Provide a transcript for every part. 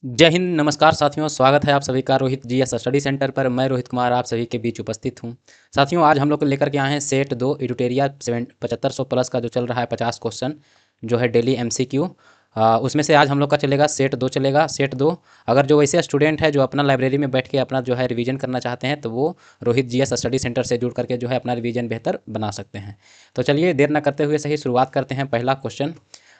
जय हिंद, नमस्कार साथियों। स्वागत है आप सभी का रोहित जीएस स्टडी सेंटर पर। मैं रोहित कुमार आप सभी के बीच उपस्थित हूं। साथियों, आज हम लोग को लेकर के आए हैं सेट 2 एडुटेरिया 7500 प्लस का जो चल रहा है 50 क्वेश्चन जो है डेली एमसीक्यू। उसमें से आज हम लोग का चलेगा सेट 2 चलेगा। सेट 2 अगर जो वैसे स्टूडेंट है जो अपना लाइब्रेरी में बैठ के अपना जो है रिवीजन करना चाहते हैं तो वो रोहित जीएस स्टडी सेंटर से जुड़ करके जो है अपना रिवीजन बेहतर बना सकते हैं। तो चलिए देर न करते हुए सही शुरुआत करते हैं। पहला क्वेश्चन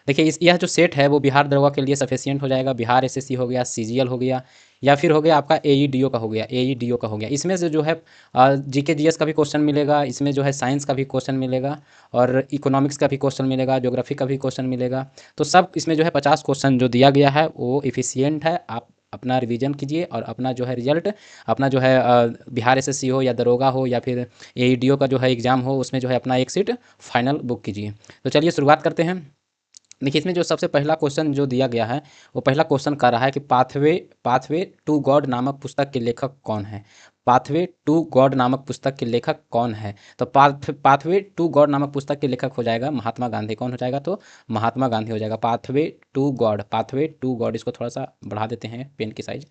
देखिए, इस यह जो सेट है वो बिहार दरोगा के लिए सफिशियंट हो जाएगा। बिहार एसएससी हो गया, सीजीएल हो गया, या फिर हो गया आपका एईडीओ का हो गया, एईडीओ का हो गया। इसमें से जो है जीके जीएस का भी क्वेश्चन मिलेगा, इसमें जो है साइंस का भी क्वेश्चन मिलेगा और इकोनॉमिक्स का भी क्वेश्चन मिलेगा, ज्योग्राफी का भी क्वेश्चन मिलेगा। तो सब इसमें जो है 50 क्वेश्चन जो दिया गया है वो इफिशियंट है। आप अपना रिवीजन कीजिए और अपना जो है रिजल्ट अपना जो है बिहार एसएससी हो या दरोगा हो या फिर एईडीओ का जो है एग्ज़ाम हो उसमें जो है अपना एक सीट फाइनल बुक कीजिए। तो चलिए शुरुआत करते हैं। देखिए, इसमें जो सबसे पहला क्वेश्चन जो दिया गया है वो पहला क्वेश्चन कर रहा है कि पाथवे पाथवे टू गॉड नामक पुस्तक के लेखक कौन है। पाथवे टू गॉड नामक पुस्तक के लेखक कौन है। तो पाथवे टू गॉड नामक पुस्तक के लेखक हो जाएगा महात्मा गांधी। कौन हो जाएगा? तो महात्मा गांधी हो जाएगा। Pathway to God, pathway to God, इसको थोड़ा सा बढ़ा देते हैं पेन की साइज।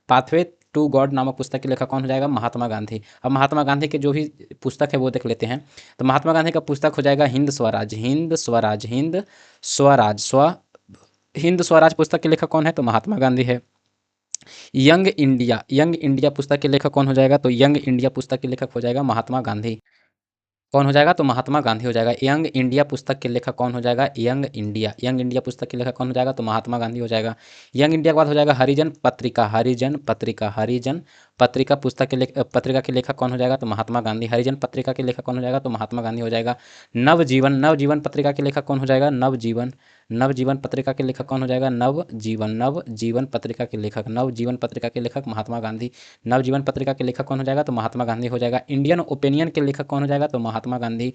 पाथवे टू गॉड नामक पुस्तक के लेखक कौन हो जाएगा? महात्मा गांधी। अब महात्मा गांधी के जो भी पुस्तक है वो देख लेते हैं। तो महात्मा गांधी का पुस्तक हो जाएगा हिंद स्वराज, हिंद स्वराज, हिंद स्वराज स्व हिंद स्वराज पुस्तक के लेखक कौन है? तो महात्मा गांधी है। यंग इंडिया, यंग इंडिया पुस्तक के लेखक कौन हो जाएगा? तो यंग इंडिया पुस्तक के लेखक हो जाएगा महात्मा गांधी। कौन हो जाएगा? तो महात्मा गांधी हो जाएगा। यंग इंडिया पुस्तक के लेखक कौन हो जाएगा? यंग इंडिया, यंग इंडिया पुस्तक के लेखक कौन हो जाएगा? तो महात्मा गांधी हो जाएगा। यंग इंडिया के बाद हो जाएगा हरिजन पत्रिका, हरिजन पत्रिका, हरिजन पत्रिका पुस्तक के पत्रिका के लेखक कौन हो जाएगा? तो महात्मा गांधी। हरिजन पत्रिका के लेखक कौन हो जाएगा? तो महात्मा गांधी हो जाएगा। नवजीवन, नवजीवन पत्रिका के लेखक कौन हो जाएगा? नवजीवन, नवजीवन पत्रिका के लेखक कौन हो जाएगा? नवजीवन, नवजीवन पत्रिका के लेखक, नवजीवन पत्रिका के लेखक महात्मा गांधी। नवजीवन पत्रिका के लेखक कौन हो जाएगा? तो महात्मा गांधी हो जाएगा। इंडियन ओपिनियन के लेखक कौन हो जाएगा? तो महात्मा गांधी।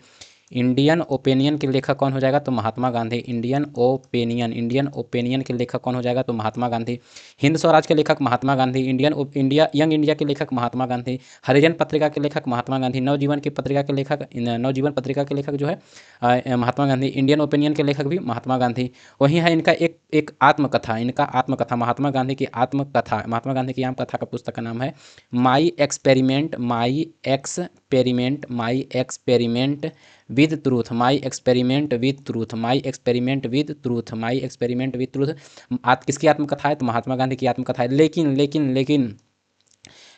इंडियन ओपिनियन के लेखक कौन हो जाएगा? तो Mahatma Gandhi. Indian opinion, Indian opinion के लेखक कौन हो जाएगा? तो महात्मा गांधी। हिंद स्वराज के लेखक Mahatma Gandhi. India young India के लेखक महात्मा गांधी। हरिजन पत्रिका के लेखक महात्मा गांधी। नवजीवन की पत्रिका के लेखक, नवजीवन पत्रिका के लेखक जो है महात्मा गांधी। इंडियन ओपिनियन के लेखक भी महात्मा गांधी। वही है इनका एक एक आत्मकथा, इनका आत्मकथा, महात्मा गांधी की आत्मकथा, महात्मा गांधी की आत्मकथा का पुस्तक का नाम है my experiment, my experiment, my experiment with truth, my experiment with truth, my experiment with truth, my experiment with truth. किसकी आत्मकथा है? तो महात्मा गांधी की आत्मकथा है। लेकिन लेकिन लेकिन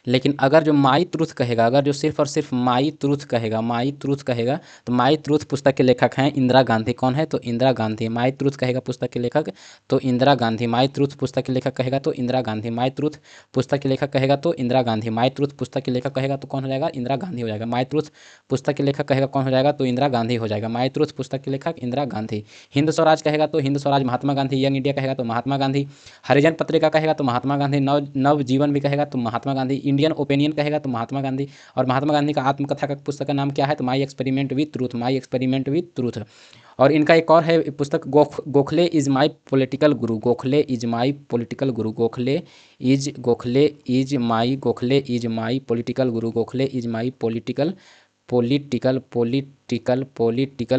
लेकिन अगर जो माई ट्रूथ कहेगा, अगर जो सिर्फ और सिर्फ माई ट्रूथ कहेगा, माई ट्रूथ कहेगा, तो माई ट्रूथ पुस्तक के लेखक हैं इंदिरा गांधी। कौन है? तो इंदिरा गांधी। माई ट्रूथ कहेगा पुस्तक के लेखक तो इंदिरा गांधी। माई ट्रूथ पुस्तक के लेखक कहेगा तो इंदिरा गांधी। माई ट्रूथ पुस्तक के लेखक कहेगा तो इंदिरा गांधी। माई ट्रूथ पुस्तक के लेखक कहेगा तो कौन हो जाएगा? इंदिरा गांधी हो जाएगा। माई ट्रूथ पुस्तक के लेखक कहेगा कौन हो जाएगा? तो इंदिरा गांधी हो जाएगा। माई ट्रूथ पुस्तक के लेखक इंदिरा गांधी। हिंद स्वराज कहेगा तो हिंद स्वराज महात्मा गांधी। यंग इंडिया कहेगा तो महात्मा गांधी। हरिजन पत्रिका कहेगा तो महात्मा गांधी। नवजीवन भी कहेगा तो महात्मा गांधी। इंडियन ओपिनियन कहेगा तो महात्मा गांधी। और महात्मा गांधी का आत्मकथा का पुस्तक का नाम क्या है? तो my experiment with truth, my experiment with truth. और इनका एक और है पुस्तक Gokhale is my political Guru, Gokhale is my political Guru, Gokhale is my political Guru, Gokhale is my political political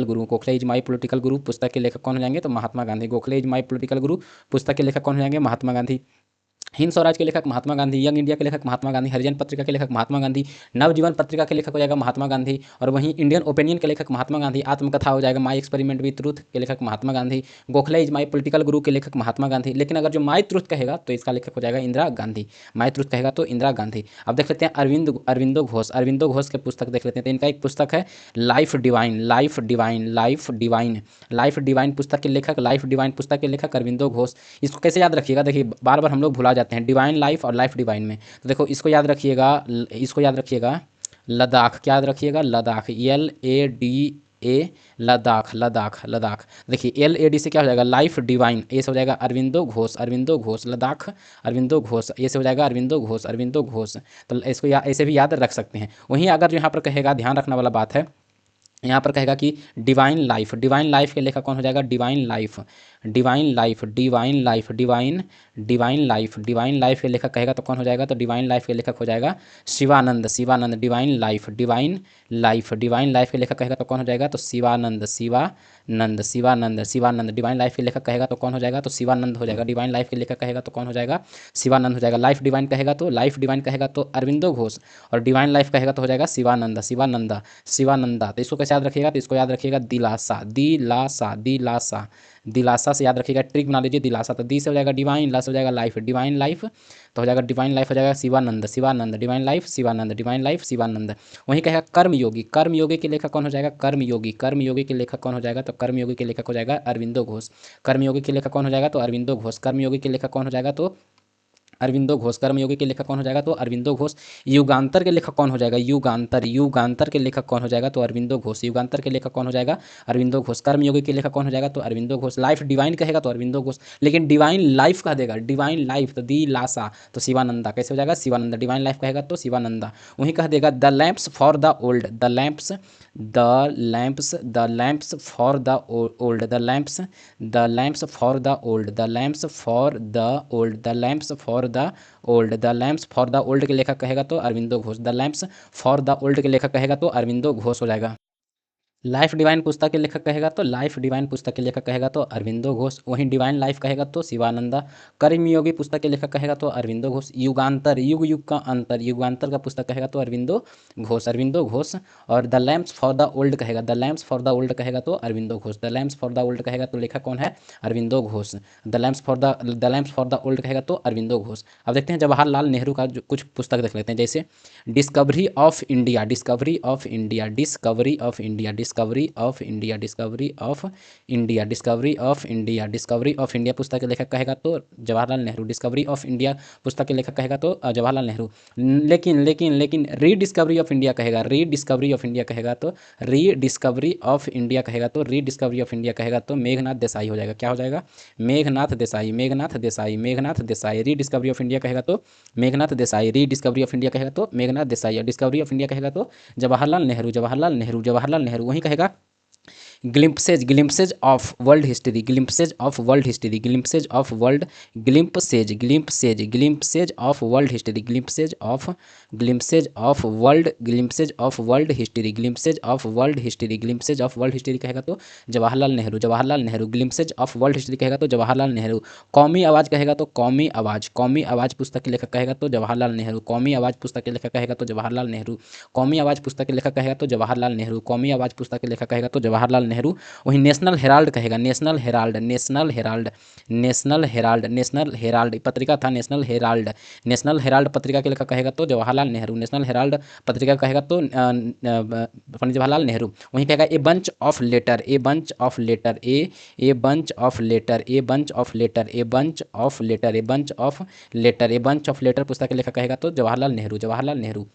Guru, Gokhale is my political guru पुस्तक के लेखक कौन हो जाएंगे? तो Mahatma Gandhi. Gokhale is my political guru पुस्तक के लेखक कौन हो जाएंगे? महात्मा गांधी। हिंद स्वराज के लेखक महात्मा गांधी। यंग इंडिया के लेखक महात्मा गांधी। हरिजन पत्रिका के लेखक महात्मा गांधी। नवजीवन पत्रिका के लेखक हो जाएगा महात्मा गांधी। और वहीं इंडियन ओपिनियन के लेखक महात्मा गांधी। आत्मकथा हो जाएगा माई एक्सपेरिमेंट विद ट्रूथ के लेखक Mahatma Gandhi. Gokhale is my political guru के लेखक महात्मा गांधी। लेकिन अगर जो माई ट्रूथ कहेगा तो इसका लेखक हो जाएगा इंदिरा गांधी। माई ट्रूथ कहेगा तो इंदिरा गांधी। अब देख लेते हैं अरविंदो घोष, अरविंदो घोष के पुस्तक देख लेते हैं। तो इनका एक पुस्तक है life divine, life divine, life divine, life divine पुस्तक के लेखक, लाइफ डिवाइन पुस्तक के लेखक अरविंदो घोष। इसको कैसे याद रखिएगा? देखिए बार बार हम लोग भुला जाते हैं डिवाइन लाइफ और लाइफ डिवाइन में। तो देखो इसको याद रखिएगा, इसको याद रखिएगा लद्दाख। क्या याद रखिएगा? लद्दाख, LADA, लद्दाख, लद्दाख, लद्दाख। देखिए LAD से क्या हो जाएगा? Life divine. ए से हो जाएगा अरविंदो घोष, अरविंदो घोष। लद्दाख अरविंदो घोष। ए से हो जाएगा अरविंदो घोष, अरविंदो घोष। तो इसको ऐसे भी याद रख सकते हैं। वहीं अगर जो यहाँ पर कहेगा, ध्यान रखने वाला बात है, यहाँ पर कहेगा कि डिवाइन लाइफ, डिवाइन लाइफ के लेखक कौन हो जाएगा? Divine life, divine life, divine life, divine divine life, divine life के लेखक कहेगा तो कौन हो जाएगा? तो डिवाइन लाइफ के लेखक हो जाएगा Shivanand, Shivanand. Divine life, divine life, divine life के लेखक कहेगा तो कौन हो जाएगा? तो शिवानंद, शिवानंद, शिवानंद, शिवानंद। डिवाइन लाइफ के लेखक कहेगा तो कौन हो जाएगा? तो शिवानंद हो जाएगा। डिवाइन लाइफ के लेखक कहेगा तो कौन हो जाएगा? शिवानंद हो जाएगा। लाइफ डिवाइन कहेगा तो, लाइफ डिवाइन कहेगा तो अरविंदो घोष, और डिवाइन लाइफ कहेगा तो हो जाएगा शिवानंद, शिवानंदा, शिवानंदा। तो इसको कैसे याद रखिएगा? तो इसको याद रखिएगा दिलासा, दिलासा, दिलासा, दिलासा से याद रखिएगा। ट्रिक बना लीजिए दिलासा, तो दी से हो जाएगा डिवाइन, ला से हो जाएगा लाइफ, डिवाइन लाइफ तो हो जाएगा डिवाइन लाइफ हो जाएगा Shivanand, Shivanand, divine life Shivanand, divine life Shivanand. वहीं कहेगा कर्मयोगी, कर्मयोगी के लेखक कौन हो जाएगा? कर्मयोगी, कर्मयोगी के लेखक कौन हो जाएगा? तो कर्मयोगी के लेखक हो जाएगा अरविंदो घोष। कर्मयोगी के लेखक कौन हो जाएगा? तो अरविंदो घोष। कर्मयोगी के लेखक कौन हो जाएगा? तो अरविंदो घोष। कर्मयोगी के लेखक कौन हो जाएगा? तो अरविंदो घोष। युगांतर के लेखक कौन हो जाएगा? युगांतर, युगांतर के लेखक कौन हो जाएगा? तो अरविंदो घोष। युगांतर के लेखक कौन हो जाएगा? अरविंदो घोष। कर्मयोगी के लेखक कौन हो जाएगा? तो अरविंदो घोष। लाइफ डिवाइन कहेगा तो अरविंदो घोष, लेकिन डिवाइन लाइफ कह देगा, डिवाइन लाइफ तो दी लासा तो शिवानंदा, कैसे हो जाएगा? शिवानंदा। डिवाइन लाइफ कहेगा तो शिवानंदा। वहीं कह देगा the lamps for the old, the lamps, the lamps, the lamps for the old, the lamps, the lamps for the old, the lamps for the old, the lamps for the old, the lamps for the old के लेखक कहेगा तो Aurobindo Ghosh. The lamps for the old के लेखक कहेगा तो अरविंदो घोष हो जाएगा। लाइफ डिवाइन पुस्तक के लेखक कहेगा तो, लाइफ डिवाइन पुस्तक के लेखक कहेगा तो अरविंदो घोष। वहीं डिवाइन लाइफ कहेगा तो शिवानंदा। कर्मयोगी पुस्तक के लेखक कहेगा तो अरविंदो घोष। युगांतर, युग युग का अंतर, युगांतर का पुस्तक कहेगा तो अरविंदो घोष, अरविंदो घोष। और the lamps for the old कहेगा, the lamps for the old कहेगा तो Aurobindo Ghosh. The lamps for the old कहेगा तो लेखक कौन है? Aurobindo Ghosh. The lamps for the lamps for the old कहेगा तो अरविंदो घोष। अब देखते हैं जवाहरलाल नेहरू का जो कुछ पुस्तक देख लेते हैं, जैसे discovery of India, discovery of India, discovery of India, discovery of India, discovery of India, discovery of India, discovery of India पुस्तक के लेखक कहेगा तो Jawaharlal Nehru. Discovery of India पुस्तक के लेखक कहेगा तो जवाहरलाल नेहरू। लेकिन लेकिन लेकिन रीडिस्कवरी ऑफ इंडिया कहेगा, रीडिस्कवरी ऑफ इंडिया कहेगा तो, रीडिस्कवरी ऑफ इंडिया कहेगा तो, रीडिस्कवरी ऑफ इंडिया कहेगा तो मेघनाथ देसाई हो जाएगा। क्या हो जाएगा? Meghnath Desai, Meghnath Desai, Meghnath Desai. Rediscovery of India कहेगा तो Meghnad Desai, rediscovery of India कहेगा तो Meghnad Desai. Discovery of India कहेगा तो जवाहरलाल नेहरू, जवाहरलाल नेहरू, जवाहरलाल नेहरू। वहीं कहेगा glimpses, glimpses of world history, glimpses of world history, glimpses of world, glimpses, glimpses, glimpses of world history, glimpses of, glimpses of world, glimpses of world history, glimpses of world history, glimpses of world history कहेगा तो Jawaharlal Nehru, Jawaharlal Nehru. Glimpses of world history कहेगा तो जवाहरलाल नेहरू। कौमी आवाज़ कहेगा तो कौमी आवाज़, कौमी आवाज़ पुस्तक के लेखक कहेगा तो जवाहरलाल नेहरू। कौमी आवाज़ पुस्तक के लेखक कहेगा तो जवाहरलाल नेहरू। कौमी आवाज़ पुस्तक के लेखक कहेगा तो जवाहरलाल नेहरू। कौमी आवाज़ पुस्तक के लेखक कहेगा तो जवाहरलाल नेहरू। वहीं नेशनल हेराल्ड कहेगा, national Herald, national Herald, national Herald, national Herald पत्रिका था, नेशनल हेराल्ड, नेशनल हेराल्ड पत्रिका के लेखक कहेगा तो जवाहरलाल नेहरू। नेशनल हेराल्ड पत्रिका कहेगा तो पंडित जवाहरलाल नेहरू। वहीं कहेगा a bunch of letter, a bunch of letter, a bunch of letter, a bunch of letter, a bunch of letter, a bunch of letter, a bunch of letter पुस्तक के लेखक कहेगा तो Jawaharlal Nehru, Jawaharlal Nehru.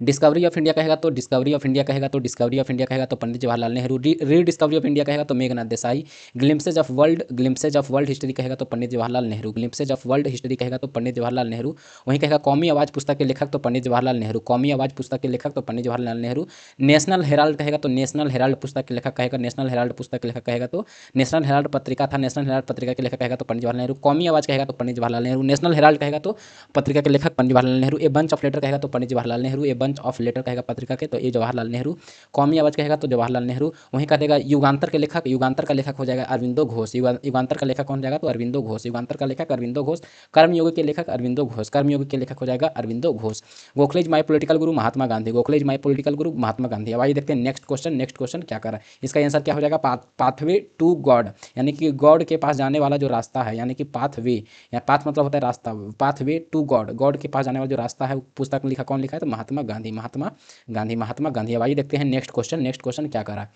Discovery of India कहेगा तो, discovery of India कहेगा तो, discovery of India कहेगा तो Pandit Jawaharlal Nehru. Rediscovery of India कहेगा तो Meghnad Desai. Glimpses of world, glimpses of world history कहेगा तो Pandit Jawaharlal Nehru. Glimpses of world history कहेगा तो पंडित जवाहरलाल नेहरू। वहीं कहेगा कौमी आवाज़ पुस्तक के लेखक तो पंडित जवाहरलाल नेहरू। कौमी आवाज़ पुस्तक के लेखक तो पंडित जवाहरलाल नेहरू। नेशनल हेराल्ड कहेगा तो नेशनल हेराल्ड पुस्तक के लेखक कहेगा, नेशनल हेराल्ड पुस्तक के लेखक कहेगा तो नेशनल हेराल्ड पत्रिका था, नेशनल हेराल्ड पत्रिका के लेखक कहेगा तो पंडित जवाहरलाल नेहरू। कौमी आवाज़ कहेगा तो पंडित जवाहरलाल नेहरू। नेशनल हेराल्ड कहेगा तो पत्रिका के लेखक Pandit Jawaharlal Nehru. A bunch of letter कहेगा तो Pandit Jawaharlal Nehru. A bunch of letter कहेगा पत्रिका के तो ये जवाहरलाल नेहरू। कौमी आवाज़ कहेगा तो जवाहरलाल नेहरू। वहीं कह देगा युगांतर के लेखक, युगांतर का लेखक हो जाएगा अरविंदो घोष। युगांतर का लेखक कौन हो जाएगा तो अरविंदो घोष। युगांतर का लेखक अरविंदो घोष। कर्मयोगी के लेखक अरविंदो घोष। कर्मयोगी के लेखक हो जाएगा Aurobindo Ghosh. Gokhale is my political guru Mahatma Gandhi, Gokhale is my political guru Mahatma Gandhi. अब आइए देखते हैं नेक्स्ट क्वेश्चन, नेक्स्ट क्वेश्चन क्या कर रहा है। इसका आंसर क्या हो जाएगा? पाथवे टू गॉड, यानी कि गॉड के पास जाने वाला जो रास्ता है, यानी कि पाथवे, या पाथ मतलब होता है रास्ता, पाथवे टू गॉड, गॉड के पास जाने वाला जो रास्ता है पुस्तक में लिखा, कौन लिखा है तो महात्मा गांधी, महात्मा गांधी, महात्मा गांधी। अब आइए देखते हैं नेक्स्ट क्वेश्चन, नेक्स्ट क्वेश्चन क्या कर रहा है।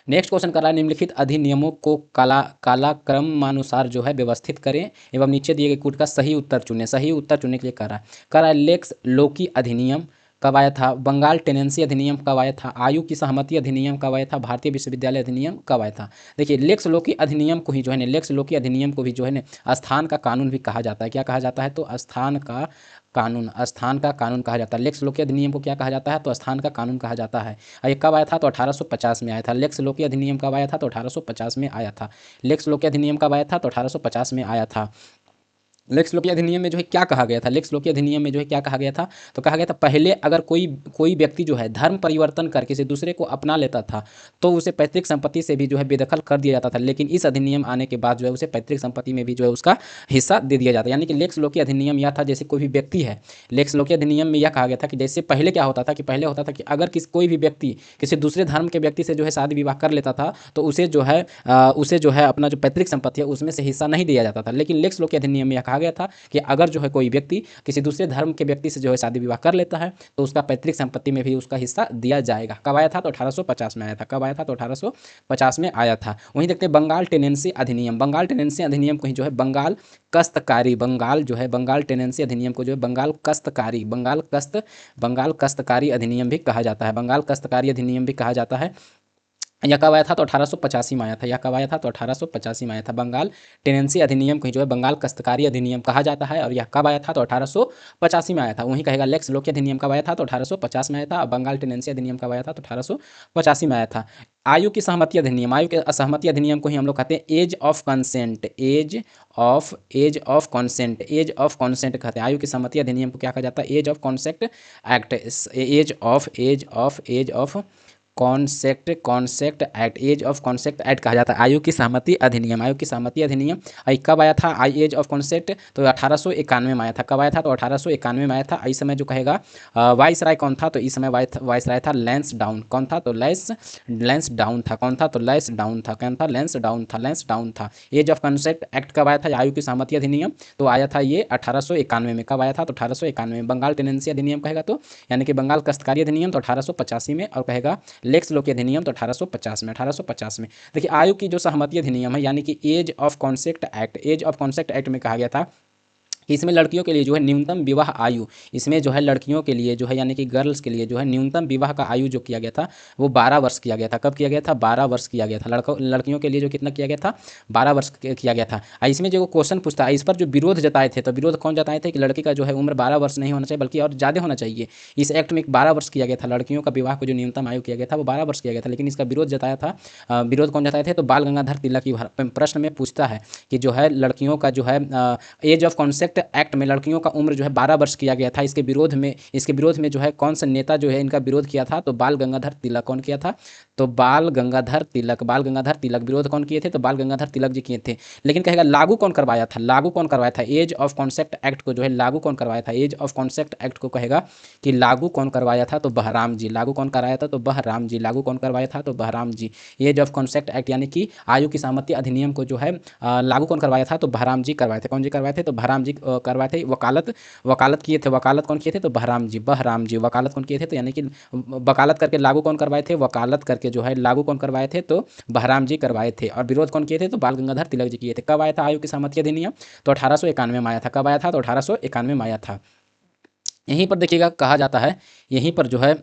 नेक्स्ट क्वेश्चन कर रहा है निम्नलिखित अधिनियमों को कालाक्रमानुसार जो है व्यवस्थित करें एवं नीचे दिए गए कूट का सही उत्तर चुनें। सही उत्तर चुनने के लिए कर रहा है लेक्स लोकी अधिनियम, कब आया था? बंगाल टेनेंसी अधिनियम कब आया था? आयु की सहमति अधिनियम कब आया था? भारतीय विश्वविद्यालय अधिनियम कब आया था? देखिए, लेक्स लोकी अधिनियम को ही जो है ना, लेक्स लोकी अधिनियम को भी जो है ना स्थान का कानून भी कहा जाता है। क्या कहा जाता है? तो स्थान का कानून, स्थान का कानून कहा जाता है। लेक्स लोकी अधिनियम को क्या कहा जाता है? तो स्थान का कानून कहा जाता है। और ये कब आया था? तो 1850 में आया था। लेक्स लोकी अधिनियम कब आया था? तो 1850 में आया था। लेक्स लोकी अधिनियम कब आया था? तो 1850 में आया था। लेक्स लोकी अधिनियम में जो है क्या कहा गया था? लेक्स लोकी अधिनियम में जो है क्या कहा गया था? तो कहा गया था, पहले अगर कोई कोई व्यक्ति जो है धर्म परिवर्तन कर किसी दूसरे को अपना लेता था तो उसे पैतृक संपत्ति से भी जो है बेदखल कर दिया जाता था। लेकिन इस अधिनियम आने के बाद जो है उसे पैतृक संपत्ति में भी जो है उसका हिस्सा दे दिया जाता है। यानी कि लेक्स लोकी अधिनियम यह था, जैसे कोई भी व्यक्ति है, लेक्स लोकी अधिनियम में यह कहा गया था कि जैसे पहले क्या होता था कि पहले होता था कि अगर कोई भी व्यक्ति किसी दूसरे धर्म के व्यक्ति से जो है शादी विवाह कर लेता था तो उसे जो है अपना जो पैतृक संपत्ति है उसमें से हिस्सा नहीं दिया जाता था। लेकिन लेक्स लोकी अधिनियम में यह कहा गया था कि अगर जो है कोई व्यक्ति किसी दूसरे धर्म के व्यक्ति से जो है शादी विवाह कर लेता है तो उसका पैतृक संपत्ति में भी उसका हिस्सा दिया जाएगा। कब आया था? तो 1850 में आया था। कब आया था? तो 1850 में आया था। वहीं देखते हैं बंगाल टेनेंसी अधिनियम। बंगाल टेनेंसी अधिनियम को ही जो है बंगाल कस्तकारी, बंगाल जो है बंगाल टेनेंसी अधिनियम को जो है बंगाल कस्तकारी अधिनियम भी कहा जाता है। बंगाल कस्तकारी अधिनियम भी कहा जाता है। यह कब आया था? तो 1885 में आया था। यह कब आया था? तो 1885 में आया था। बंगाल टेनेंसी अधिनियम को जो है बंगाल कस्तकारी अधिनियम कहा जाता है। और यह कब आया था? तो 1885 में आया था। वहीं कहेगा लेक्स लोकी अधिनियम कब आया था? तो 1850 में आया था। और बंगाल टेनेंसी अधिनियम कब आया था? तो 1885 में आया था। आयु की सहमति अधिनियम, आयु के सहमति अधिनियम को ही हम लोग कहते हैं age of consent, age of consent कहते हैं। आयु की सहमति अधिनियम को क्या कहा जाता है? Age of consent act, age of consent act, age of consent act कहा जाता है। आयु की सहमति अधिनियम, आयु की सहमति अधिनियम कब आया था? आई एज ऑफ कॉन्सेक्ट तो 1891 में आया था। कब आया था? तो 1891 में आया था। इस समय जो कहेगा वाइसराय कौन था? तो इस समय वाइसराय था लैंसडाउन। कौन था? तो लैंसडाउन था। कौन था? तो लैंसडाउन था। कौन था? लैंसडाउन था। एज ऑफ कॉन्सेक्ट एक्ट कब आया था? आयु की सहमति अधिनियम तो आया था ये 1891 में। कब आया था? तो 1891 में। बंगाल टेनेंसी अधिनियम कहेगा तो यानी कि बंगाल कस्तकारी अधिनियम तो 1885 में। और कहेगा लेक्स लोकी अधिनियम तो 1850 में। 1850 में देखिए आयु की जो सहमति अधिनियम है यानी कि age of consent act, age of consent act में कहा गया था कि इसमें लड़कियों के लिए जो है न्यूनतम विवाह आयु, इसमें जो है लड़कियों के लिए जो है यानी कि गर्ल्स के लिए जो है न्यूनतम विवाह का आयु जो किया गया था वो 12 वर्ष किया गया था। कब किया गया था? 12 वर्ष किया गया था। लड़कियों के लिए जो कितना किया गया था? 12 वर्ष किया गया था। इसमें जो क्वेश्चन पूछता है इस पर जो विरोध जताए थे, तो विरोध कौन जताए थे कि लड़की का जो है उम्र 12 वर्ष नहीं होना चाहिए बल्कि और ज़्यादा होना चाहिए। इस एक्ट में 12 वर्ष किया गया था। लड़कियों का विवाह को जो न्यूनतम आयु किया गया था वो 12 वर्ष किया गया था। लेकिन इसका विरोध जताया था, विरोध कौन जताए थे? तो बाल गंगाधर तिलक की प्रश्न में पूछता है कि जो है लड़कियों का जो है एज ऑफ कॉन्सेक्ट एक्ट में लड़कियों का उम्र जो है 12 वर्ष किया गया था। इसके विरोध में जो है कौन सा नेता जो है इनका विरोध किया था? तो बाल गंगाधर तिलक। कौन किया था? तो बाल गंगाधर तिलक विरोध कौन किए थे? तो बाल गंगाधर तिलक जी किए थे। लेकिन कहेगा लागू कौन करवाया था? लागू कौन करवाया था? एज ऑफ कॉन्सेक्ट एक्ट को जो है लागू कौन करवाया था? एज ऑफ कॉन्सेक्ट एक्ट को कहेगा कि लागू कौन करवाया था? तो बहराम जी। लागू कौन कराया था? तो बहराम जी। लागू कौन करवाया था? तो बहराम जी। एज ऑफ कॉन्सेक्ट एक्ट यानी कि आयु की सहमति अधिनियम को जो है लागू कौन करवाया था? तो बहराम जी करवाए थे। कौन जी करवाए थे? तो बहराम जी करवाए थे। वकालत किए थे। वकालत कौन किए थे? तो बहराम जी। वकालत कौन किए थे? तो यानी कि वकालत करके लागू कौन करवाए थे? वकालत करके जो है लागू कौन करवाए थे? तो बहराम जी करवाए थे। और विरोध कौन किए थे? तो बाल गंगाधर तिलक जी किए थे। कब आया था आयु की सहमति अधिनियम? तो 1891 में आया था। कब आया था? तो 1891 में आया था। यहीं पर देखिएगा कहा जाता है, यहीं पर जो है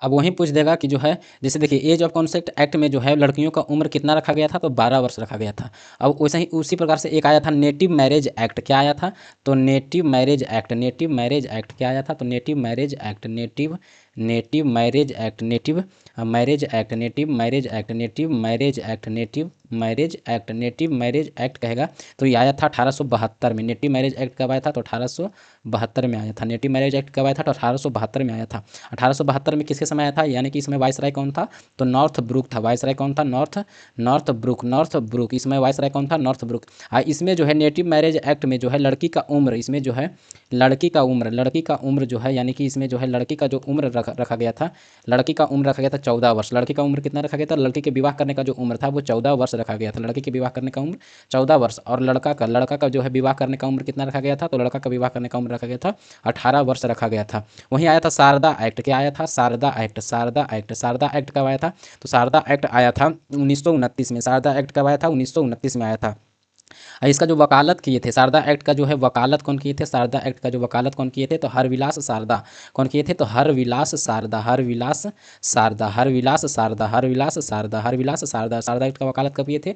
अब वहीं पूछ देगा कि जो है जैसे देखिए एज ऑफ कॉन्सेक्ट एक्ट में जो है लड़कियों का उम्र कितना रखा गया था? तो 12 वर्ष रखा गया था। अब वैसे ही उसी प्रकार से एक आया था नेटिव मैरिज एक्ट। क्या आया था? तो नेटिव मैरिज एक्ट। क्या आया था? तो native marriage act. Native marriage act कहेगा तो ये आया था 1872 में। नेटिव मैरिज एक्ट कब आया था? तो 1872 में आया था। नेटिव मैरिज एक्ट कब आया था? तो 1872 में आया था। 1872 में किसके समय आया था? यानी कि इसमें वाइसराय कौन था? तो नॉर्थ ब्रुक था। वाइसराय कौन था? Northbrook. इसमें वाइसराय कौन था? Northbrook. इसमें जो है नेटिव मैरिज एक्ट में जो है लड़की का उम्र, इसमें जो है लड़की का उम्र जो है यानी कि इसमें जो है लड़की का जो उम्र रखा गया था, लड़की का उम्र रखा गया था 14 वर्ष। लड़की का उम्र कितना रखा गया था? लड़की के विवाह करने का जो उम्र था वो 14 वर्ष रखा गया था। लड़की के विवाह करने का उम्र 14 वर्ष। और लड़का का जो है विवाह करने का उम्र कितना रखा गया था? तो लड़का का विवाह करने का उम्र रखा गया था 18 वर्ष रखा गया था। वहीं आया था शारदा एक्ट। क्या आया था? शारदा एक्ट कब आया था? तो शारदा एक्ट आया था 1929 में। शारदा एक्ट कब आया था? 1929 में आया था। इसका जो वकालत किए थे, शारदा एक्ट का जो है वकालत कौन किए थे, शारदा एक्ट का जो वकालत कौन किए थे, तो हरविलास शारदा। कौन किए थे, तो हरविलास शारदा, हरविलास शारदा, हरविलास शारदा, हरविलास शारदा, हरविलास शारदा। शारदा एक्ट का वकालत कब किए थे,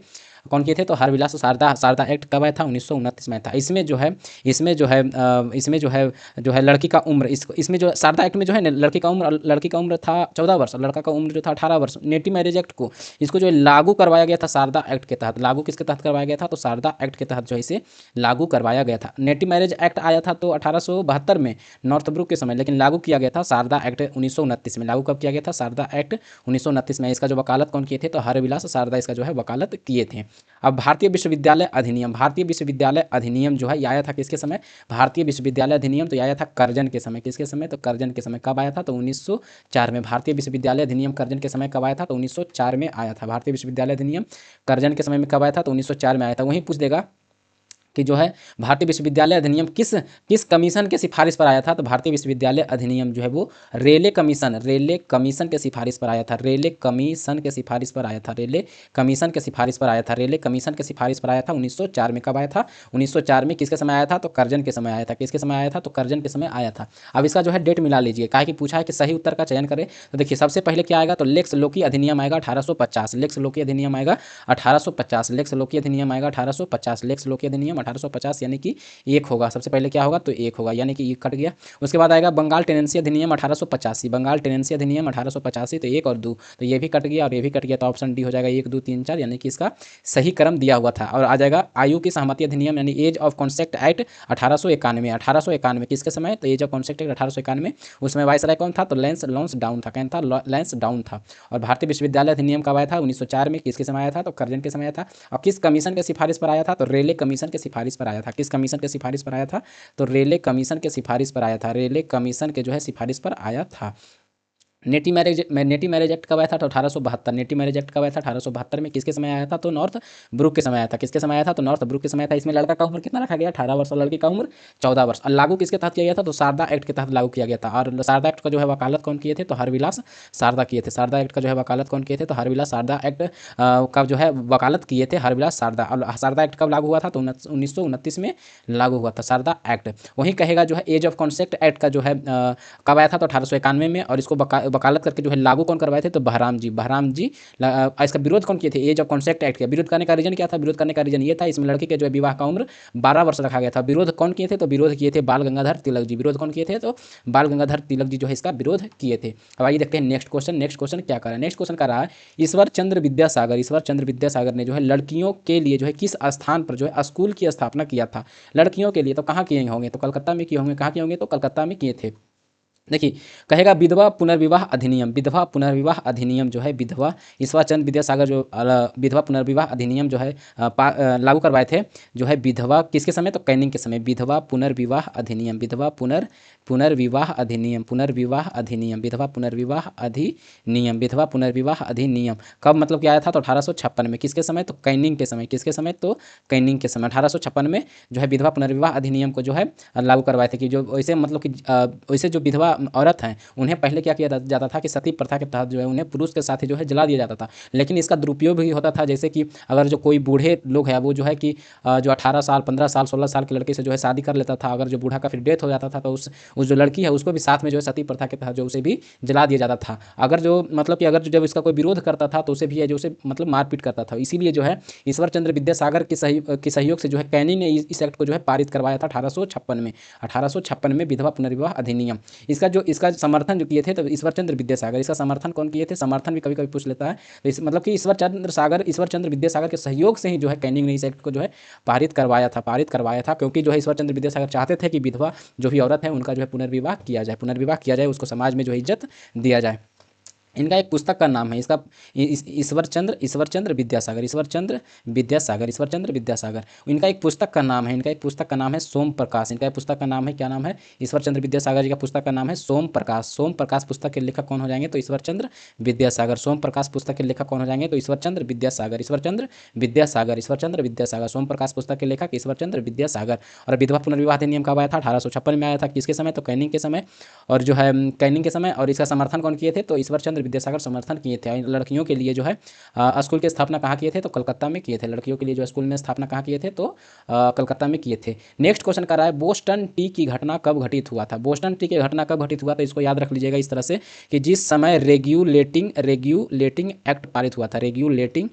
कौन किए थे, तो हरविलास शारदा। शारदा एक्ट कब आया था, 1929 में था। इसमें जो है, इसमें जो है लड़की का उम्र, इसमें जो शारदा एक्ट में जो है ना, लड़की का उम्र था 14 वर्ष, लड़का का उम्र जो था 18 वर्ष। नेटिव मैरिज एक्ट को, इसको जो है लागू करवाया गया था शारदा एक्ट के तहत। लागू किसके तहत करवाया गया था, तो शारदा एक्ट के तहत जो है इसे लागू करवाया गया था। नेटिव मैरिज एक्ट आया था तो 1872 में नॉर्थब्रुक के समय, लेकिन लागू किया गया था शारदा एक्ट 1929 में। लागू कब किया गया था, शारदा एक्ट 1929 में। इसका जो वकालत कौन किए थे, तो हरविलास शारदा इसका जो है वकालत किए थे। अब भारतीय विश्वविद्यालय अधिनियम, भारतीय विश्वविद्यालय अधिनियम जो है ये आया था किसके समय, भारतीय विश्वविद्यालय अधिनियम तो ये आया था कर्जन के समय। किसके समय, तो कर्जन के समय। कब आया था, तो 1904 में। भारतीय विश्वविद्यालय अधिनियम कर्जन के समय कब आया था, तो 1904 में आया था। भारतीय विश्वविद्यालय अधिनियम कर्जन के समय में कब आया था, तो 1904 में आया था। वहीं पूछ देगा कि जो है भारतीय विश्वविद्यालय अधिनियम किस किस कमीशन के सिफारिश पर आया था, तो भारतीय विश्वविद्यालय अधिनियम जो है वो रेले कमीशन के सिफारिश पर आया था। रेले कमीशन के सिफारिश पर आया था। रेले कमीशन के सिफारिश पर आया था। रेले कमीशन के सिफारिश पर आया था 1904 में। कब आया था, 1904 में। किसके समय आया था, तो कर्जन के समय आया था। किसके समय आया था, तो कर्जन के समय आया था। अब इसका जो है डेट मिला लीजिए, काहे कि पूछा है कि सही उत्तर का चयन करें। तो देखिए सबसे पहले क्या आएगा, तो लेक्स लोकी अधिनियम आएगा 1850। लेक्स लोकी अधिनियम आएगा 1850। लेक्स लोकी अधिनियम आएगा 1850। लेक्स लोकी अधिनियम 1850 यानी कि एक होगा। सबसे पहले क्या होगा, तो एक होगा, यानी कि ये कट गया। उसके बाद आएगा बंगाल टेनेंसी अधिनियम 1885। बंगाल टेनेंसी अधिनियम 1885, तो एक और दो, तो ये भी कट गया और ये भी कट गया। तो ऑप्शन डी हो जाएगा 1 2 3 4, यानी कि इसका सही क्रम दिया हुआ था। और आ जाएगा आयु की सहमति अधिनियम, यानी एज ऑफ कॉन्सेक्ट एक्ट 1891। 1891 किसके समय, तो एज ऑफ कॉन्सेक्ट एक्ट 1891। उसमें वायसराय कौन था, तो लेंस लॉन्स डाउन था। कौन था, लेंस डाउन था। और भारतीय विश्वविद्यालय अधिनियम कब आया था, 1904 में। किसके समय आया था, तो कर्जन के समय आया था। और किस कमीशन के सिफारिश पर आया था, तो रेले कमीशन के सिफारिश पर आया था। किस कमीशन के सिफारिश पर आया था, तो रेले कमीशन के सिफारिश पर आया था। रेले कमीशन के जो है सिफारिश पर आया था। नेटिव मैरिज एक्ट कब आया था, तो 1872। नेटिव मैरिज एक्ट कब आया था, 1872 में। किसके समय आया था, तो नॉर्थ ब्रुक के समय आया था। किसके समय आया था, तो नॉर्थ ब्रुक के समय था। इसमें लड़का का उम्र कितना रखा गया, 18 वर्ष, और लड़की का उम्र 14 वर्ष। और लागू किसके तहत किया गया था, तो शारदा एक्ट के तहत लागू किया गया था। और शारदा एक्ट का जो है वकालत कौन किए थे, तो हरविलास शारदा किए थे। शारदा एक्ट का जो है वकालत कौन किए थे, तो हरविलास शारदा एक्ट का जो है वकालत किए थे हरविलास शारदा। और शारदा एक्ट कब लागू हुआ था, तो 1929 में लागू हुआ था शारदा एक्ट। वहीं कहेगा जो है एज ऑफ कॉन्सेक्ट एक्ट का जो है कब आया था, तो 1891 में। और इसको वकालत करके जो है लागू कौन करवाए थे, तो बहराम जी। बहराम जी इसका विरोध कौन किए थे, एज ऑफ कॉन्सेक्ट एक्ट का विरोध करने का रीजन क्या था, विरोध करने का रीजन ये था, इसमें लड़की के जो है विवाह का उम्र 12 वर्ष रखा गया था। विरोध कौन किए थे, तो विरोध किए थे बाल गंगाधर तिलक जी। विरोध कौन किए थे, तो बाल गंगाधर तिलक जी जो है इसका विरोध किए थे। अब आइए देखते हैं नेक्स्ट क्वेश्चन। नेक्स्ट क्वेश्चन क्या कर रहा है, नेक्स्ट क्वेश्चन कर रहा है ईश्वर चंद्र विद्यासागर। ईश्वर चंद्र विद्यासागर ने जो है लड़कियों के लिए जो है किस स्थान पर जो है स्कूल की स्थापना किया था। लड़कियों के लिए तो कहाँ किए होंगे, तो कलकत्ता में किए होंगे। कहाँ किए होंगे, तो कलकत्ता में किए थे। देखिए कहेगा विधवा पुनर्विवाह अधिनियम। विधवा पुनर्विवाह अधिनियम जो है विधवा ईश्वर चंद्र विद्यासागर जो विधवा पुनर्विवाह अधिनियम जो है लागू करवाए थे जो है विधवा किसके समय, तो कैनिंग के समय। विधवा पुनर्विवाह अधिनियम, विधवा पुनर्विवाह अधिनियम, पुनर्विवाह अधिनियम, विधवा पुनर्विवाह अधिनियम, विधवा पुनर्विवाह अधिनियम कब मतलब क्या आया था, तो 1856 में। किसके समय, तो कैनिंग के समय। किसके समय, तो कैनिंग के समय 1856 में जो है विधवा पुनर्विवाह अधिनियम को जो है लागू करवाए थे। कि जो वैसे मतलब कि वैसे जो विधवा औरत हैं उन्हें पहले क्या किया जाता था कि सती प्रथा के तहत जो है उन्हें पुरुष के साथ ही जो है जला दिया जाता था। लेकिन इसका दुरुपयोग भी होता था, जैसे कि अगर जो कोई बूढ़े लोग हैं वो जो है कि जो 18 साल 15 साल 16 साल के लड़के से जो है शादी कर लेता था। अगर जो बूढ़ा का फिर डेथ हो जाता था तो उस जो लड़की है उसको भी साथ में जो है सती प्रथा के तहत जो उसे भी जला दिया जाता था। अगर जो मतलब कि अगर जब इसका कोई विरोध करता था तो उसे भी है जो उसे मतलब मारपीट करता था। इसीलिए जो है ईश्वर चंद्र विद्यासागर के सहयोग से जो है कैनी ने इस एक्ट को जो है पारित करवाया था 1856 में। 1856 में विधवा पुनर्विवाह अधिनियम। इसका समर्थन जो किए थे तो ईश्वर चंद्र विद्यासागर। इसका समर्थन कौन किए थे, समर्थन भी कभी कभी पूछ लेता है। तो इस मतलब कि ईश्वर चंद्र विद्यासागर के सहयोग से ही जो है कैनिंग ने इस एक्ट को जो है पारित करवाया था। क्योंकि जो है ईश्वर चंद्र विद्यासागर चाहते थे कि विधवा जो भी औरत है उनका जो है पुनर्विवाह किया जाए, उसको समाज में जो है इज्जत दिया जाए। इनका एक पुस्तक का नाम है इसका ईश्वर चंद्र विद्यासागर। इनका एक पुस्तक का नाम है सोम प्रकाश। इनका एक पुस्तक का नाम है, क्या नाम है, ईश्वर चंद्र विद्यासागर जी का पुस्तक का नाम है सोम प्रकाश। सोम प्रकाश पुस्तक के लेखक कौन हो जाएंगे, तो ईश्वर चंद्र विद्यासागर। सोम प्रकाश पुस्तक के लेखक कौन हो जाएंगे, तो ईश्वर चंद्र विद्यासागर। सोम प्रकाश पुस्तक के लेखक ईश्वर चंद्र विद्यासागर। और विधवा पुनर्विवाह अधिनियम कब आया था, 1856 में आया था। किसके समय, तो कैनिंग के समय। और जो है कैनिंग के समय। और इसका समर्थन कौन किए थे, तो ईश्वर चंद्र विद्यासागर समर्थन किए थे। और लड़कियों के लिए जो है स्कूल की स्थापना कहाँ किए थे, तो कलकत्ता में किए थे। लड़कियों के लिए जो स्कूल में स्थापना कहाँ किए थे, तो कलकत्ता में किए थे। नेक्स्ट क्वेश्चन कर रहा है बोस्टन टी की घटना कब घटित हुआ था। बोस्टन टी की घटना कब घटित हुआ था, इसको याद रख लीजिएगा इस तरह से कि जिस समय रेग्यूलेटिंग एक्ट पारित हुआ था। रेग्यूलेटिंग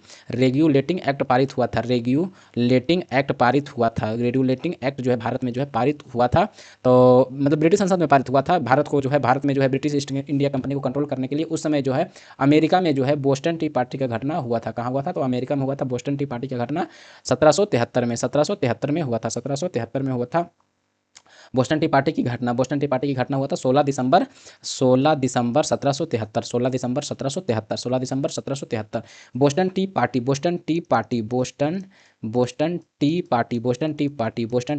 एक्ट पारित हुआ था। रेग्यूलेटिंग एक्ट पारित हुआ था। रेगुलेटिंग एक्ट जो है भारत में जो है पारित हुआ था, तो मतलब ब्रिटिश संसद में पारित हुआ था। भारत को जो है, भारत में जो है ब्रिटिश ईस्ट इंडिया कंपनी को कंट्रोल करने के लिए उस समय जो है अमेरिका में जो है बोस्टन टी पार्टी का घटना हुआ था। कहाँ हुआ था, तो अमेरिका में हुआ था। बोस्टन टी पार्टी का घटना 1773 में हुआ था। 1773 में हुआ था बोस्टन टी पार्टी की घटना। बोस्टन टी पार्टी की घटना हुआ था 16 दिसंबर 1773। 16 दिसंबर 1773 Boston T party. Boston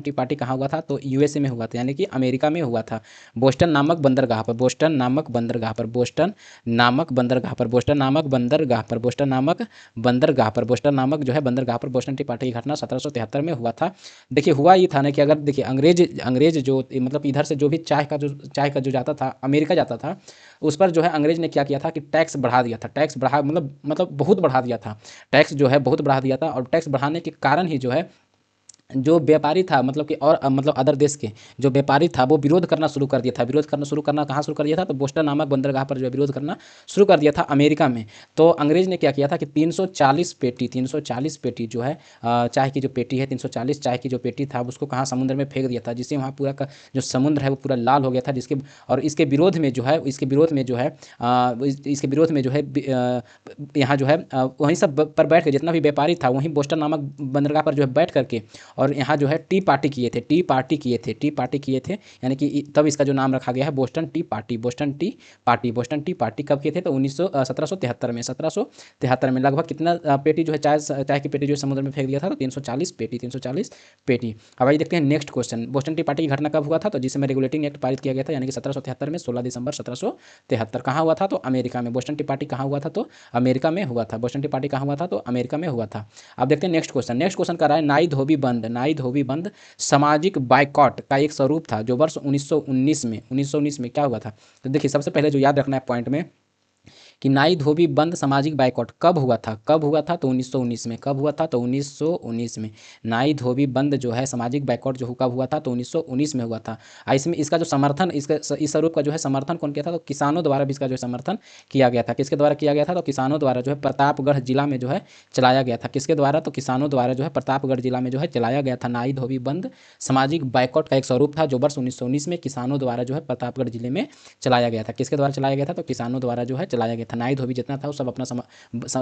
T party कहाँ हुआ था, तो यूएसए में हुआ था, यानी कि अमेरिका में हुआ था। बोस्टन नामक बंदरगाह पर। बोस्टन नामक बंदरगाह पर। बोस्टन नामक बंदरगाह पर। बोस्टन नामक बंदरगाह पर। बोस्टन नामक बंदरगाह पर। बोस्टन नामक जो है बंदरगाह पर बोस्टन टी पार्टी की घटना 1773 में हुआ था। देखिए हुआ ये था ना कि अगर देखिए अंग्रेज जो मतलब इधर से जो भी चाय का जो जाता था, अमेरिका जाता था, उस पर जो है अंग्रेज ने क्या किया था कि टैक्स बढ़ा दिया था। टैक्स बढ़ा मतलब बहुत बढ़ा दिया था। टैक्स जो है बहुत बढ़ा दिया था, और टैक्स बढ़ाने के कारण ही जो है जो व्यापारी था, मतलब कि और मतलब अदर देश के जो व्यापारी था वो विरोध करना शुरू कर दिया था। विरोध करना शुरू करना कहाँ शुरू कर दिया था, तो बोस्टन नामक बंदरगाह पर जो है विरोध करना शुरू कर दिया था अमेरिका में। तो अंग्रेज ने क्या किया था कि 340 पेटी जो है चाय की जो पेटी है, 340 चाय की जो पेटी था उसको कहाँ समुद्र में फेंक दिया था, जिससे वहाँ पूरा का जो समुद्र है वो पूरा लाल हो गया था। जिसके और इसके विरोध में जो है यहाँ जो है वहीं सब पर बैठ के जितना भी व्यापारी था वहीं बोस्टन नामक बंदरगाह पर जो है बैठ करके और यहाँ जो है टी पार्टी किए थे। यानी कि तब इसका जो नाम रखा गया है Boston T party. Boston T party कब किए थे, तो 1773 में लगभग कितना पेटी जो है चाय की पेटी जो है समुद्र में फेंक दिया था, तो 340 पेटी। अब आइए देखते हैं next question. Boston T party की घटना कब हुआ था, तो जिसमें रेगुलेटिंग एक्ट पारित किया गया था, यानी कि 1773 में 16 दिसंबर 1773। कहाँ हुआ था, तो अमेरिका में। बोस्टन टी पार्टी कहाँ हुआ था, तो अमेरिका में हुआ था। बोस्टन टी पार्टी कहाँ हुआ था, तो अमेरिका में हुआ था। अब देखते हैं नेक्स्ट क्वेश्चन कर रहा है नाई धोबी बंद सामाजिक बाइकॉट का एक स्वरूप था जो वर्ष 1919 में क्या हुआ था। तो देखिए सबसे पहले जो याद रखना है पॉइंट में कि नाई धोबी बंद सामाजिक बाइकॉट कब हुआ था, तो 1919 में। कब हुआ था, तो 1919 में। नाई धोबी बंद जो है सामाजिक बाइकॉट जो कब हुआ था, तो 1919 में हुआ था। इसमें इसका जो समर्थन इस स्वरूप का जो है समर्थन कौन किया था, तो किसानों द्वारा भी इसका जो समर्थन किया गया था। किसके द्वारा किया गया था, तो किसानों द्वारा जो है प्रतापगढ़ जिला में जो है चलाया गया था। किसके द्वारा, तो किसानों द्वारा जो है प्रतापगढ़ जिला में जो है चलाया गया था। नाई धोबी बंद सामाजिक बाइकॉट का एक स्वरूप था जो वर्ष 1919 में किसानों द्वारा जो है प्रतापगढ़ जिले में चलाया गया था। किसके द्वारा चलाया गया था, तो किसानों द्वारा जो है चलाया गया था। नाई धोबी जितना था वो सब अपना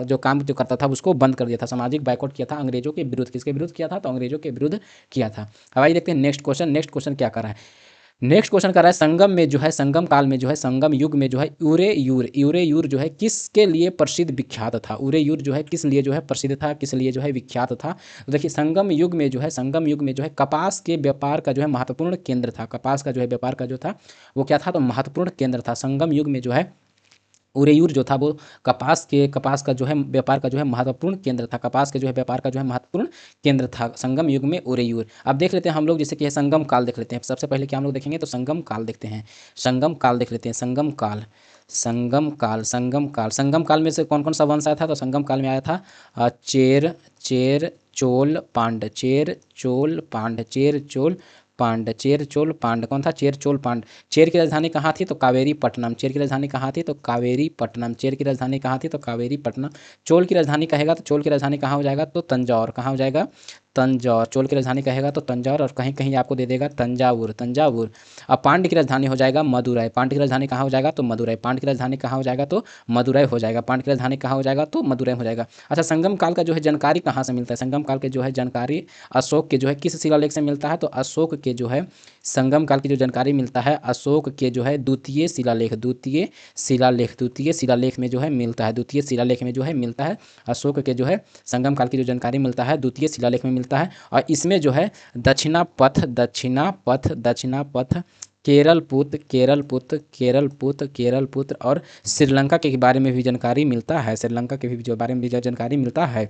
जो काम जो करता था उसको बंद कर दिया था। सामाजिक बाइकआउट किया था अंग्रेजों के विरुद्ध। किसके विरुद्ध किया था, तो अंग्रेजों के विरुद्ध किया था। अब आइए देखते हैं नेक्स्ट क्वेश्चन क्या कर रहा है। नेक्स्ट क्वेश्चन कर रहा है संगम में जो है संगम काल में जो है संगम युग में जो है यूरे जो है किसके लिए प्रसिद्ध विख्यात था। यूरे जो है किस लिए जो है प्रसिद्ध था, किस लिए जो है विख्यात था। तो देखिए संगम युग में जो है कपास के व्यापार का जो है महत्वपूर्ण केंद्र था। कपास का जो है व्यापार का जो था वो क्या था, तो महत्वपूर्ण केंद्र था। संगम युग में जो है उरेयूर जो था वो कपास का जो है व्यापार का जो है महत्वपूर्ण केंद्र था। कपास के जो है व्यापार का जो है महत्वपूर्ण केंद्र था संगम युग में उरेयूर। अब देख लेते हैं हम लोग जैसे कि संगम काल देख लेते हैं। सबसे पहले क्या हम लोग देखेंगे, तो संगम काल देखते हैं। संगम काल देख लेते हैं। संगम काल में से कौन कौन सा वंश आया था, तो संगम काल में आया था चेर चोल पांड कौन था, चेर चोल पांड। चेर की राजधानी कहाँ थी, तो कावेरी पट्टनम। चेर की राजधानी कहाँ थी, तो कावेरी पट्टनम। चेर की राजधानी कहाँ थी, तो कावेरी पट्टनम। चोल की राजधानी कहेगा तो चोल की राजधानी कहाँ हो जाएगा, तो तंजौर। कहाँ हो जाएगा, तंजौर। चोल की राजधानी कहेगा तो तंजौर, और कहीं कहीं आपको दे देगा तंजावुर। अब पांड्य की राजधानी हो जाएगा मदुरै। पांड्य की राजधानी कहाँ हो जाएगा, तो मदुरै। पांड्य की राजधानी कहाँ हो जाएगा, तो मदुरै हो जाएगा। पांड्य की राजधानी कहाँ हो जाएगा, तो मदुरै हो जाएगा। अच्छा संगम काल का जो है जानकारी कहाँ से मिलता है, संगम काल के जो है जानकारी अशोक के जो है किस शिलालेख से मिलता है, तो अशोक के जो है संगम काल की जो जानकारी मिलता है अशोक के जो है द्वितीय शिलालेख में जो है मिलता है। द्वितीय शिलालेख में जो है मिलता है अशोक के जो है संगम काल की जो जानकारी मिलता है द्वितीय शिलालेख में मिलता है। और इसमें जो है दक्षिणा पथ केरल पुत्र और श्रीलंका के बारे में भी जानकारी मिलता है। श्रीलंका के भी जो बारे में भी जानकारी मिलता है।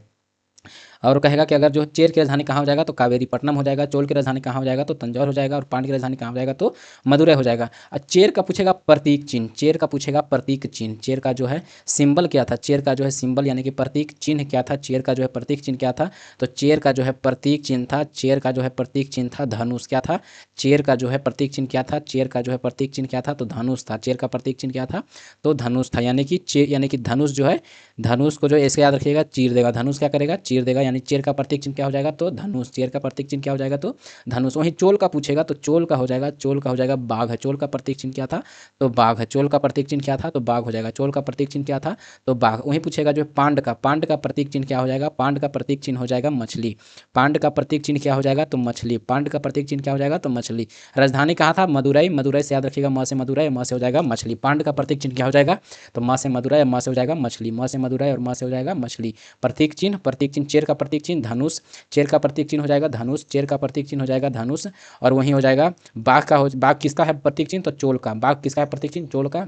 और कहेगा कि अगर जो चेर की राजधानी कहाँ हो जाएगा तो कावेरीपट्टनम हो जाएगा, चोल की राजधानी कहाँ हो जाएगा तो तंजौर हो जाएगा, और पांड्य की राजधानी कहाँ हो जाएगा तो मदुरै हो जाएगा। और चेर का पूछेगा प्रतीक चिन्ह, चेर का पूछेगा प्रतीक चिन्ह, चेर का जो है सिंबल क्या था, चेर का जो है सिंबल यानी कि प्रतीक चिन्ह क्या था, चेर का जो है प्रतीक चिन्ह क्या था, तो चेर का जो है प्रतीक चिन्ह था, चेर का जो है प्रतीक चिन्ह था धनुष। क्या था, चेर का जो है प्रतीक चिन्ह क्या था, चेर का जो है प्रतीक चिन्ह क्या था तो धनुष था। चेर का प्रतीक चिन्ह क्या था तो धनुष था, यानी कि यानी कि धनुष जो है, धनुष को जो ऐसे याद रखिएगा चीर देगा, धनुष क्या करेगा चीर देगा, यानी चेर का प्रतीक चिन्ह क्या हो जाएगा तो धनुष, चेर का प्रतीक चिन्ह क्या हो जाएगा तो धनुष। वहीं चोल का पूछेगा तो चोल का हो जाएगा, चोल का हो जाएगा बाघ है, चोल का प्रतीक चिन्ह क्या था तो बाघ है, चोल का प्रतीक चिन्ह क्या था तो बाघ हो जाएगा, चोल का प्रतीक चिन्ह क्या था तो बाघ। वहीं पूछेगा जो पांड का, पांड का प्रतीक चिन्ह क्या हो जाएगा, पांड का प्रतीक चिन्ह हो जाएगा मछली, पांड का प्रतीक चिन्ह क्या हो जाएगा तो मछली, पांड का प्रतीक चिन्ह क्या हो जाएगा तो मछली। राजधानी कहाँ था मदुरई, मदुरई से याद रखिएगा म से मदुरई, म से हो जाएगा मछली। पांड का प्रतीक चिन्ह क्या हो जाएगा तो म से मदुरई, म से हो जाएगा मछली, म से मदुरई और म से हो जाएगा मछली। प्रतीक चिन्ह, प्रतीक चिन्ह चेर का प्रतीक चिन्ह धनुष, चेर का प्रतीक चिन्ह हो जाएगा धनुष, चेर का प्रतीक चिन्ह हो जाएगा धनुष। और वहीं हो जाएगा बाघ का, हो बाघ किसका है प्रतीक चिन्ह तो चोल का, बाघ किसका है प्रतीक चिन्ह चोल का।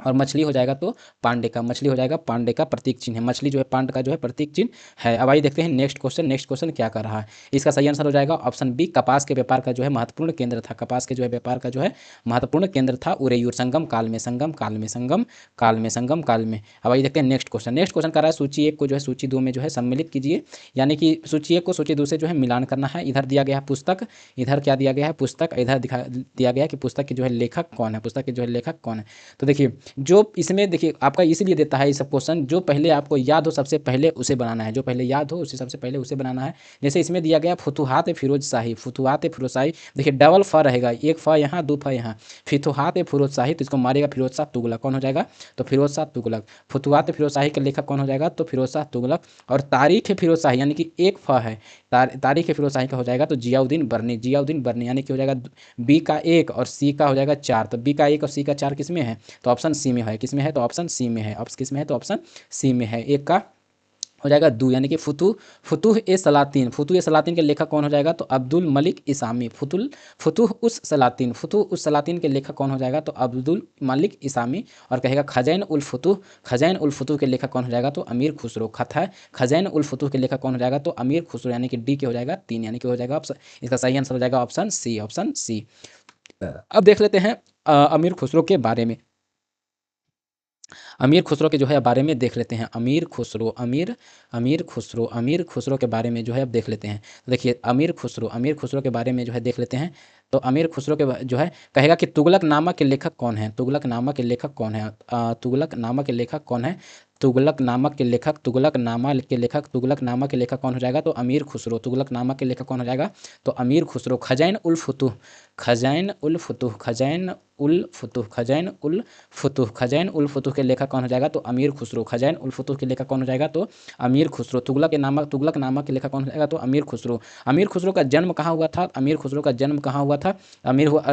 और मछली हो जाएगा तो पांडे का, मछली हो जाएगा पांडे का प्रतीक चिन्ह है, मछली जो है पांड का जो है प्रतीक चिन्ह है। अब आइए देखते हैं नेक्स्ट क्वेश्चन, नेक्स्ट क्वेश्चन क्या कर रहा है। इसका सही आंसर हो जाएगा ऑप्शन बी, कपास के व्यापार का जो है महत्वपूर्ण केंद्र था, कपास के जो है व्यापार का जो है महत्वपूर्ण केंद्र था उरेयूर, संगम काल में, संगम काल में, संगम काल में, संगम काल में। अब आइए देखते हैं नेक्स्ट क्वेश्चन, नेक्स्ट क्वेश्चन कर रहा है सूची एक को जो है सूची दो में जो है सम्मिलित कीजिए, यानी कि सूची एक को सूची दो से जो है मिलान करना है। इधर दिया गया है पुस्तक, इधर क्या दिया गया है पुस्तक, इधर दिया गया है कि पुस्तक के जो है लेखक कौन है, पुस्तक के जो है लेखक कौन है। तो देखिए जो इसमें देखिए आपका इसलिए देता है ये सब क्वेश्चन, जो पहले आपको याद हो सबसे पहले उसे बनाना है, जो पहले याद हो उसे सबसे पहले उसे बनाना है। जैसे इसमें दिया गया फुतुहात फिरोज शाही, फुतुहात फिरोज शाही, देखिए डबल फ रहेगा, एक फ यहाँ दो फ यहाँ, फुतुहात फिरोज शाही, तो इसको मारेगा फिरोज शाह तुगलक, कौन हो जाएगा तो फिरोज शाह तुगलक। फुतुहात फिरोज शाही के लेखक कौन हो जाएगा तो फिरोज शाह तुगलक। और तारीख फिरोज शाही यानी कि एक फ है, तारीख फिरोज शाही का हो जाएगा तो जियाउद्दीन बर्नी, जियाउद्दीन बर्नी, यानी कि हो जाएगा बी का एक और सी का हो जाएगा चार, तो बी का एक और सी का चार किस में है तो ऑप्शन सी में है, किस में है तो ऑप्शन सी में है, ऑप्शन किस में है तो ऑप्शन सी में है। एक का हो जाएगा दो, यानी कि फुतुह ए सलातीन, फुतुह ए सलातीन के लेखक कौन हो जाएगा तो अब्दुल मलिक इसामी, फुतुह उस सलातीन, फुतुह उस सलातीन के लेखक कौन हो जाएगा तो अब्दुल मलिक इसामी। और कहेगा खजैन उल फुतुह, खजैन उल फुतुह के लेखक कौन हो जाएगा तो अमीर खुसरो, खजैन उल फुतुह के लेखक कौन हो जाएगा तो अमीर खुसरो, यानी कि डी के हो जाएगा तीन, यानी कि हो जाएगा इसका सही आंसर हो जाएगा ऑप्शन सी, ऑप्शन सी। अब देख लेते हैं अमीर खुसरो के बारे में, अमीर खुसरो के जो है बारे में देख लेते हैं, अमीर खुसरो, अमीर खुसरो, अमीर खुसरो के बारे में जो है अब देख लेते हैं। तो देखिए अमीर खुसरो, अमीर खुसरो के बारे में जो है देख लेते हैं। तो अमीर खुसरो के जो है कहेगा कि तुगलकनामा के लेखक कौन है, तुगलकनामा के लेखक कौन है, तुगलकनामा के लेखक कौन है, तुगलकनामा के लेखक, तुगलकनामा के लेखक, तुगलकनामा के लेखक कौन हो जाएगा तो अमीर खुसरो, तुगलकनामा के लेखक कौन हो जाएगा तो अमीर खुसरो। खजैन उल फुतुह, खजैन उल फुतुह, खजैन उल फुतुह, खजैन उल फुतुह, खजैन उल फुतुह के लेखक कौन हो जाएगा तो अमीर खुसरो, खजैन उल फुतुह के लेखक कौन हो जाएगा तो अमीर खुसरो। तुगलकनामा के लेखक कौन हो जाएगा तो अमीर खुसरो। अमीर खुसरो का जन्म कहाँ हुआ था, अमीर खुसरो का जन्म कहाँ हुआ था,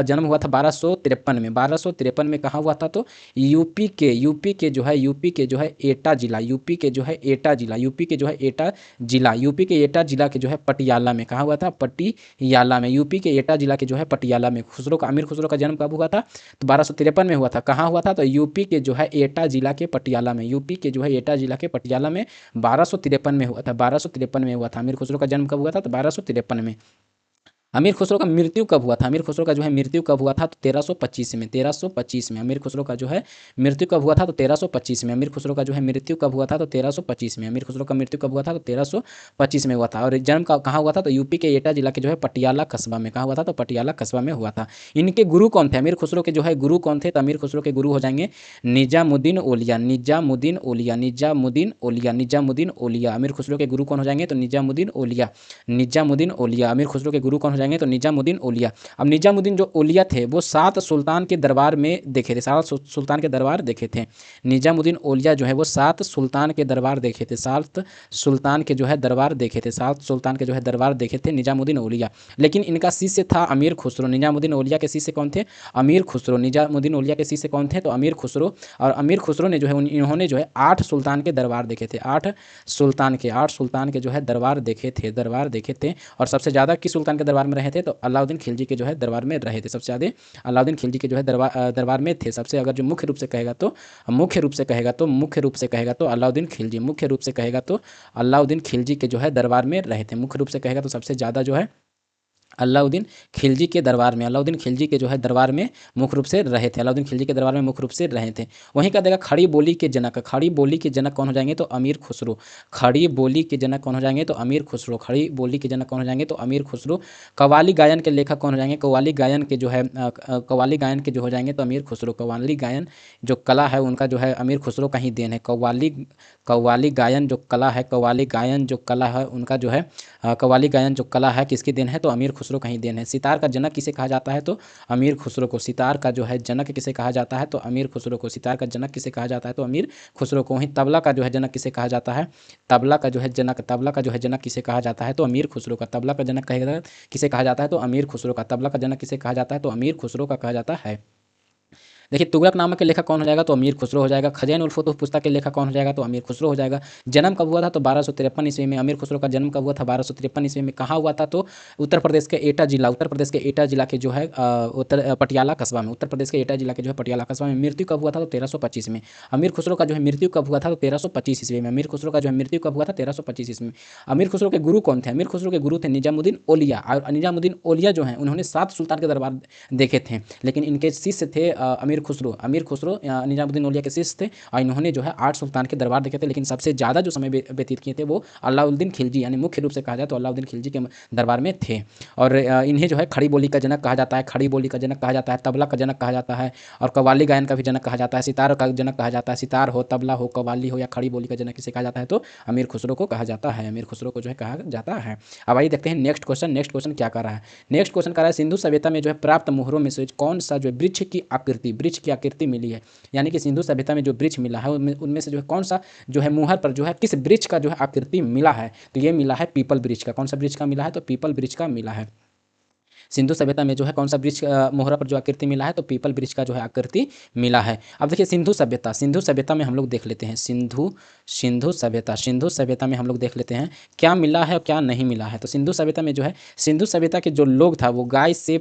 जन्म हुआ था 1253 में, 1253 में कहाँ हुआ था तो यूपी के जो है, यूपी के जो है एटा जिला, यूपी के जो है एटा जिला, यूपी के जो है एटा जिला, यूपी के एटा जिला के जो है पटियाला में, कहाँ हुआ था पटियाला में, यूपी के एटा जिला के जो है पटियाला में खुसरो का, अमीर खुसरो का जन्म कब हुआ था तो 1253 में हुआ था। कहाँ हुआ था तो यूपी के जो है एटा जिला के पटियाला में, यूपी के जो है एटा जिला के पटियाला में 1253 में हुआ था, 1253 में हुआ था। अमीर खुसरो का जन्म कब हुआ था तो 1253 में। अमीर खुसरो का मृत्यु कब हुआ था, अमीर खुसरो का जो है मृत्यु कब हुआ था तो 1325 में, 1325 में अमीर खुसरो का जो है मृत्यु कब हुआ था तो 1325 में, अमीर खुसरो का जो है मृत्यु कब हुआ था तो 1325 में, अमीर खुसरो का मृत्यु कब हुआ था तो 1325 में हुआ था। और जन्म का कहाँ हुआ था तो यूपी के एटा जिला के जो है पटियाला कस्बा में, कहाँ हुआ था तो पटियाला कस्बा में हुआ था। इनके गुरु कौन थे, अमीर खुसरो के जो है गुरु कौन थे तो अमीर खुसरो के गुरु हो जाएंगे निजामुद्दीन औलिया, निजामुद्दीन औलिया, निजामुद्दीन औलिया, निजामुद्दीन औलिया। अमीर खुसरो के गुरु कौन हो जाएंगे तो निजामुद्दीन औलिया, निजामुद्दीन औलिया। अमीर खुसरो के गुरु कौन हो जाएंगे तो निजामुद्दीन औलिया। अब निजामुद्दीन जो औलिया थे वो 7 सुल्तान के दरबार में देखे थे, 7 सुल्तान के दरबार देखे थे। निजामुद्दीन औलिया जो है वो 7 सुल्तान के दरबार देखे थे, 7 सुल्तान के जो है दरबार देखे थे, 7 सुल्तान के जो है दरबार देखे थे निजामुद्दीन औलिया। लेकिन इनका शिष्य था अमीर खुसरो, निजामुद्दीन औलिया के शिष्य कौन थे अमीर खुसरो, निजामुद्दीन औलिया के शिष्य कौन थे तो अमीर खुसरो। और अमीर खुसरो ने जो है इन्होंने जो है 8 सुल्तान के दरबार देखे थे, 8 सुल्तान के जो है दरबार देखे थे, दरबार देखे थे। और सबसे ज़्यादा किस सुल्तान के दरबार में में रहे थे तो अलाउद्दीन खिलजी के जो है दरबार में रहे थे। सबसे ज़्यादा अलाउद्दीन खिलजी के जो है दरबार में थे। सबसे अगर जो मुख्य रूप से कहेगा तो अलाउद्दीन खिलजी, मुख्य रूप से कहेगा तो अलाउद्दीन खिलजी के जो है दरबार में रहे थे। मुख्य रूप से कहेगा तो सबसे ज़्यादा जो है अलाउद्दीन खिलजी के दरबार में, अलाउद्दीन खिलजी के जो है दरबार में मुख्य रूप से रहे थे। अलाउद्दीन खिलजी के दरबार में मुख्य रूप से रहे थे। वहीं का देगा खड़ी बोली के जनक, खड़ी बोली के जनक कौन हो जाएंगे तो अमीर खुसरो। खड़ी बोली के जनक कौन हो जाएंगे तो अमीर खुसरो। खड़ी बोली के जनक कौन हो जाएंगे तो अमीर खुसरो। कव्वाली गायन के लेखक कौन हो जाएंगे, कव्वाली गायन के जो है कव्वाली गायन के जो हो जाएंगे तो अमीर खुसरो। कव्वाली गायन जो कला है उनका जो है अमीर खुसरो का ही देन है। कव्वाली गायन जो कला है, कव्वाली गायन जो कला है उनका जो है कव्वाली गायन जो कला है किसकी देन है तो अमीर खुसरो का ही देन है। सितार का जनक किसे कहा जाता है तो अमीर खुसरो को। सितार का जो है जनक किसे कहा जाता है तो अमीर खुसरो को। सितार का जनक किसे कहा जाता है तो अमीर खुसरो को। वहीं तबला का जो है जनक किसे कहा जाता है, तबला का जो है जनक किसे कहा जाता है तो अमीर खुसरो का। तबला का जनक कहेगा किसे कहा जाता है तो अमीर खुसरो का। तबला का जनक किसे कहा जाता है तो अमीर खुसरो का कहा जाता है। देखिए तुगलकनामा के लेखक कौन हो जाएगा तो अमीर खुसरो हो जाएगा। खज़ैन उल फुतूह पुस्तक के लेखक कौन हो जाएगा तो अमीर खुसरो हो जाएगा। जन्म कब हुआ था तो 1253 ईस्वी में। अमीर खुसरो का जन्म कब हुआ था 1253 ईस्वी में। कहाँ हुआ था तो उत्तर प्रदेश के एटा जिला के जो है पटियाला कस्बा में। उत्तर प्रदेश के एटा जिला के जो है पटियाला कस्बा में। मृत्यु कब हुआ था तो 1325 में। अमीर खुसरो का जो है मृत्यु कब हुआ था तो 1325 ईस्वी में। अमीर खुसरो का जो है मृत्यु कब हुआ था 1325 ईस्वी में। अमीर खुसरो के गुरु कौन थे, अमीर खुसरो के गुरु थे निजामुद्दीन औलिया। और निजामुद्दीन औलिया जो है उन्होंने 7 सुल्तान के दरबार देखे थे, लेकिन इनके शिष्य थे अमीर खुसरो निजामुद्दीन औलिया के शिष्य थे और इन्होंने जो है 8 सुल्तान के दरबार देखे थे, लेकिन सबसे ज़्यादा जो समय व्यतीत किए थे वो अलाउद्दीन खिलजी यानी मुख्य रूप से कहा जाए तो अलाउद्दीन खिलजी के दरबार में थे। और इन्हें जो है खड़ी बोली का जनक कहा जाता है, खड़ी बोली का जनक कहा जाता है, तबला का जनक कहा जाता है और कव्वाली गायन का भी जनक कहा जाता है, सितार का जनक कहा जाता है। सितार हो, तबला हो, कव्वाली हो या खड़ी बोली का जनक किसे कहा जाता है तो अमीर खुसरो को कहा जाता है। अमीर खुसरो को जो है कहा जाता है। अब आइए देखते हैं नेक्स्ट क्वेश्चन क्या कर रहा है। नेक्स्ट क्वेश्चन कर रहा है सिंधु सभ्यता में जो है प्राप्त मोहरों में से कौन सा जो है वृक्ष की आकृति मिली है। यानी कि सिंधु सभ्यता में जो वृक्ष मिला है उनमें से जो है कौन सा जो है मुहर पर जो है किस वृक्ष का जो है आकृति मिला है तो ये मिला है पीपल वृक्ष का। कौन सा वृक्ष का मिला है तो पीपल वृक्ष का मिला है। सिंधु सभ्यता में जो है कौन सा वृक्ष मोहरा पर जो आकृति मिला है तो पीपल वृक्ष का जो है आकृति मिला है। अब देखिए सिंधु सभ्यता में हम लोग देख लेते हैं सिंधु सभ्यता में हम लोग देख लेते हैं क्या मिला है और क्या नहीं मिला है। तो सिंधु सभ्यता में जो है सिंधु सभ्यता के जो लोग था वो गाय से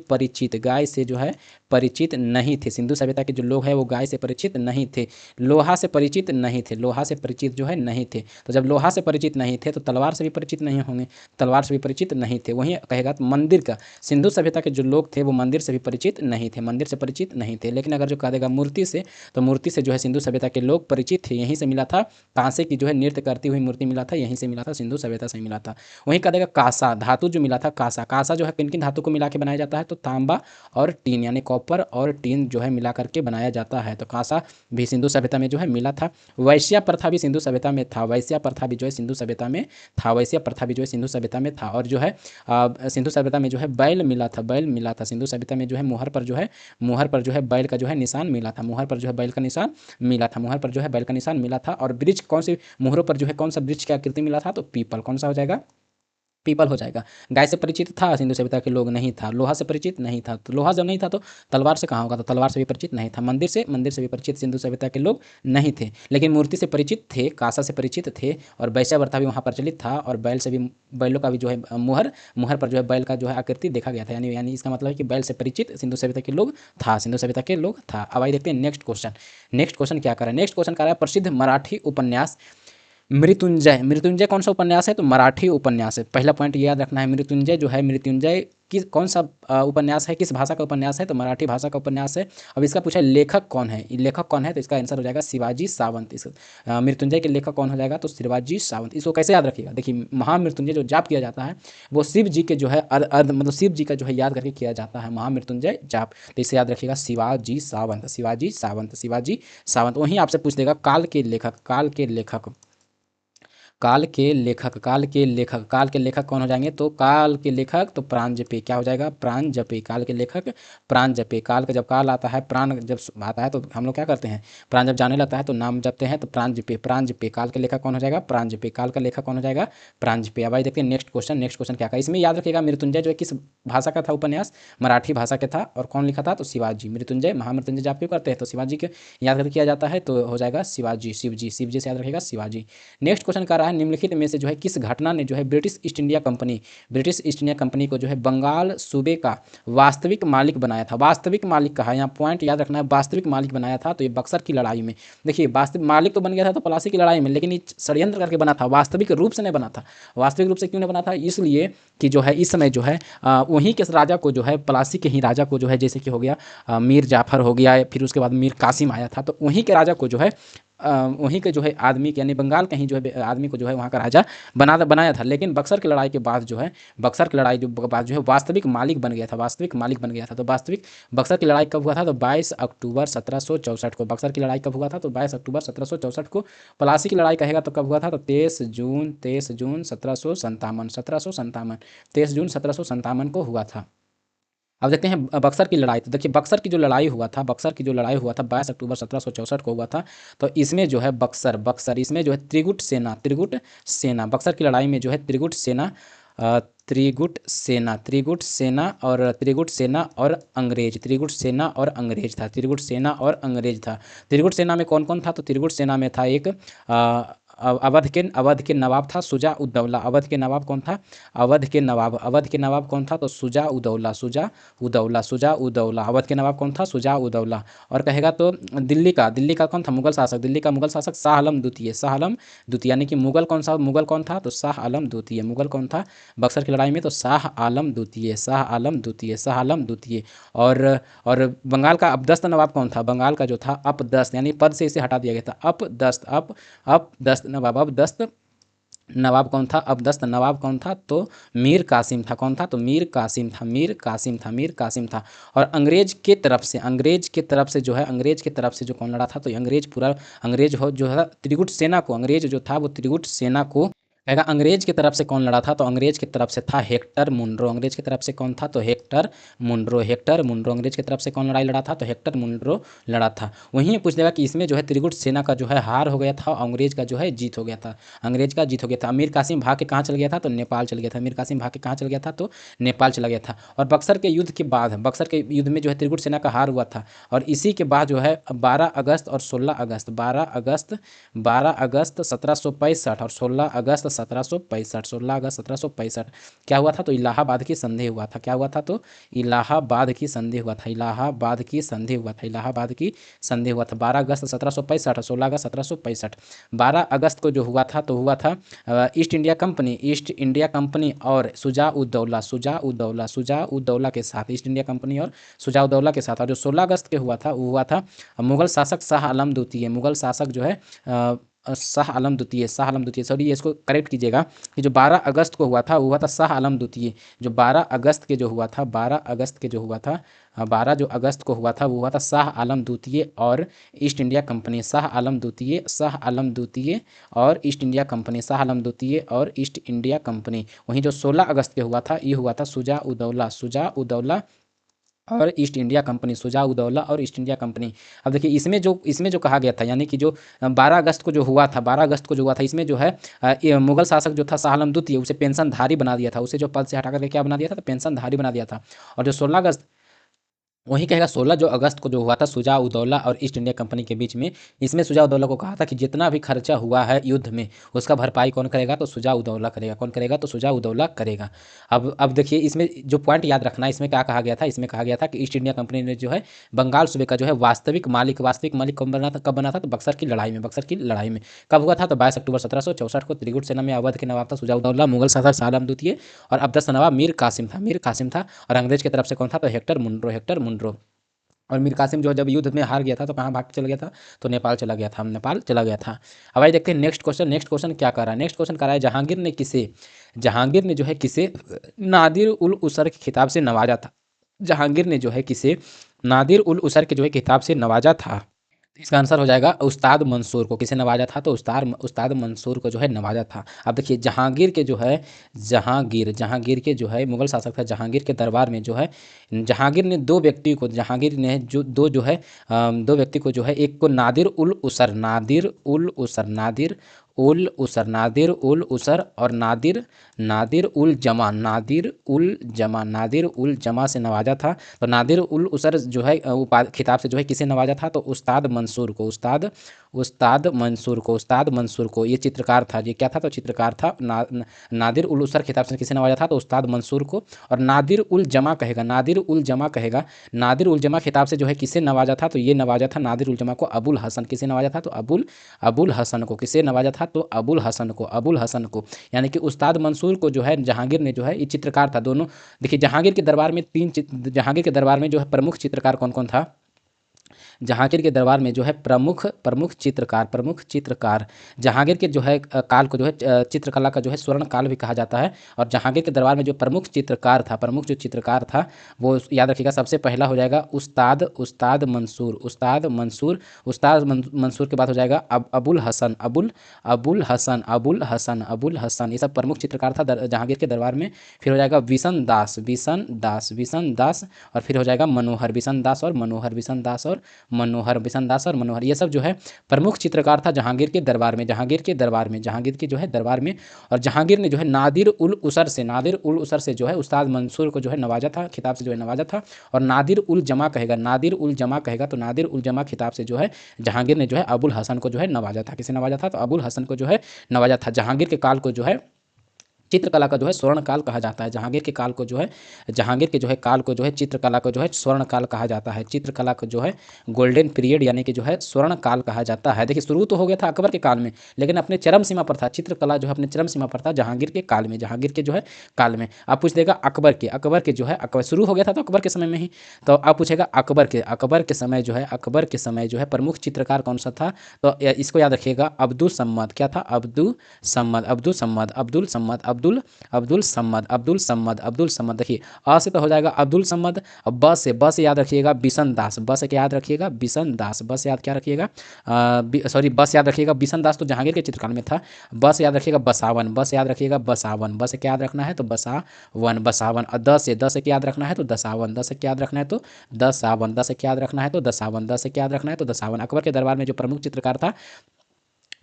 जो है परिचित नहीं थे। सिंधु सभ्यता के जो लोग हैं वो गाय से परिचित नहीं थे, लोहा से परिचित नहीं थे, लोहा से परिचित जो है नहीं थे। तो जब लोहा से परिचित नहीं थे तो तलवार से भी परिचित नहीं होंगे, तलवार से भी परिचित नहीं थे। वहीं कहेगा तो मंदिर का सिंधु सभ्यता के जो लोग थे वो मंदिर से भी परिचित नहीं थे, मंदिर से परिचित नहीं थे। लेकिन अगर जो कह देगा मूर्ति से तो मूर्ति से जो है सिंधु सभ्यता के लोग परिचित थे, यहीं से मिला था। कांसे की जो है नृत्य करती हुई मूर्ति मिला था, यहीं से मिला था, सिंधु सभ्यता से मिला था। वहीं कह देगा कांसा धातु जो मिला था, कांसा जो है किन किन धातु को मिला के बनाया जाता है तो तांबा और टीन यानी कॉपर और टीन जो है मिला करके बनाया जाता है। तो कांसा भी सिंधु सभ्यता में जो है मिला था। वैश्या प्रथा भी सिंधु सभ्यता में था, वैश्या प्रथा भी जो है सिंधु सभ्यता में था, वैश्या प्रथा भी जो है सिंधु सभ्यता में था। और जो है सिंधु सभ्यता में जो है बैल मिला था, सिंधु सभ्यता में जो है मुहर पर जो है बैल का जो है निशान मिला था, मुहर पर जो है बैल का निशान मिला था। और वृक्ष कौन से मुहरों पर जो है कौन सा वृक्ष की आकृति मिला था तो पीपल। कौन सा हो जाएगा पीपल हो जाएगा। गाय से परिचित था सिंधु सभ्यता के लोग नहीं था, लोहा से परिचित नहीं था, तो लोहा जब नहीं था तो तलवार से कहाँ होगा तो तलवार से भी परिचित नहीं था, मंदिर से भी परिचित सिंधु सभ्यता के लोग नहीं थे। लेकिन मूर्ति से परिचित थे, कांसा से परिचित थे और वैश्या प्रथा भी वहाँ प्रचलित था। और बैलों का भी जो है मुहर पर जो है बैल का जो है आकृति देखा गया था। यानी इसका मतलब है कि बैल से परिचित सिंधु सभ्यता के लोग था। अब आइए देखते हैं नेक्स्ट क्वेश्चन क्या कर रहा है। नेक्स्ट क्वेश्चन कर रहा है प्रसिद्ध मराठी उपन्यास मृत्युंजय कौन सा उपन्यास है तो मराठी उपन्यास है। पहला पॉइंट ये याद रखना है, मृत्युंजय किस कौन सा उपन्यास है, किस भाषा का उपन्यास है तो मराठी भाषा का उपन्यास है। अब इसका पूछा लेखक कौन है, तो इसका आंसर हो जाएगा शिवाजी सावंत। मृत्युंजय के लेखक कौन हो जाएगा तो शिवाजी सावंत। इसको कैसे याद रखिएगा, देखिए महामृत्युंजय जो जाप किया जाता है वो शिव जी के जो है मतलब शिव जी का जो है याद करके किया जाता है महामृत्युंजय जाप। तो इसे याद रखिएगा शिवाजी सावंत। वहीं आपसे पूछ देगा काल के लेखक कौन हो जाएंगे तो काल के लेखक तो प्राणजपे। क्या हो जाएगा प्राणजपे, काल के लेखक प्राणजपे। काल का जब काल आता है, प्राण जब आता है तो हम लोग क्या करते हैं, प्राण जब जाने लगता है तो नाम जपते हैं तो प्राणजपे। काल के लेखक कौन हो जाएगा प्राणजपे, काल का लेखक कौन हो जाएगा प्राणजपे। अब आइए देखते हैं नेक्स्ट क्वेश्चन क्या का। इसमें याद रखिएगा मृत्युंजय जो है किस भाषा का था उपन्यास, मराठी भाषा का था और कौन लिखा था तो शिवाजी। मृत्युंजय महामृत्युंजय जाप क्यों करते हैं तो शिवाजी के याद करके किया जाता है तो हो जाएगा शिवाजी, शिव जी से याद रखिएगा शिवाजी। नेक्स्ट क्वेश्चन कर रहा है निम्नलिखित में से जो है किस घटना ने जो है ब्रिटिश ईस्ट इंडिया कंपनी को जो है बंगाल सूबे का वास्तविक मालिक बनाया था। वास्तविक मालिक कहा, यहाँ पॉइंट याद रखना है, वास्तविक मालिक बनाया था। तो ये बक्सर की लड़ाई में, देखिए वास्तविक मालिक तो बन गया था तो पलासी की लड़ाई में, लेकिन ये षड्यंत्र करके बना था, वास्तविक रूप से नहीं बना था। वास्तविक रूप से क्यों नहीं बना था? इसलिए कि जो है इस समय जो है वहीं के राजा को जो है, पलासी के ही राजा को जो है, जैसे कि हो गया मीर जाफर हो गया, फिर उसके बाद मीर कासिम आया था, तो वहीं के राजा को जो है वहीं के जो है आदमी के, यानी बंगाल का ही जो है आदमी को जो है वहाँ का राजा बनाया था। लेकिन बक्सर की लड़ाई के बाद जो है, बक्सर की लड़ाई जो बाद जो है वास्तविक मालिक बन गया था, वास्तविक मालिक बन गया था। तो वास्तविक बक्सर की लड़ाई कब हुआ था? तो 22 अक्टूबर 1764 को बक्सर की लड़ाई कब हुआ था? तो 22 अक्टूबर 1764 को। पलासी की लड़ाई कहेगा तो कब हुआ था? तो 23 जून 1757 23 जून 1757 को हुआ था। अब देखते हैं बक्सर की लड़ाई। तो देखिए बक्सर की जो लड़ाई हुआ था, 22 अक्टूबर 1764 को हुआ था। तो इसमें जो है बक्सर इसमें जो है त्रिगुट सेना बक्सर की लड़ाई में जो है त्रिगुट सेना और अंग्रेज था। त्रिगुट सेना में कौन कौन था? तो त्रिगुट सेना में था एक अवध के नवाब था शुजा उद्दौला। अवध के नवाब कौन था? अवध के नवाब कौन था? तो शुजा उद्दौला। अवध के नवाब कौन था? शुजा उद्दौला। और कहेगा तो दिल्ली का कौन था? मुगल शासक शाह आलम द्वितीय, यानी कि मुगल कौन था? तो शाह आलम द्वितीय। मुगल कौन था बक्सर की लड़ाई में? तो शाह आलम द्वितीय। और बंगाल का अपदस्त नवाब कौन था? बंगाल का जो था अपदस्त, यानी पद से इसे हटा दिया गया था, अपदस्त नवाब कौन था? अपदस्त नवाब कौन था? तो मीर कासिम था। कौन था? तो मीर कासिम था। और अंग्रेज के तरफ से जो कौन लड़ा था? तो अंग्रेज पूरा अंग्रेज हो जो है त्रिगुट सेना को, अंग्रेज जो था वो त्रिगुट सेना को कहेगा। अंग्रेज की तरफ से कौन लड़ा था? तो अंग्रेज की तरफ से था हेक्टर मुनरो। अंग्रेज की तरफ से कौन था? तो हेक्टर मुनरो। अंग्रेज की तरफ से कौन लड़ाई लड़ा था? तो हेक्टर मुनरो लड़ा था। वहीं पूछ देगा कि इसमें जो है त्रिगुट सेना का जो है हार हो गया था, अंग्रेज का जो है जीत हो गया था। मीर कासिम भाग के कहाँ चल गया था? तो नेपाल चल गया था। तो नेपाल चला गया था। और बक्सर के युद्ध के बाद, बक्सर के युद्ध में जो है त्रिगुट सेना का हार हुआ था। और इसी के बाद जो है 12 अगस्त और 16 अगस्त 1765 और 16 अगस्त 1765 क्या हुआ था? तो इलाहाबाद की संधि हुआ था। क्या हुआ था? तो इलाहाबाद की संधि हुआ था। 12 अगस्त 1765 और 16 अगस्त 1765। 12 अगस्त को जो हुआ था तो हुआ था ईस्ट इंडिया कंपनी और शुजा उद्दौला के साथ, ईस्ट इंडिया कंपनी और शुजा उद्दौला के साथ। और जो 16 अगस्त के हुआ था वो हुआ था मुगल शासक शाह आलम द्वितीय। मुगल शासक जो है शाह आलम द्वितीय, सॉरी इसको करेक्ट कीजिएगा कि जो 12 अगस्त को हुआ था वो हुआ था शाह आलम द्वितीय। जो 12 अगस्त के जो हुआ था 12 अगस्त के जो हुआ था 12 जो अगस्त को हुआ था वो हुआ था शाह आलम द्वितीय और east India company. Shah Alam द्वितीय और ईस्ट इंडिया कंपनी। वहीं जो 16 अगस्त के हुआ था ये हुआ था शुजा उद्दौला और ईस्ट इंडिया कंपनी। अब देखिए इसमें जो कहा गया था, यानी कि जो 12 अगस्त को जो हुआ था इसमें जो है ये मुगल शासक जो था शाह आलम द्वितीय उसे पेंशनधारी बना दिया था। उसे जो पद से हटा करके क्या बना दिया था? तो पेंशनधारी बना दिया था। और जो 16 अगस्त, वही कहेगा 16 जो अगस्त को जो हुआ था शुजा उद्दौला और ईस्ट इंडिया कंपनी के बीच में, इसमें शुजा उद्दौला को कहा था कि जितना भी खर्चा हुआ है युद्ध में उसका भरपाई कौन करेगा? तो शुजा उद्दौला करेगा। कौन करेगा? तो शुजा उद्दौला करेगा। अब देखिए इसमें जो पॉइंट याद रखना है, इसमें क्या कहा गया था? इसमें कहा गया था कि ईस्ट इंडिया कंपनी ने जो है बंगाल सूबे का जो है वास्तविक मालिक कब बना था? तो बक्सर की लड़ाई में। कब हुआ था? तो 22 अक्टूबर 1764 को। त्रिगुट सेना में अवध के नवाब था शुजा उद्दौला, मुगल शासक शाह आलम द्वितीय और अब्दस्त नवाब मीर कासिम था। और अंग्रेज की तरफ से कौन था? तो हेक्टर मुनरो। और मीर कासिम जो जब युद्ध में हार गया था तो कहाँ भाग के चला गया था? तो नेपाल चला गया था। अब आइए देखते हैं नेक्स्ट क्वेश्चन क्या कर रहा है। नेक्स्ट क्वेश्चन कर रहा है जहांगीर ने जो है किसे नादिर उल उसर के खिताब से नवाजा था? जहांगीर ने जो है किसे नादिर उल उसर के जो है खिताब से नवाजा था? इसका आंसर हो जाएगा उस्ताद मंसूर को। किसे नवाजा था? तो उस्ताद मंसूर को जो है नवाजा था। अब देखिए जहांगीर के जो है मुगल शासक था, जहांगीर के दरबार में जो है जहांगीर ने दो व्यक्ति को जो है एक को नादिर उल उसर और नादिर उल जमा से नवाजा था। तो नादिर उल उसर जो है खिताब से जो है किसे नवाजा था? तो उस्ताद उस्ताद मंसूर को, उस्ताद मंसूर को, ये चित्रकार था, ये क्या था तो चित्रकार था। नादिर उल उसर खिताब से किसे नवाजा था तो उस्ताद मंसूर को। और नादिर उल जमा कहेगा, नादिर उल जमा कहेगा, नादिर उल जमा खिताब से जो है किसे नवाजा था तो ये नवाजा था नादिर उल जमा को अबुल हसन, किसे नवाजा था तो अबुल हसन को, किसे नवाजा था तो अबुल हसन को, अबुल हसन को। यानी कि उस्ताद मंसूर को जो है जहांगीर ने जो है, ये चित्रकार था दोनों। देखिए जहांगीर के दरबार में जहांगीर के दरबार में जो है प्रमुख चित्रकार कौन कौन था। जहांगीर के दरबार में जो है प्रमुख चित्रकार जहांगीर के जो है काल को जो है चित्रकला का जो है स्वर्ण काल भी कहा जाता है। और जहांगीर के दरबार में जो प्रमुख चित्रकार था, प्रमुख जो चित्रकार था वो याद रखिएगा, सबसे पहला हो जाएगा उस्ताद मंसूर, मंसूर के बाद हो जाएगा अबुल हसन, अबुल हसन, ये सब प्रमुख चित्रकार था जहांगीर के दरबार में। फिर हो जाएगा बिशन दास, और फिर हो जाएगा मनोहर, बिशन दास और मनोहर, बिशन दास और मनोहर, बिशन दास और मनोहर, ये सब जो है प्रमुख चित्रकार था जहांगीर के दरबार में, जहांगीर के जो है दरबार में। और जहांगीर ने जो है नादिर उल उसर से जो है उस्ताद मंसूर को जो है नवाजा था, खिताब से जो है नवाजा था। और नादिर उल जमा कहेगा, तो नादिर उल जमा खिताब से जो है जहांगीर ने जो है अबुल हसन को जो है नवाजा था, किसे नवाजा था तो अबुल हसन को जो है नवाजा था। जहांगीर के काल को जो है चित्रकला का जो है स्वर्ण काल कहा जाता है। जहांगीर के काल को जो है, जहांगीर के जो है काल को जो है चित्रकला को जो है स्वर्ण काल कहा जाता है। चित्रकला को जो है गोल्डन पीरियड यानी कि जो है स्वर्ण काल कहा जाता है। देखिए शुरू तो हो गया था अकबर के काल में, लेकिन अपने चरम सीमा पर था, चित्रकला जो है अपने चरम सीमा पर था जहांगीर के काल में, जहांगीर के जो है काल में। आप पूछ देगा अकबर के जो है, अकबर शुरू हो गया था तो अकबर के समय में ही। तो आप पूछेगा अकबर के समय जो है, अकबर के समय जो है प्रमुख चित्रकार कौन सा था तो इसको याद रखिएगा, अब्दुल सम्मद। क्या था, अब्दुल सम्मद। देखिए अ से तो हो जाएगा अब्दुल सम्मद। अब ब से याद रखिएगा बिशन दास, ब से क्या याद रखिएगा बिशन दास, ब से याद क्या रखिएगा सॉरी ब से याद रखिएगा बिशन दास तो जहांगीर के चित्रकाल में था। ब से याद रखिएगा बसावन, ब से याद रखिएगा बसावन, ब से क्या याद रखना है तो बसावन। और द से क्या याद रखना है तो दसावन, द से क्या याद रखना है तो दसावन, द से क्या याद रखना है तो दसावन, द से क्या याद रखना है तो दसावन। अकबर के दरबार में जो प्रमुख चित्रकार था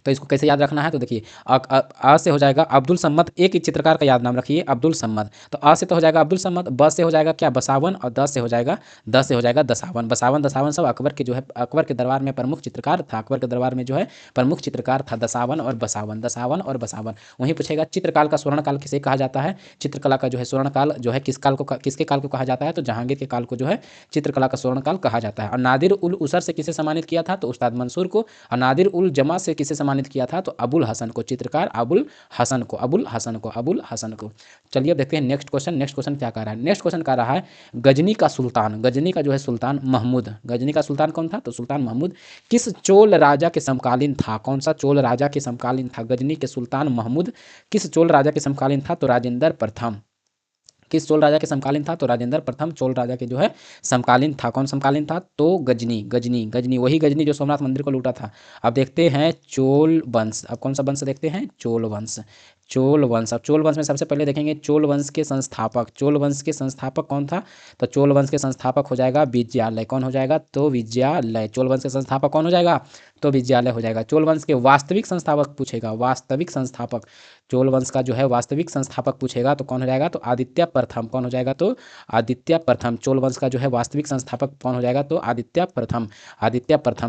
तो इसको कैसे याद रखना है तो देखिए आ से हो जाएगा अब्दुल सम्मद, एक ही चित्रकार का याद नाम रखिए अब्दुल सम्मद। तो आ से तो हो जाएगा अब्दुल सम्मद, ब से हो जाएगा क्या बसावन, और द से हो जाएगा दसावन। दसावन सब अकबर के जो है अकबर के दरबार में प्रमुख चित्रकार था, अकबर के दरबार में जो है प्रमुख चित्रकार था दसावन और बसावन। वहीं पूछेगा चित्रकाल का स्वर्ण काल किसे कहा जाता है। चित्रकला का जो है स्वर्ण काल जो है किसके काल को कहा जाता है तो जहांगीर के काल को जो है चित्रकला का स्वर्ण काल कहा जाता है। और नादिर उल उसर से किसे सम्मानित किया था तो उस्ताद मंसूर को। और नादिर उल जमा से किसे सम्मानित किया था तो अबुल हसन को, चित्रकार अबुल हसन को। चलिए अब देखते हैं नेक्स्ट क्वेश्चन क्या कह रहा है। नेक्स्ट क्वेश्चन कह रहा है गजनी का जो है सुल्तान महमूद, गजनी का सुल्तान कौन था तो सुल्तान महमूद किस चोल राजा के समकालीन था। कौन सा चोल राजा के समकालीन था। गजनी के सुल्तान महमूद किस चोल राजा के समकालीन था तो राजेंद्र प्रथम। किस चोल राजा के समकालीन था तो राजेंद्र प्रथम चोल राजा के जो है समकालीन था। कौन समकालीन था तो गजनी, वही गजनी जो सोमनाथ मंदिर को लूटा था। अब देखते हैं चोल वंश, अब कौन सा वंश देखते हैं चोल वंश। अब चोल वंश में सबसे पहले देखेंगे चोल वंश के संस्थापक कौन था तो चोल वंश के संस्थापक हो जाएगा विजयालय। कौन हो जाएगा तो विजयालय। चोल वंश के संस्थापक कौन हो जाएगा तो विजयालय हो जाएगा। चोल वंश के वास्तविक संस्थापक पूछेगा, वास्तविक संस्थापक चोल वंश का जो है वास्तविक संस्थापक पूछेगा तो कौन हो जाएगा तो आदित्य प्रथम। कौन हो जाएगा तो आदित्य प्रथम। चोल वंश का जो है वास्तविक संस्थापक कौन हो जाएगा तो आदित्य प्रथम।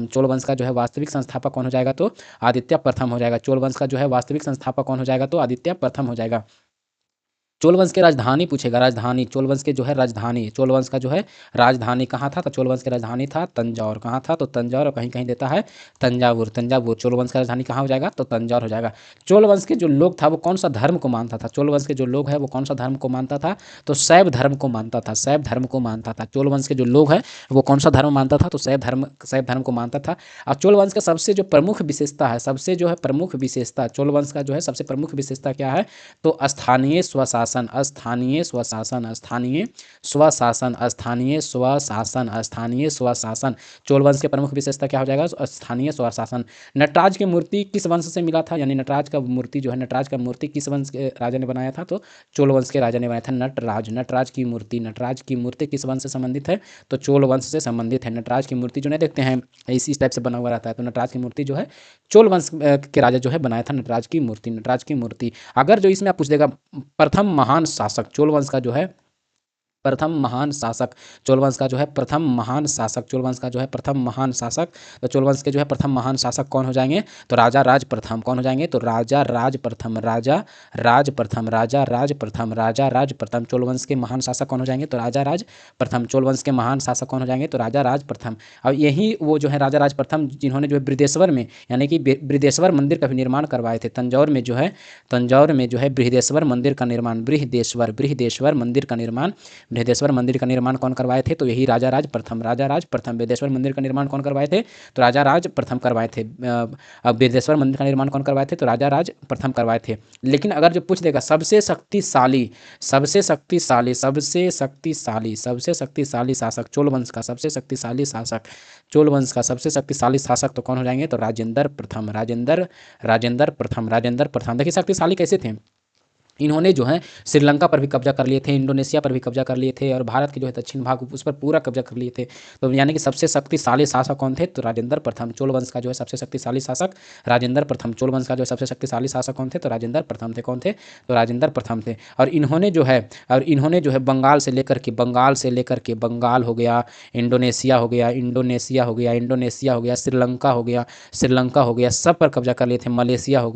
चोल वंश का जो है वास्तविक संस्थापक कौन हो जाएगा तो आदित्य प्रथम हो जाएगा। चोल वंश का जो है वास्तविक संस्थापक कौन हो जाएगा तो आदित्य प्रथम हो जाएगा। चोल वंश की राजधानी पूछेगा, राजधानी चोल वंश के जो है राजधानी, चोल वंश का जो है राजधानी कहाँ था तो चोल वंश की राजधानी था तंजौर। कहाँ था तो तंजौर, और कहीं कहीं देता है तंजावुर। चोल वंश का राजधानी कहाँ हो जाएगा तो तंजौर हो जाएगा। चोल वंश के जो लोग था वो कौन सा धर्म को मानता था। चोल वंश के जो लोग है वो कौन सा धर्म को मानता था तो शैव धर्म को मानता था। चोल वंश के जो लोग है वो कौन सा धर्म मानता था तो शैव धर्म को मानता था। और चोल वंश का सबसे जो प्रमुख विशेषता है, चोल वंश का जो है सबसे प्रमुख विशेषता क्या है तो स्थानीय स्वशासन। चोल वंश के प्रमुख विशेषता क्या हो जाएगा स्थानीय स्वशासन। नटराज की मूर्ति किस वंश से मिला था, यानी नटराज का मूर्ति किस वंश के राजा ने बनाया था तो चोल वंश के राजा ने बनाया था। नटराज की मूर्ति किस वंश से संबंधित है तो चोल वंश से संबंधित है। नटराज की मूर्ति जो नहीं देखते हैं इसी टाइप से बना हुआ रहता है, तो नटराज की मूर्ति जो है चोल वंश के राजा जो है बनाया था नटराज की मूर्ति। अगर जो इसमें आप पूछ देगा प्रथम महान शासक चोल वंश का जो है प्रथम महान शासक चोल वंश का जो है प्रथम महान शासक, चोल वंश का जो है प्रथम महान शासक, तो चोल वंश के जो है प्रथम महान शासक कौन हो जाएंगे? तो राजा राज प्रथम। कौन हो जाएंगे? तो राजा राज प्रथम, राजा राज प्रथम, राजा राज प्रथम, राजा राज प्रथम। चोल वंश के महान शासक कौन हो जाएंगे? तो राजा राज प्रथम। चोल वंश के महान शासक कौन हो जाएंगे? तो राजा राज प्रथम। अब यही वो जो है राजा राज प्रथम जिन्होंने जो है बृहदेश्वर में यानी कि बृहदेश्वर मंदिर का भी निर्माण करवाए थे। तंजौर में जो है बृहदेश्वर मंदिर का निर्माण, बृहदेश्वर मंदिर का निर्माण, बृहदेश्वर मंदिर का निर्माण कौन करवाए थे? तो यही राजा राज प्रथम, राजा राज प्रथम। बृहदेश्वर मंदिर का निर्माण कौन करवाए थे? तो राजा राज प्रथम करवाए थे। अब बृहदेश्वर मंदिर का निर्माण कौन करवाए थे? तो राजा राज प्रथम करवाए थे। लेकिन अगर जो पूछ देगा सबसे शक्तिशाली, सबसे शक्तिशाली, सबसे शक्तिशाली, सबसे शक्तिशाली शासक चोल वंश का, सबसे शक्तिशाली शासक चोल वंश का सबसे शक्तिशाली शासक तो कौन हो जाएंगे? तो राजेंद्र प्रथम, राजेंद्र प्रथम, राजेंद्र प्रथम। देखिए शक्तिशाली कैसे थे, इन्होंने जो है श्रीलंका पर भी कब्जा कर लिए थे, इंडोनेशिया पर भी कब्जा कर लिए थे और भारत के जो है दक्षिण भाग उस पर पूरा कब्जा कर लिए थे। तो यानी कि सबसे शक्तिशाली शासक कौन थे? तो राजेंद्र प्रथम। चोल वंश का जो है सबसे शक्तिशाली शासक राजेंद्र प्रथम। चोल वंश का जो है सबसे शक्तिशाली शासक कौन थे? तो राजेंद्र प्रथम थे। कौन थे? तो राजेंद्र प्रथम थे। और इन्होंने जो है बंगाल से लेकर के बंगाल हो गया, इंडोनेशिया हो गया, श्रीलंका हो गया, सब पर कब्जा कर लिए थे। मलेशिया हो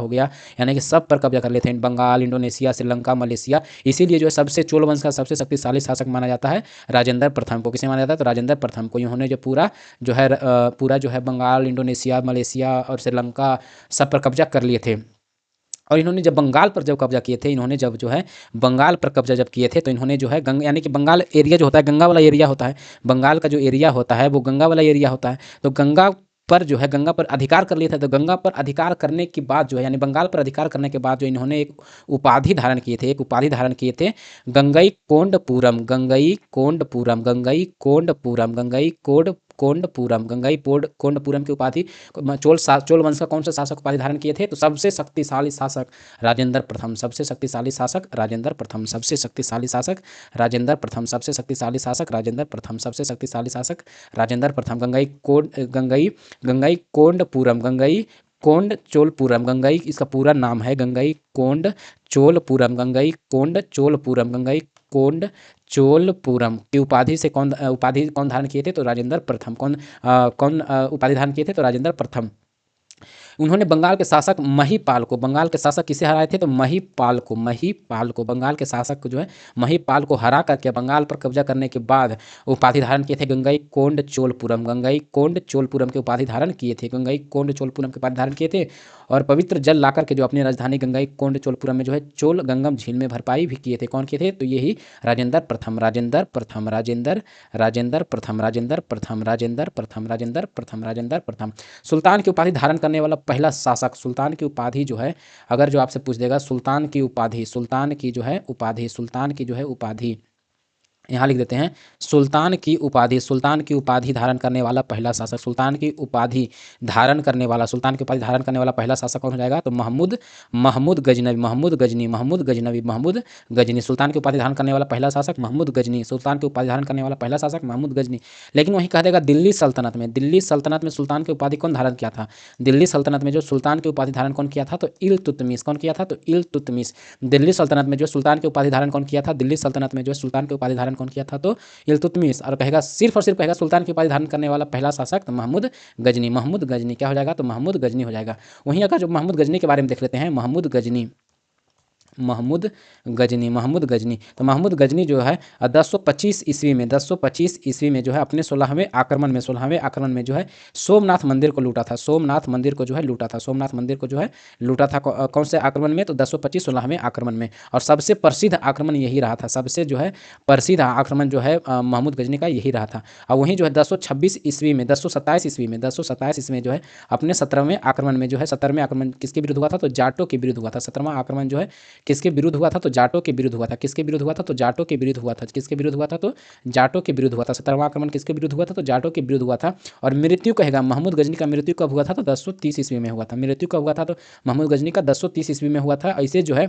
गया, यानी कि सब पर कब्जा कर लेते हैं। Bengal, Indonesia, Sri Lanka, Malaysia. इसीलिए जो है सबसे चोल वंश का सबसे शक्तिशाली शासक माना जाता है राजेंद्र प्रथम को। किसे माना जाता है? तो राजेंद्र प्रथम को। इन्होंने जो पूरा जो है बंगाल, इंडोनेशिया, मलेशिया और श्रीलंका सब पर कब्जा कर लिए थे। और इन्होंने जब बंगाल पर जब कब्जा किए थे, इन्होंने जब जो है बंगाल पर कब्जा जब किए थे, तो इन्होंने जो है यानी कि बंगाल एरिया जो होता है गंगा वाला एरिया होता है, बंगाल का जो एरिया होता है वो गंगा वाला एरिया होता है। तो गंगा पर अधिकार कर लिए थे। तो गंगा पर अधिकार करने के बाद जो है यानी बंगाल पर अधिकार करने के बाद जो इन्होंने एक उपाधि धारण किए थे, गंगई कोंडपुरम, गंगई कोंडपुरम, गंगई कोंडपुरम, गंगई कोंडपुरम, कोंडपुरम की उपाधि चोल वंश का कौन सा शासक उपाधि धारण किए थे? तो सबसे शक्तिशाली शासक राजेंद्र प्रथम, सबसे शक्तिशाली शासक राजेंद्र प्रथम, सबसे शक्तिशाली शासक राजेंद्र प्रथम, सबसे शक्तिशाली शासक राजेंद्र प्रथम, सबसे शक्तिशाली शासक राजेंद्र प्रथम। गंगई कोंडपुरम, गंगई कोंड चोलपुरम, गंगई इसका पूरा नाम है गंगई कोंड चोलपुरम, गंगई कोंड चोलपुरम, गंगई कोंड चोलपुरम की उपाधि कौन धारण किए थे? तो राजेंद्र प्रथम। कौन उपाधि धारण किए थे? तो राजेंद्र प्रथम। उन्होंने बंगाल के शासक महिपाल को, बंगाल के शासक किसे हराए थे? तो महिपाल को बंगाल के शासक को जो है महिपाल को हरा करके बंगाल पर कब्जा करने के बाद उपाधि धारण किए थे गंगई कोंड चोलपुरम, गंगई कोंड चोलपुरम के उपाधि धारण किए थे, गंगई कोंड चोलपुरम के उपाधि धारण किए थे। और पवित्र जल लाकर के जो अपनी राजधानी गंगई कोंड चोलपुरम में जो है चोल गंगम झील में भरपाई भी किए थे। कौन किए थे? तो यही राजेंद्र प्रथम, राजेंद्र प्रथम, राजेंद्र प्रथम, राजेंद्र प्रथम, राजेंद्र प्रथम, राजेंद्र प्रथम, राजेंद्र प्रथम। सुल्तान की उपाधि धारण करने वाला पहला शासक, सुल्तान की उपाधि जो है अगर जो आपसे पूछ देगा सुल्तान की उपाधि यहाँ लिख देते हैं सुल्तान की उपाधि धारण करने वाला पहला शासक, सुल्तान की उपाधि धारण करने वाला पहला शासक कौन हो जाएगा? तो महमूद गजनी। सुल्तान की उपाधि धारण करने वाला पहला शासक महमूद गजनी, सुल्तान की उपाधि धारण करने वाला पहला शासक महमूद गजनी। लेकिन वहीं कह देगा दिल्ली सल्तनत में सुल्तान की उपाधि कौन धारण किया था? दिल्ली सल्तनत में जो सुल्तान की उपाधि धारण कौन किया था? तो इल्तुतमिश। कौन किया था? तो इल्तुतमिश। दिल्ली सल्तनत में जो सुल्तान की उपाधि धारण कौन किया था? दिल्ली सल्तनत में जो सुल्तान की उपाधि धारण कौन किया था? तो इल्तुतमिश। और कहेगा सिर्फ और सिर्फ कहेगा सुल्तान की उपाधि धारण करने वाला पहला शासक तो महमूद गजनी क्या हो जाएगा? तो महमूद गजनी हो जाएगा। वहीं अगर जो महमूद गजनी के बारे में देख लेते हैं, महमूद गजनी तो महमूद गजनी जो है 1025 ईस्वी में जो है अपने 16वें आक्रमण में जो है सोमनाथ मंदिर को लूटा था। सोमनाथ मंदिर को जो है लूटा था कौन से आक्रमण में? तो 1025 16वें आक्रमण में। और सबसे प्रसिद्ध आक्रमण यही रहा था, सबसे जो है प्रसिद्ध आक्रमण जो है महमूद गजनी का यही रहा था। और वहीं जो है 1027 ईस्वी में जो है अपने 17वें आक्रमण में जो है 17वें आक्रमण किसके विरुद्ध हुआ था? तो जाटों के विरुद्ध हुआ था। 17वां आक्रमण जो है किसके विरुद्ध हुआ था? तो जाटों के विरुद्ध हुआ था। किसके विरुद्ध हुआ था? तो जाटों के विरुद्ध हुआ था। किसके विरुद्ध हुआ था? तो जाटों के विरुद्ध हुआ था। 17वां आक्रमण किसके विरुद्ध हुआ था? तो जाटों के विरुद्ध हुआ था। और मृत्यु कहेगा महमूद गजनी का मृत्यु कब हुआ था? तो 1030 ईस्वी में हुआ था। मृत्यु कब हुआ था? तो महमूद गजनी का 1030 ईस्वी में हुआ था। ऐसे जो है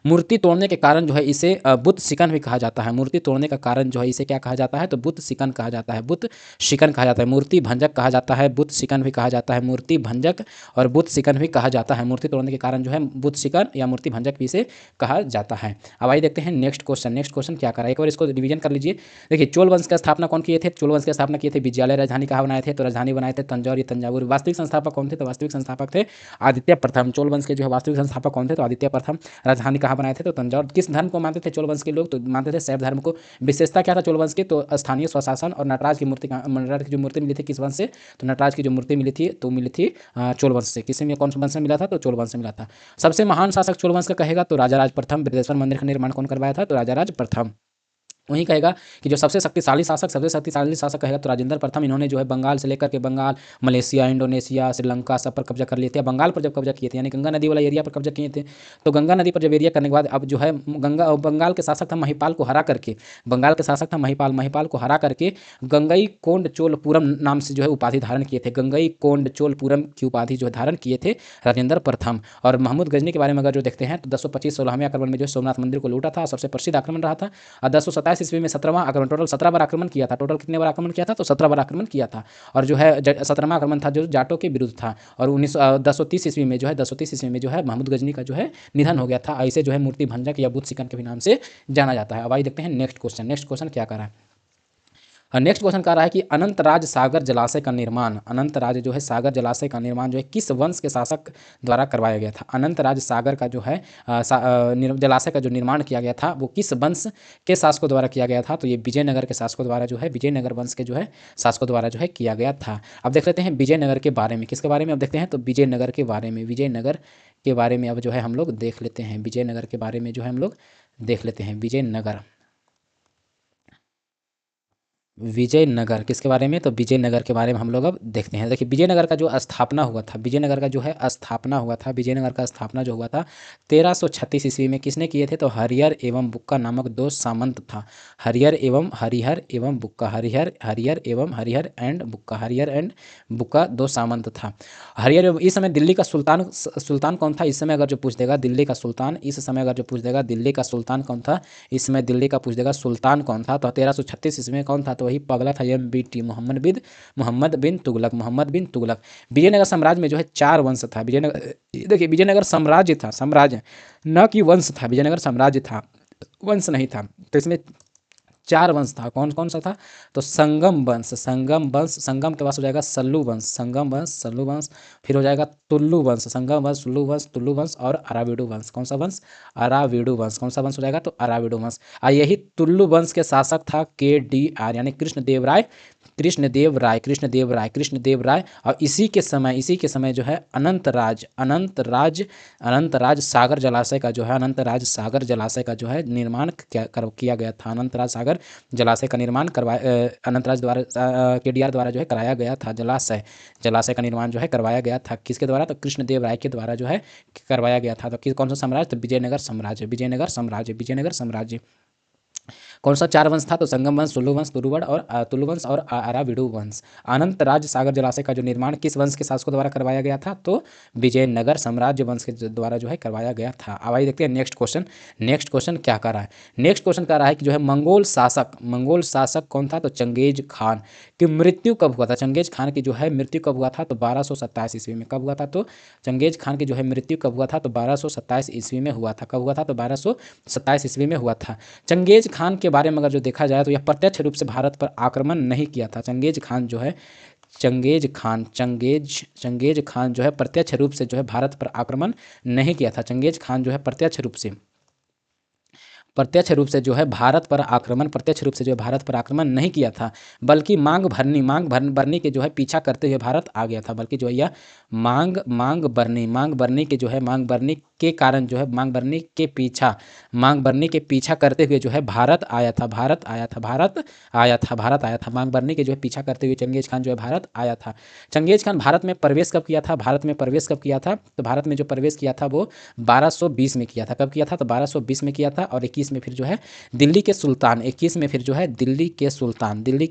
मूर्ति तोड़ने के कारण जो है इसे बुत शिकन भी कहा जाता है। मूर्ति तोड़ने का कारण जो है इसे क्या कहा जाता है, तो बुत शिकन कहा जाता है, बुत शिकन कहा जाता है। मूर्ति भंजक कहा जाता है, बुत शिकन भी कहा जाता है, मूर्ति भंजक और बुत शिकन भी कहा जाता है। मूर्ति तोड़ने के कारण जो है बुत शिकन या मूर्ति भंजक भी इसे कहा जाता है। अब आइए देखते हैं नेक्स्ट क्वेश्चन। नेक्स्ट क्वेश्चन क्या करा, एक बार इसको रिवीजन कर लीजिए। देखिए, चोल वंश की स्थापना कौन किए थे, चोल वंश की स्थापना किए थे विजयालय। राजधानी कहाँ बनाए थे, तो राजधानी बनाए थे तंजौर या तंजावुर। वास्तविक संस्थापक कौन थे, तो वास्तविक संस्थापक थे आदित्य प्रथम। चोल वंश के जो है वास्तविक संस्थापक कौन थे, तो आदित्य प्रथम। राजधानी कहाँ बनाए थे, तो तंजौर। किस धर्म को मानते थे चोल वंश के लोग, तो मानते थे शैव धर्म को। विशेषता क्या था चोल वंश की, तो स्थानीय स्वशासन और नटराज की मूर्ति। नटराज की जो मूर्ति मिली थी किस वंश से, तो नटराज की जो मूर्ति मिली थी तो मिली थी चोल वंश से। किसी में कौन सा वंश से मिला था, तो चोल वंश से मिला था। सबसे महान शासक चोल वंश का कहेगा तो राजा राज प्रथम। बृहदेश्वर मंदिर का निर्माण कौन करवाया था, तो राजा राज प्रथम। वहीं कहेगा कि जो सबसे शक्तिशाली शासक कहेगा तो राजेंद्र प्रथम। इन्होंने जो है बंगाल से लेकर के बंगाल, मलेशिया, इंडोनेशिया, श्रीलंका सब पर कब्जा कर लिए थे। बंगाल पर जब कब्जा किए थे यानी गंगा नदी वाला एरिया पर कब्जा किए थे, तो गंगा नदी पर जब एरिया करने के बाद अब जो है बंगाल के शासक था महिपाल को हरा करके, बंगाल के शासक था महिपाल को हरा करके गंगई कोंडचोलपुरम नाम से जो है उपाधि धारण किए थे। गंगई कोंडचोलपुरम की उपाधि जो है धारण किए थे राजेंद्र प्रथम। और महमूद गजनी के बारे में अगर जो देखते हैं तो 1025 16वें आक्रमण में जो है सोमनाथ मंदिर को लूटा था, सबसे प्रसिद्ध आक्रमण रहा था। और 1027 ईस्वी में 17वां आक्रमण, टोटल 17 बार आक्रमण किया था। टोटल कितने बार आक्रमण किया था, तो 17 बार आक्रमण किया था। और जो है 17वां आक्रमण था जो जाटों के विरुद्ध था। और 1030 ईस्वी में जो है 1030 ईस्वी में जो है महमूद गजनी का जो है निधन हो गया था। ऐसे जो है मूर्ति भंजक या बुत शिकन के भी नाम से जाना जाता है। अब आइए देखते हैं नेक्स्ट क्वेश्चन। नेक्स्ट क्वेश्चन क्या कर रहा है, नेक्स्ट क्वेश्चन कह रहा है कि अनंतराज सागर जलाशय का निर्माण, अनंतराज जो है सागर जलाशय का निर्माण जो है किस वंश के शासक द्वारा करवाया गया था। अनंतराज सागर का जो है जलाशय का जो निर्माण किया गया था वो किस वंश के शासकों द्वारा किया गया था, तो ये विजयनगर के शासकों द्वारा जो है, विजयनगर वंश के जो है शासकों द्वारा जो है किया गया था। अब देख लेते हैं विजयनगर के बारे में, किसके बारे में अब देखते हैं, तो विजयनगर के बारे में, विजयनगर के बारे में अब जो है हम लोग देख लेते हैं। विजयनगर के बारे में जो है हम लोग देख लेते हैं। विजयनगर, विजयनगर किसके बारे में, तो विजयनगर के बारे में हम लोग अब देखते हैं। देखिए, विजयनगर का जो स्थापना हुआ था, विजयनगर का जो है स्थापना हुआ था, विजयनगर का स्थापना जो हुआ था 1336 ईस्वी में किसने किए थे, तो हरिहर एवं बुक्का नामक दो सामंत था। हरिहर एवं बुक्का, हरिहर एवं हरिहर एंड बुक्का, हरिहर एंड बुक्का दो सामंत था। हरिहर, इस समय दिल्ली का सुल्तान कौन था, इस समय अगर जो पूछ देगा दिल्ली का सुल्तान, इस समय अगर जो पूछ देगा दिल्ली का सुल्तान कौन था, इस समय दिल्ली का पूछ देगा सुल्तान कौन था, तो 1336 ईस्वी में कौन था, तो वही पगला था MBT, मोहम्मद बिन तुगलक, मोहम्मद बिन तुगलक। विजयनगर साम्राज्य में जो है 4 वंश था। विजयनगर, देखिए विजयनगर साम्राज्य था, साम्राज्य न कि वंश था, विजयनगर साम्राज्य था, वंश नहीं था। तो इसमें 4 वंश था। कौन कौन सा था, तो संगम वंश, संगम के पास हो जाएगा सल्लू वंश, संगम वंश, सल्लू वंश। फिर हो जाएगा तुल्लु वंश, संगम वंश, तुल्लु वंश और अराविडु वंश। कौन सा वंश, अराविडु वंश। कौन सा वंश हो जाएगा, तो अराविडु वंश। यही तुल्लु वंश के शासक था KDR यानी कृष्णदेव राय। और इसी के समय जो है अनंतराज सागर जलाशय का जो है, अनंतराज सागर जलाशय का जो है निर्माण किया गया था। अनंतराज सागर जलाशय का निर्माण अनंतराज द्वारा KDR द्वारा जो है कराया गया था। जलाशय का निर्माण जो है करवाया गया था किसके द्वारा, तो कृष्णदेव राय के द्वारा जो है करवाया गया था। तो कौन सा साम्राज्य, तो विजयनगर साम्राज्य। कौन सा 4 वंश था, तो संगम वंश, तुल्लु वंश और अराविडु वंश। अनंत राज सागर जलाशय का जो निर्माण किस वंश के शासकों द्वारा करवाया गया था, तो विजयनगर साम्राज्य वंश के द्वारा जो है करवाया गया था। अब आइए देखते हैं नेक्स्ट क्वेश्चन। नेक्स्ट क्वेश्चन क्या कर रहा है, नेक्स्ट क्वेश्चन कह रहा है कि जो है मंगोल शासक कौन था, तो चंगेज खान की मृत्यु कब हुआ था। चंगेज खान की जो है मृत्यु कब हुआ था, तो 1227 ईस्वी में। कब हुआ था, तो चंगेज खान की जो है मृत्यु कब हुआ था, तो 1227 ईस्वी में हुआ था। कब हुआ था, तो 1227 ईस्वी में हुआ था। चंगेज खान के बारे में अगर जो देखा जाए तो यह प्रत्यक्ष रूप से भारत पर आक्रमण नहीं किया था। चंगेज खान जो है प्रत्यक्ष रूप से जो है भारत पर आक्रमण नहीं किया था। चंगेज खान जो है प्रत्यक्ष रूप से जो है भारत पर आक्रमण नहीं किया था, बल्कि मांग भरनी के जो है पीछा करते हुए भारत आ गया था। बल्कि जो है यह मांग भरनी के जो है मांग भरनी के कारण जो है मांग भरनी के पीछा करते हुए जो है भारत आया था। मांग भरनी के जो है पीछा करते हुए चंगेज खान जो है भारत आया था। चंगेज खान भारत में प्रवेश कब किया था, तो भारत में जो प्रवेश किया था वो 1220 में किया था। कब किया था, तो 1220 में किया था। और 21 में फिर जो है दिल्ली के सुल्तान, 21 में फिर जो है दिल्ली के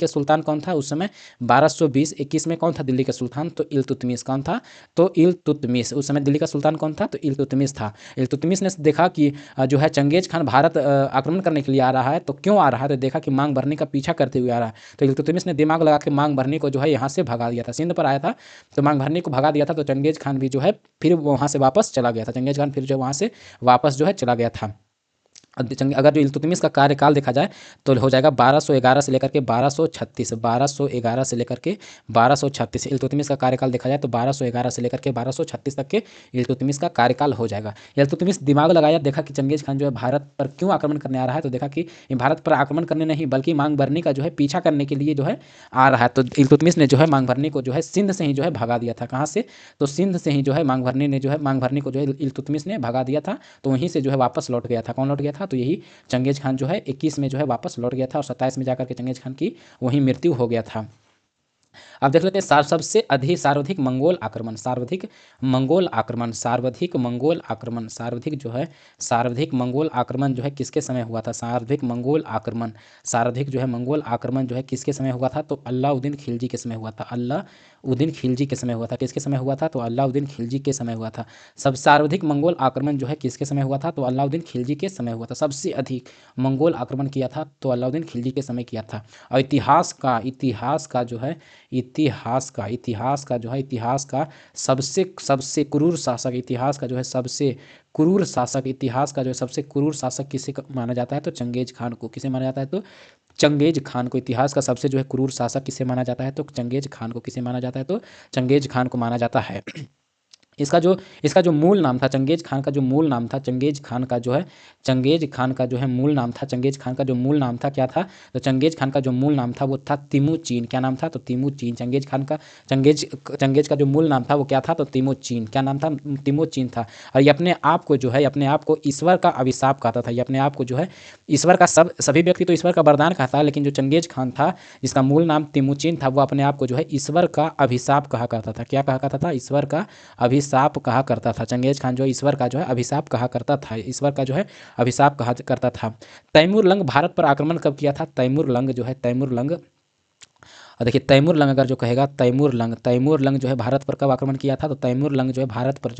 सुल्तान कौन था उस समय 1220। 21 में कौन था दिल्ली का सुल्तान, तो इल्तुतमिश। कौन था, तो इल्तुतमिश। उस समय दिल्ली का सुल्तान कौन था, तो इल्तुतमिश था। इल्तुतमिश ने देखा कि जो है चंगेज खान भारत आक्रमण करने के लिए आ रहा है, तो क्यों आ रहा है, तो देखा कि मांग भरने का पीछा करते हुए आ रहा है, तो इल्तुतमिश ने दिमाग लगा के मांग भरने को जो है यहाँ से भगा दिया था। सिंध पर आया था तो मांग भरने को भगा दिया था, तो चंगेज खान भी जो है फिर वहाँ से वापस चला गया था। चंगेज खान फिर जो वहाँ से वापस जो है चला गया था। अगर जो इल्तुतमिश का कार्यकाल देखा जाए तो हो जाएगा 1211 से लेकर के 1236। 1211 से लेकर के 1236 इल्तुतमिश का कार्यकाल देखा जाए तो 1211 से लेकर के 1236 तक के इल्तुतमिश का कार्यकाल हो जाएगा। इल्तुतमिश दिमाग लगाया, देखा कि चंगेज खान जो है भारत पर क्यों आक्रमण करने आ रहा है, तो देखा कि ये भारत पर आक्रमण करने नहीं बल्कि मांग भरने का जो है पीछा करने के लिए जो है आ रहा है। तो इल्तुतमिश ने जो है मांग भरने को जो है सिंध से ही जो है भगा दिया था। कहाँ से, तो सिंध से ही जो है मांग भरने को जो है इल्तुतमिश ने भगा दिया था। तो वहीं से जो है वापस लौट गया था। कौन लौट गया था, तो यही चंगेज खान जो है 21 में जो है वापस लौट गया था और 27 में जाकर के चंगेज खान की वहीं मृत्यु हो गया था। अब देख लेते हैं सबसे अधिक सर्वाधिक मंगोल आक्रमण, सर्वाधिक मंगोल आक्रमण जो है किसके समय हुआ था, सर्वाधिक जो है मंगोल आक्रमण जो है किसके समय हुआ था, तो अलाउद्दीन खिलजी के समय हुआ था। अलाउद्दीन खिलजी के समय हुआ था। किसके समय हुआ था, तो अलाउद्दीन खिलजी के समय हुआ था। सब सर्वाधिक मंगोल आक्रमण जो है किसके समय हुआ था, तो अलाउद्दीन खिलजी के समय हुआ था। सबसे अधिक मंगोल आक्रमण किया था तो अलाउद्दीन खिलजी के समय किया था। और इतिहास का जो है इतिहास का सबसे सबसे क्रूर शासक, इतिहास का जो है सबसे क्रूर शासक किसे माना जाता है, तो चंगेज खान को। किसे माना जाता है, तो चंगेज खान को। इतिहास का सबसे जो है क्रूर शासक किसे माना जाता है, तो चंगेज खान को। किसे माना जाता है, तो चंगेज खान को माना जाता है। इसका जो मूल नाम था, चंगेज खान का जो मूल नाम था, चंगेज खान का जो मूल नाम था क्या था, तो चंगेज खान का जो मूल नाम था वो था तिमुचीन। क्या नाम था, तो तिमुचीन। चंगेज का जो मूल नाम था वो क्या था, तो तिमुचीन। क्या नाम था, तिमुचीन था। और ये अपने आप को ईश्वर का अभिशाप कहता था। ये अपने आप को जो है ईश्वर का सभी व्यक्ति तो ईश्वर का वरदान कहता है, लेकिन जो चंगेज खान था जिसका मूल नाम तिमुचीन था वो अपने आप को जो है ईश्वर का अभिशाप कहा करता था। क्या कहा करता था, ईश्वर का अभिशाप कहा करता था। चंगेज खान जो ईश्वर का जो है अभिशाप कहा करता था, ईश्वर का जो है अभिशाप कहा करता था। तैमूर लंग भारत पर आक्रमण कब किया था, तैमूर लंग और देखिए तैमूर लंग अगर जो कहेगा तैमूर लंग जो है भारत पर कब आक्रमण किया था, तो तैमूर लंग जो है भारत पर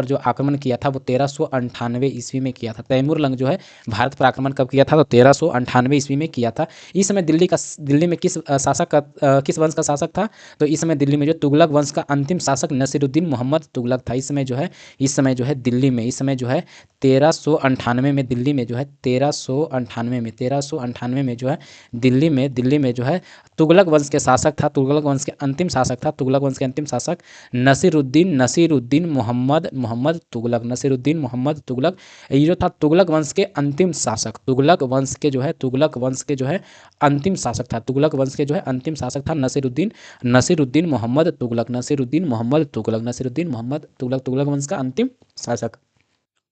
जो आक्रमण किया था वो 1398 ईस्वी में किया था। तैमूर लंग जो है भारत पर आक्रमण कब किया था, तो 1398 ईस्वी में किया था। इस समय दिल्ली में किस वंश का शासक था, तो इस समय दिल्ली में जो तुगलक वंश का अंतिम शासक नसीरुद्दीन मोहम्मद तुगलक था। इस समय जो है दिल्ली में 1398 में दिल्ली में जो है 1398 में जो है दिल्ली में जो है तुगलक वंश के शासक था, तुगलक वंश के अंतिम शासक नसीरुद्दीन मोहम्मद तुगलक। ये जो था तुगलक वंश के अंतिम शासक, तुगलक वंश के जो है अंतिम शासक था नसीरुद्दीन मोहम्मद तुगलक वंश का अंतिम शासक।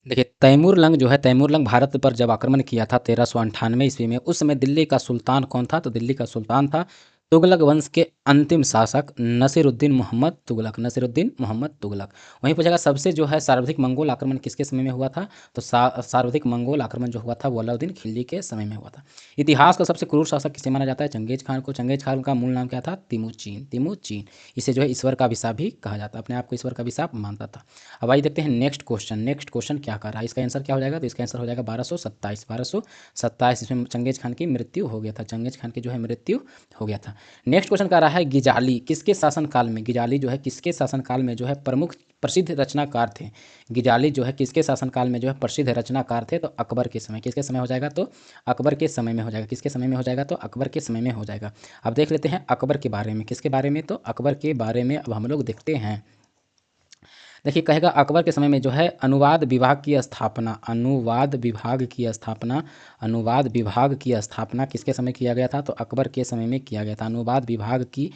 देखिए तैमूर लंग भारत पर जब आक्रमण किया था 1398 ईस्वी में, उस समय दिल्ली का सुल्तान कौन था, तो दिल्ली का सुल्तान था तुगलक वंश के अंतिम शासक नसीरुद्दीन मोहम्मद तुगलक। वहीं पूछेगा सबसे जो है सर्वाधिक मंगोल आक्रमण किसके समय में हुआ था, तो सर्वाधिक मंगोल आक्रमण जो हुआ था वो अलाउद्दीन खिलजी के समय में हुआ था। इतिहास का सबसे क्रूर शासक किसे माना जाता है, चंगेज खान को। चंगेज खान का मूल नाम क्या था, तिमुचीन। इसे जो है ईश्वर का अभिशाप भी कहा जाता है, अपने आप को ईश्वर का अभिशाप मानता था। अब आइए देखते हैं नेक्स्ट क्वेश्चन क्या कर रहा है। इसका आंसर क्या हो जाएगा, तो इसका आंसर हो जाएगा 1227। इसमें चंगेज खान की मृत्यु हो गया था, चंगेज खान की जो है मृत्यु हो गया था। नेक्स्ट क्वेश्चन कह रहा है गिजाली किसके शासनकाल में, गिजाली जो है किसके शासनकाल में जो है प्रसिद्ध रचनाकार थे। गिजाली जो है किसके शासनकाल में जो है प्रसिद्ध रचनाकार थे, तो अकबर के समय। किसके समय हो जाएगा, तो अकबर के समय में हो जाएगा। किसके समय में हो जाएगा, तो अकबर के समय में हो जाएगा। अब देख लेते हैं अकबर के बारे में, किसके बारे में, तो अकबर के बारे में अब हम लोग देखते हैं। देखिए कहेगा अकबर के समय में जो है अनुवाद विभाग की स्थापना किसके समय किया गया था, तो अकबर के समय में किया गया था। अनुवाद विभाग की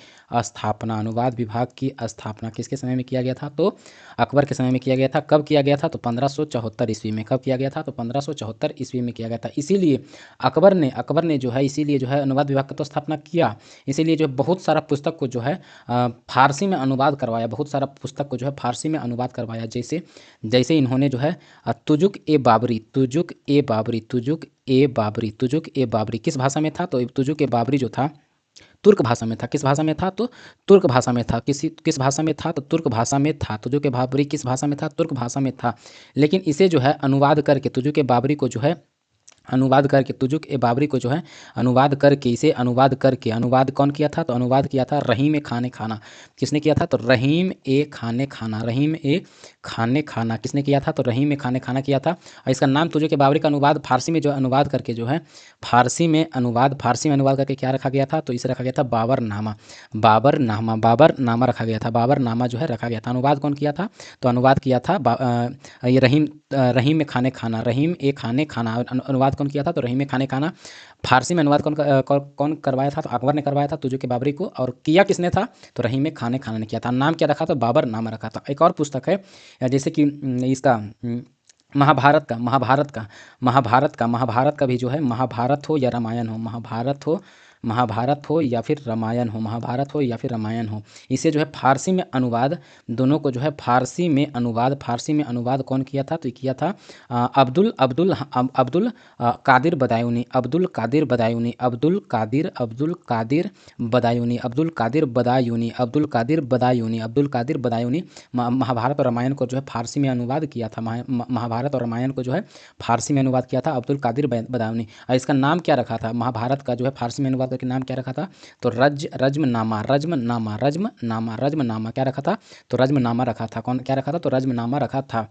स्थापना किसके समय में किया गया था, तो अकबर के समय में किया गया था। कब किया गया था, तो 1574 ईस्वी में। कब किया गया था, तो 1574 ईस्वी में किया गया था। इसीलिए अकबर ने जो है अनुवाद विभाग का तो स्थापना किया, इसीलिए जो बहुत सारा पुस्तक को जो है फारसी में अनुवाद करवाया, बहुत सारा पुस्तक को जो है फारसी में अनुवाद करवाया। जैसे जैसे इन्होंने जो है तुजुक ए बाबरी, तुजुक ए बाबरी, तुजुक ए बाबरी, तुजुक ए बाबरी किस भाषा में था? तो तुजुक ए बाबरी जो था तुर्क भाषा में था। किस भाषा में था? तो तुर्क भाषा में था। किस भाषा में था? तो तुर्क भाषा में था। तुजुक ए बाबरी किस भाषा में था? तुर्क भाषा में था। लेकिन इसे जो है अनुवाद करके तुजुक ए बाबरी को जो है अनुवाद करके तुजुक ए बाबरी को जो है अनुवाद करके इसे अनुवाद करके अनुवाद कौन किया था? तो अनुवाद किया था रहीम ए खाने खाना। किसने किया था? तो रहीम ए खाने खाना, रहीम ए खाने खाना किसने किया था? तो रहीम ए खाने खाना किया था। और इसका नाम तुजुक ए बाबरी का अनुवाद फारसी में जो अनुवाद करके जो है फारसी में अनुवाद करके क्या रखा गया था? तो इसे रखा गया था बाबरनामा, बाबरनामा, बाबरनामा रखा गया था। बाबरनामा जो है रखा गया था। अनुवाद कौन किया था? तो अनुवाद किया था ये रहीम में खाने खाना, रहीम ए खाने खाना। अनुवाद कौन किया था? तो रहीम ए खाने खाना। फारसी में अनुवाद कौन करवाया था? तो अकबर ने करवाया था तुजुक ए बाबरी को। और किया किसने था? तो रहीम ए खाने खाना ने किया था। नाम क्या रखा था? बाबरनामा रखा था। एक और पुस्तक है जैसे कि इसका महाभारत का भी जो है महाभारत हो या रामायण हो, महाभारत हो या फिर रामायण हो, महाभारत हो या फिर रामायण हो, इसे जो है फारसी में अनुवाद दोनों को जो है फारसी में अनुवाद कौन किया था? तो किया था अब्दुल कादिर बदायूनी, अब्दुल कादिर बदायूनी, अब्दुल कादिर बदायूनी महाभारत और रामायण को जो है फारसी में अनुवाद किया था। महाभारत और रामायण को जो है फारसी में अनुवाद किया था अब्दुल कादिर बदायूनी। और इसका नाम क्या रखा था? महाभारत का जो है फारसी में अनुवाद करके नाम क्या रखा था? तो रज्मनामा क्या रखा था? तो रज्मनामा रखा था। कौन क्या रखा था? तो रज्मनामा रखा था।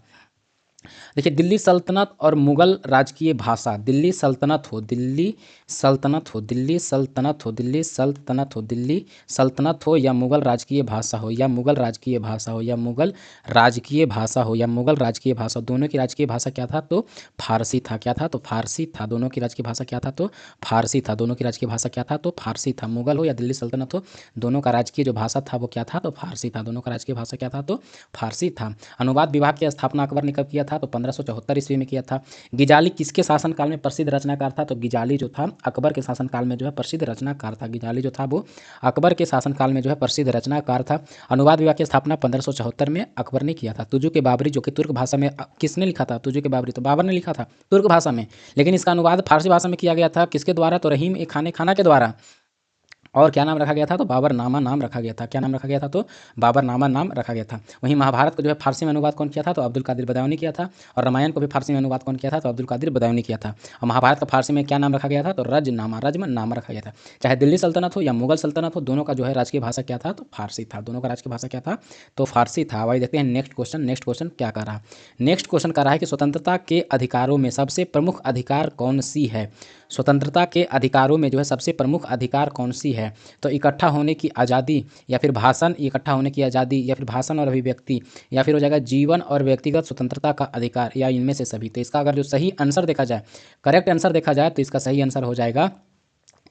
देखिए दिल्ली सल्तनत और मुगल राजकीय भाषा, दिल्ली सल्तनत हो, दिल्ली सल्तनत हो, दिल्ली सल्तनत हो, दिल्ली सल्तनत हो, दिल्ली सल्तनत हो या मुगल राजकीय भाषा हो, या मुगल राजकीय भाषा हो, या मुगल राजकीय भाषा हो, या मुगल राजकीय भाषा, दोनों की राजकीय भाषा क्या था? तो फारसी था। क्या था? तो फारसी था। दोनों की राजकीय भाषा क्या था? तो फारसी था। दोनों की राजकीय भाषा क्या था? तो फारसी था। मुगल हो या दिल्ली सल्तनत हो, दोनों का राजकीय जो भाषा था वो क्या था? तो फारसी था। दोनों का राजकीय भाषा क्या था? तो फारसी था। अनुवाद विभाग की स्थापना अकबर ने कब किया था? तो 1574 ईस्वी में किया था। गिजाली किसके शासनकाल में प्रसिद्ध रचनाकार था? तो गिजाली जो था अकबर के शासनकाल में जो है प्रसिद्ध रचनाकार था। गिजाली जो था वो अकबर के शासनकाल में जो है प्रसिद्ध रचनाकार था। अनुवाद विभाग की स्थापना 1574 में अकबर ने किया था। तुजुक ए बाबरी जो कि तुर्क भाषा में किसने लिखा था? तुजुक ए बाबरी तो बाबर ने लिखा था तुर्क भाषा में, लेकिन इसका अनुवाद फारसी भाषा में किया गया था। किसके द्वारा? तो रहीम ए खाने खाना के द्वारा। और क्या नाम रखा गया था? तो बाबरनामा नाम रखा गया था। क्या नाम रखा गया था? तो बाबरनामा नाम रखा गया था। वहीं महाभारत को जो है फारसी में अनुवाद कौन किया था? तो अब्दुल कादिर बदायूनी किया था। और रामायण को भी फारसी में अनुवाद कौन किया था? तो अब्दुल कादिर बदायूनी किया था। और महाभारत का फारसी में क्या नाम रखा गया था? तो रज्मनामा रखा गया था। चाहे दिल्ली सल्तनत हो या मुगल सल्तनत हो, दोनों का जो है राजकीय भाषा क्या था? तो फारसी था। दोनों का राजकीय भाषा क्या था? तो फारसी था। वही देखते हैं नेक्स्ट क्वेश्चन क्या कर रहा है। नेक्स्ट क्वेश्चन कर रहा है कि स्वतंत्रता के अधिकारों में सबसे प्रमुख अधिकार कौन सी है? स्वतंत्रता के अधिकारों में जो है सबसे प्रमुख अधिकार कौन सी है? तो इकट्ठा होने की आज़ादी, या फिर भाषण, इकट्ठा होने की आज़ादी, या फिर भाषण और अभिव्यक्ति, या फिर हो जाएगा जीवन और व्यक्तिगत स्वतंत्रता का अधिकार, या इनमें से सभी। तो इसका अगर जो सही आंसर देखा जाए, करेक्ट आंसर देखा जाए, तो इसका सही आंसर हो जाएगा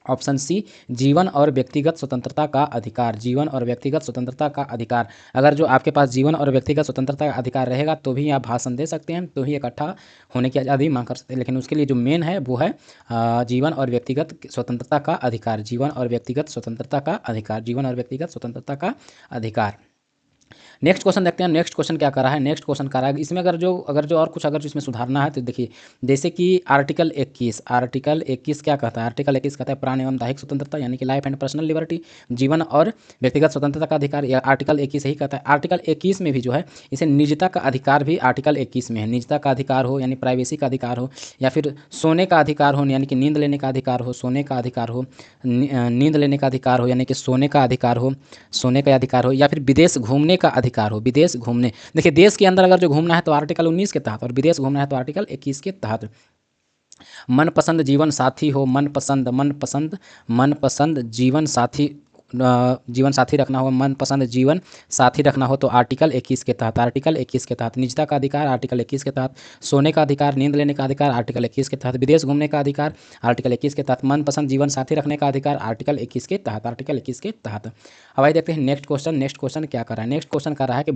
ऑप्शन सी, जीवन और व्यक्तिगत स्वतंत्रता का अधिकार। जीवन और व्यक्तिगत स्वतंत्रता का अधिकार। अगर जो आपके पास जीवन और व्यक्तिगत स्वतंत्रता का अधिकार रहेगा तो भी आप भाषण दे सकते हैं, तो ही इकट्ठा होने की आज़ादी मांग कर सकते हैं। लेकिन उसके लिए जो मेन है वो है जीवन और व्यक्तिगत स्वतंत्रता का अधिकार। जीवन और व्यक्तिगत स्वतंत्रता का अधिकार। जीवन और व्यक्तिगत स्वतंत्रता का अधिकार। नेक्स्ट क्वेश्चन देखते हैं। नेक्स्ट क्वेश्चन क्या कर रहा है? नेक्स्ट क्वेश्चन कर रहा है इसमें अगर जो और कुछ अगर जो इसमें सुधारना है तो देखिए, जैसे कि आर्टिकल 21 क्या कहता है? आर्टिकल 21 कहता है प्राण एवं दैहिक स्वतंत्रता, यानी कि लाइफ एंड पर्सनल लिबर्टी, जीवन और व्यक्तिगत स्वतंत्रता का अधिकार। या आर्टिकल 21 यही कहता है। आर्टिकल 21 में भी जो है इसे निजता का अधिकार भी आर्टिकल 21 में है। निजता का अधिकार हो यानी प्राइवेसी का अधिकार हो, या फिर सोने का अधिकार हो यानी कि नींद लेने का अधिकार हो, सोने का अधिकार हो, नींद लेने का अधिकार हो यानी कि सोने का अधिकार हो, सोने का अधिकार हो, या फिर विदेश घूमने का अधिकार हो, विदेश घूमने। देखिए देश के अंदर अगर जो घूमना है तो आर्टिकल 19 के तहत, और विदेश घूमना है तो आर्टिकल 21 के तहत। मनपसंद जीवन साथी हो, मनपसंद जीवन साथी रखना हो, मनपसंद जीवन साथी रखना हो तो आर्टिकल 21 के तहत। आर्टिकल 21 के तहत। निजता का अधिकार आर्टिकल 21 के तहत। सोने का अधिकार, नींद लेने का अधिकार आर्टिकल 21 के तहत। विदेश घूमने का अधिकार आर्टिकल 21 के तहत। मनपसंद जीवन साथी रखने का अधिकार आर्टिकल 21 के तहत। आर्टिकल 21 के तहत। अब आइए देखते हैं नेक्स्ट क्वेश्चन। नेक्स्ट क्वेश्चन क्या कर रहा है? नेक्स्ट क्वेश्चन कर रहा है कि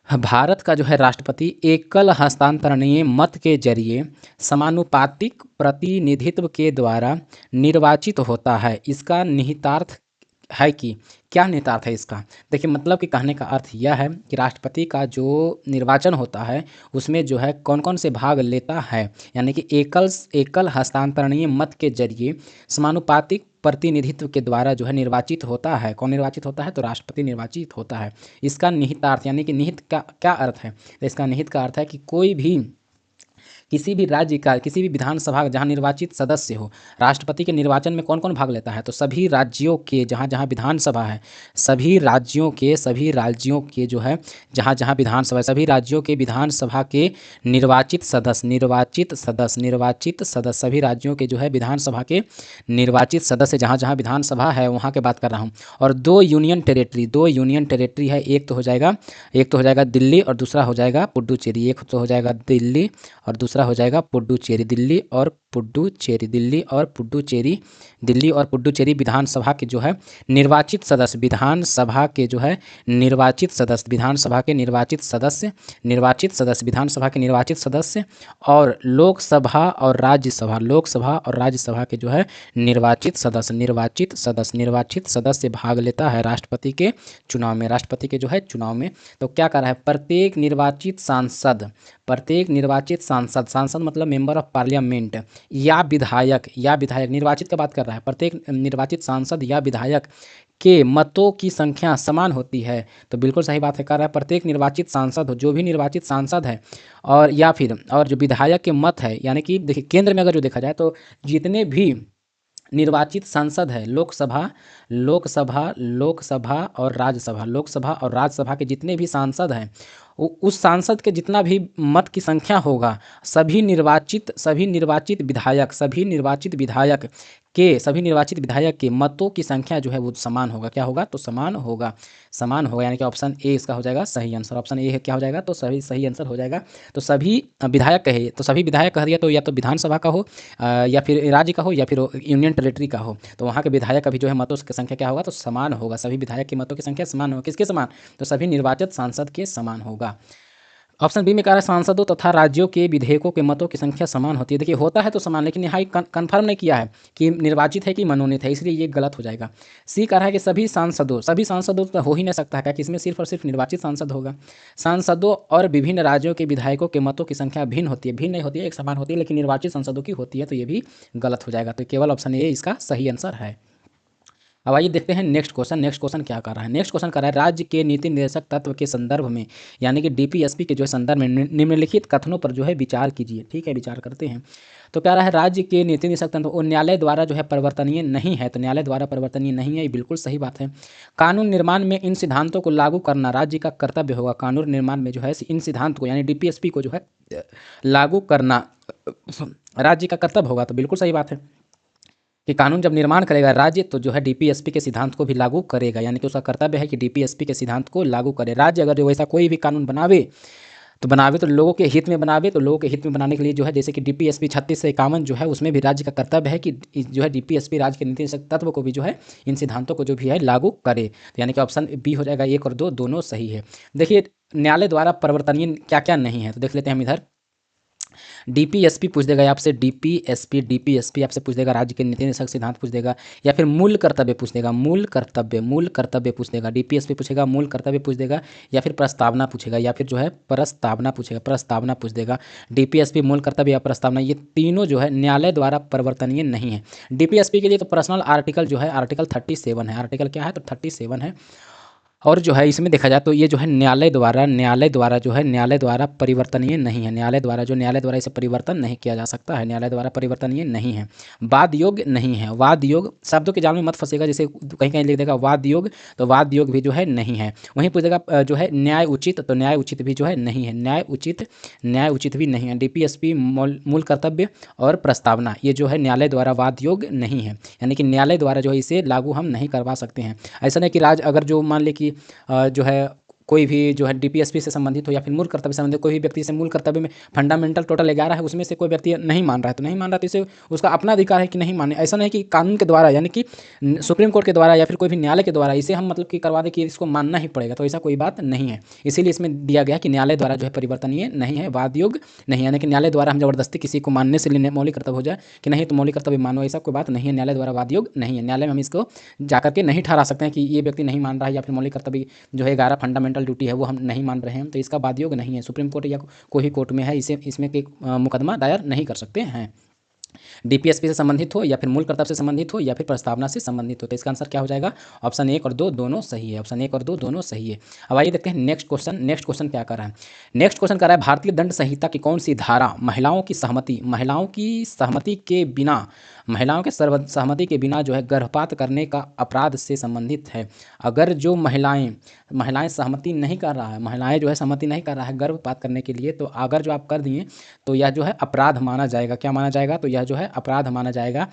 भारत का जो है राष्ट्रपति एकल हस्तांतरणीय मत के जरिए समानुपातिक प्रतिनिधित्व के द्वारा निर्वाचित होता है। इसका निहितार्थ है कि क्या निहितार्थ है इसका? देखिए मतलब कि कहने का अर्थ यह है कि राष्ट्रपति का जो निर्वाचन होता है उसमें जो है कौन-कौन से भाग लेता है, यानी कि एकल हस्तांतरणीय मत के ज़रिए समानुपातिक प्रतिनिधित्व के द्वारा जो है निर्वाचित होता है। कौन निर्वाचित होता है? तो राष्ट्रपति निर्वाचित होता है। इसका निहितार्थ यानी कि निहित का क्या अर्थ है? तो इसका निहित का अर्थ है कि कोई भी किसी भी राज्य का किसी भी विधानसभा जहाँ निर्वाचित सदस्य हो, राष्ट्रपति के निर्वाचन में कौन कौन भाग लेता है? तो सभी राज्यों के जहाँ जहाँ विधानसभा है, सभी राज्यों के जो है जहाँ जहाँ विधानसभा है, सभी राज्यों के विधानसभा के निर्वाचित सदस्य सभी राज्यों के जो है विधानसभा के निर्वाचित सदस्य जहाँ जहाँ विधानसभा है वहाँ के बात कर रहा हूँ। और दो यूनियन टेरेटरी है, एक तो हो जाएगा दिल्ली और दूसरा हो जाएगा पुडुचेरी। एक तो हो जाएगा दिल्ली और दूसरा हो जाएगा पुडुचेरी। दिल्ली और पुडुचेरी विधानसभा के जो है निर्वाचित सदस्य विधानसभा के निर्वाचित सदस्य और लोकसभा और राज्यसभा के जो है निर्वाचित सदस्य भाग लेता है राष्ट्रपति के चुनाव में। तो क्या कर रहा है? प्रत्येक निर्वाचित सांसद मतलब मेंबर ऑफ पार्लियामेंट या विधायक निर्वाचित का बात कर रहा है। प्रत्येक निर्वाचित सांसद या विधायक के मतों की संख्या समान होती है। तो बिल्कुल सही बात है, कर रहा है प्रत्येक निर्वाचित सांसद हो, जो भी निर्वाचित सांसद है और जो विधायक के मत है, यानी कि देखिए केंद्र में अगर जो देखा जाए तो जितने भी निर्वाचित सांसद है लोकसभा और राज्यसभा के जितने भी सांसद हैं उस सांसद के जितना भी मत की संख्या होगा सभी निर्वाचित विधायक के मतों की संख्या जो है वो समान होगा। क्या होगा? तो समान होगा, यानी कि ऑप्शन ए इसका हो जाएगा सही आंसर। ऑप्शन ए है क्या हो जाएगा? तो सही आंसर हो जाएगा। तो सभी विधायक कह दिया तो या तो विधानसभा का हो या फिर राज्य का हो या फिर यूनियन टेरेटरी का हो, तो वहाँ के विधायक का भी जो है मतों की संख्या क्या होगा? तो समान होगा। सभी विधायक की मतों की संख्या समान होगा। किसके समान? तो सभी निर्वाचित सांसद के समान होगा। ऑप्शन बी में कह रहा है सांसदों तथा राज्यों के विधेयकों के मतों की संख्या समान होती है। देखिए होता है तो समान, लेकिन यहाँ कंफर्म नहीं किया है कि निर्वाचित है कि मनोनीत है, इसलिए ये गलत हो जाएगा। सी कह रहा है कि सभी सांसदों तो हो ही नहीं सकता है कि इसमें सिर्फ और सिर्फ निर्वाचित सांसद होगा। सांसदों और विभिन्न राज्यों के विधायकों के मतों की संख्या भिन्न नहीं होती है, एक समान होती है, लेकिन निर्वाचित सांसदों की होती है, तो ये भी गलत हो जाएगा। तो केवल ऑप्शन ए इसका सही आंसर है। अब आइए देखते हैं नेक्स्ट क्वेश्चन क्या कर रहा है। नेक्स्ट क्वेश्चन कर रहा है राज्य के नीति निर्देशक तत्व के संदर्भ में, यानी कि डीपीएसपी के जो है संदर्भ में निम्नलिखित कथनों पर जो है विचार कीजिए। ठीक है, विचार करते हैं। तो क्या रहा है? राज्य के नीति निर्देशक तंत्र वो न्यायालय द्वारा जो है परिवर्तनीय नहीं है। तो न्यायालय द्वारा परिवर्तनीय नहीं है, ये बिल्कुल सही बात है। कानून निर्माण में इन सिद्धांतों को लागू करना राज्य का कर्तव्य होगा। कानून निर्माण में जो है इन सिद्धांत को यानी डीपीएसपी को जो है लागू करना राज्य का कर्तव्य होगा। तो बिल्कुल सही बात है कि कानून जब निर्माण करेगा राज्य तो जो है डीपीएसपी के सिद्धांत को भी लागू करेगा, यानी कि उसका कर्तव्य है कि डीपीएसपी के सिद्धांत को लागू करे। राज्य अगर जो ऐसा कोई भी कानून बनावे तो लोगों के हित में बनावे। तो लोगों के हित में बनाने के लिए जो है जैसे कि डीपीएसपी 36 से 51 जो है उसमें भी राज्य का कर्तव्य है कि जो है डीपीएसपी राज्य के नीति तत्व को भी जो है इन सिद्धांतों को जो भी है लागू करे। तो यानी कि ऑप्शन बी हो जाएगा, 1 और 2 दोनों सही है। देखिए न्यायालय द्वारा परिवर्तनीय क्या क्या नहीं है, तो देख लेते हैं हम इधर। डीपीएसपी पूछ देगा आपसे, डीपीएसपी आपसे पूछ देगा, राज्य के नीति निर्देशक सिद्धांत पूछ देगा, या फिर मूल कर्तव्य पूछ देगा। मूल कर्तव्य पूछ देगा। डीपीएसपी पूछेगा, मूल कर्तव्य पूछ देगा, या फिर प्रस्तावना पूछेगा, या फिर जो है प्रस्तावना पूछ देगा। डीपीएसपी, मूल कर्तव्य या प्रस्तावना, ये तीनों जो है न्यायालय द्वारा परिवर्तनीय नहीं है। डीपीएसपी के लिए तो पर्सनल आर्टिकल जो है आर्टिकल 37 है। आर्टिकल क्या है? तो 37 है। और जो है इसमें देखा जाए तो ये जो है न्यायालय द्वारा परिवर्तनीय नहीं है। न्यायालय द्वारा इसे परिवर्तन नहीं किया जा सकता है। न्यायालय द्वारा परिवर्तनीय नहीं है। वाद योग नहीं है। वाद योग शब्दों के जाल में मत फंसेगा, जैसे कहीं कहीं लिख देगा वाद योग, तो वाद योग भी जो है नहीं है। वहीं पूछेगा जो है न्याय उचित, तो न्याय उचित भी जो है नहीं है। न्याय उचित भी नहीं है। डीपीएसपी, मूल कर्तव्य और प्रस्तावना, ये जो है न्यायालय द्वारा वाद योग नहीं है, यानी कि न्यायालय द्वारा जो है इसे लागू हम नहीं करवा सकते हैं। ऐसा नहीं कि राज्य अगर जो मान ले कि जो है कोई भी जो है डीपीएसपी से संबंधित हो या फिर मूल कर्तव्य से संबंधित कोई भी व्यक्ति से मूल कर्तव्य में फंडामेंटल टोटल 11 है, उसमें से कोई व्यक्ति नहीं मान रहा है तो नहीं मान रहा, तो इसे उसका अपना अधिकार है कि नहीं माने। ऐसा नहीं कि कानून के द्वारा यानी कि सुप्रीम कोर्ट के द्वारा या फिर कोई भी न्यायालय के द्वारा इसे हम मतलब कि करवा दें कि इसको मानना ही पड़ेगा, तो ऐसा कोई बात नहीं है। इसीलिए इसमें दिया गया कि न्यायालय द्वारा जो है परिवर्तनीय नहीं है, वाद योग्य नहीं, यानी कि न्यायालय द्वारा हम जबरदस्ती किसी को मानने से लेने मौलिक कर्तव्य हो जाए कि नहीं तो मौलिक कर्तव्य मानो, ऐसा कोई बात नहीं है। न्यायालय द्वारा वाद योग्य नहीं है, न्यायालय में हम इसको जाकर के नहीं ठहरा सकते हैं कि ये व्यक्ति नहीं मान रहा है या फिर मौलिक कर्तव्य जो है 11 फंडामेंटल ड्यूटी है वो हम नहीं मान रहे हैं, तो इसका वाद योग्य नहीं है। सुप्रीम कोर्ट या कोई भी कोर्ट में है इसे इसमें एक मुकदमा दायर नहीं कर सकते हैं। डीपीएसपी से संबंधित हो या फिर मूल कर्तव्य से संबंधित हो या फिर प्रस्तावना से संबंधित हो, तो इसका आंसर क्या हो जाएगा? ऑप्शन 1 और 2 दोनों सही है। ऑप्शन 1 और 2 दोनों सही है। अब आइए देखते हैं नेक्स्ट क्वेश्चन। नेक्स्ट क्वेश्चन क्या कर रहा है? नेक्स्ट क्वेश्चन कर रहा है भारतीय दंड संहिता की कौन सी धारा महिलाओं की सहमति के बिना सहमति के बिना जो है गर्भपात करने का अपराध से संबंधित है। अगर जो महिलाएं सहमति नहीं कर रहा है, महिलाएं जो है सहमति नहीं कर रहा है गर्भपात करने के लिए, तो अगर जो आप कर दिए तो यह जो है अपराध माना जाएगा। क्या माना जाएगा? तो यह जो है अपराध माना जाएगा।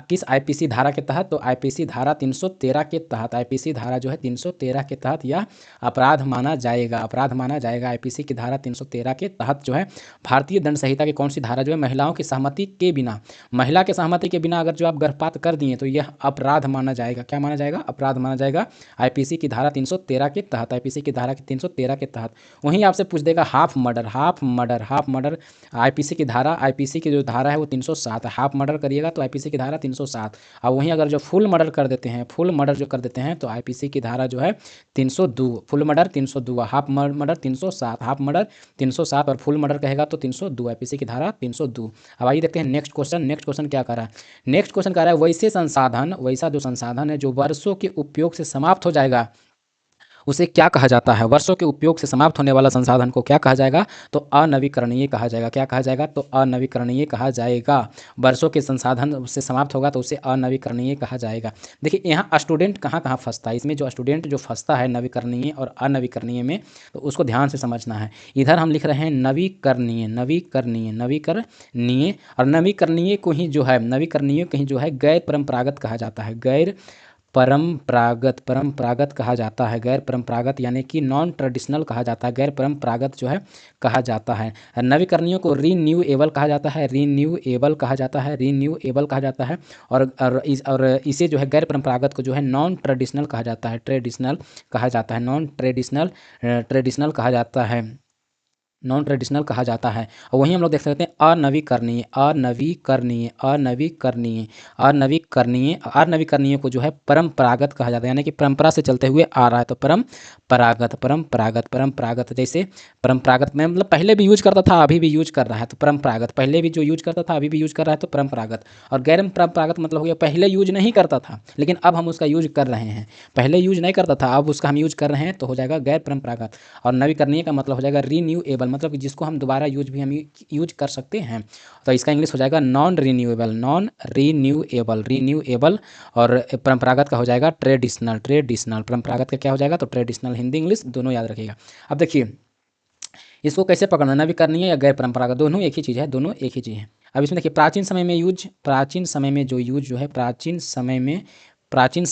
किस आईपीसी धारा के तहत? तो आईपीसी धारा 313 के तहत, आईपीसी धारा जो है 313 के तहत यह अपराध माना जाएगा, अपराध माना जाएगा। आईपीसी की धारा 313 के तहत जो है भारतीय दंड संहिता की कौन सी धारा जो है महिलाओं की सहमति के बिना, महिला के सहमति के बिना अगर जो आप गर्भपात कर दिए तो यह अपराध माना जाएगा। क्या माना जाएगा? अपराध माना जाएगा आईपीसी की धारा 313 के तहत, आईपीसी की धारा 313 के तहत। वहीं आपसे पूछ देगा हाफ मर्डर आईपीसी की धारा, आईपीसी की जो धारा है वो 307 है। हाफ मर्डर करिएगा तो आईपीसी की धारा 307। और वहीं अगर जो फुल मर्डर कर देते हैं, फुल मर्डर जो कर देते हैं तो आईपीसी की धारा जो है 302, full murder 302, half murder 307, half murder 307 और फुल मर्डर कहेगा तो 302, आईपीसी की धारा 302। अब आइए देखते हैं नेक्स्ट क्वेश्चन। नेक्स्ट क्वेश्चन क्या कर रहा है? नेक्स्ट क्वेश्चन कह रहा है वैसा जो संसाधन है जो वर्षों के उपयोग से समाप्त हो जाएगा उसे क्या कहा जाता है? वर्षों के उपयोग से समाप्त होने वाला संसाधन को क्या कहा जाएगा? तो अनवीकरणीय कहा जाएगा। क्या कहा जाएगा? तो अनवीकरणीय कहा जाएगा। वर्षों के संसाधन से समाप्त होगा तो उसे अनवीकरणीय कहा जाएगा। देखिए यहाँ स्टूडेंट कहाँ कहाँ फंसता है, इसमें जो स्टूडेंट जो फंसता है नवीकरणीय और अनवीकरणीय में, तो उसको ध्यान से समझना है। इधर हम लिख रहे हैं नवीकरणीय, और नवीकरणीय को ही जो है गैर परंपरागत कहा जाता है, गैर परंपरागत कहा जाता है, गैर परंपरागत यानी कि नॉन ट्रेडिशनल कहा जाता है, गैर परंपरागत जो है कहा जाता है। नवीकरणीयों को रीन्यूएबल कहा जाता है, रीन्यूएबल कहा जाता है। और इसे जो है गैर परंपरागत को जो है नॉन ट्रेडिशनल कहा जाता है, नॉन ट्रेडिशनल कहा जाता है, नॉन ट्रेडिशनल कहा जाता है। और वहीं हम लोग देख सकते हैं अनवीकरणीय को जो है परंपरागत कहा जाता है, यानी कि परंपरा से चलते हुए आ रहा है तो परंपरागत जैसे परंपरागत में मतलब पहले भी यूज करता था अभी भी यूज कर रहा है तो परंपरागत, पहले भी जो यूज करता था अभी भी यूज कर रहा है तो परंपरागत। और गैर परंपरागत मतलब हो गया पहले यूज नहीं करता था लेकिन अब हम उसका यूज कर रहे हैं, पहले यूज नहीं करता था अब उसका हम यूज कर रहे हैं तो हो जाएगा गैर परंपरागत। और नवीकरणीय का मतलब हो जाएगा रीन्यूएबल, मतलब कि जिसको हम दोबारा हम यूज कर सकते हैं, तो इसका इंग्लिश हो जाएगा नॉन रीन्यूएबल। और परंपरागत का हो जाएगा ट्रेडिशनल, परंपरागत का क्या हो जाएगा? तो ट्रेडिशनल। हिंदी इंग्लिश दोनों याद रखिएगा। अब देखिए इसको कैसे पकड़ना, नवीकरणीय या गैर परंपरागत, दोनों एक ही चीज़ है, अब इसमें देखिए प्राचीन समय में प्राचीन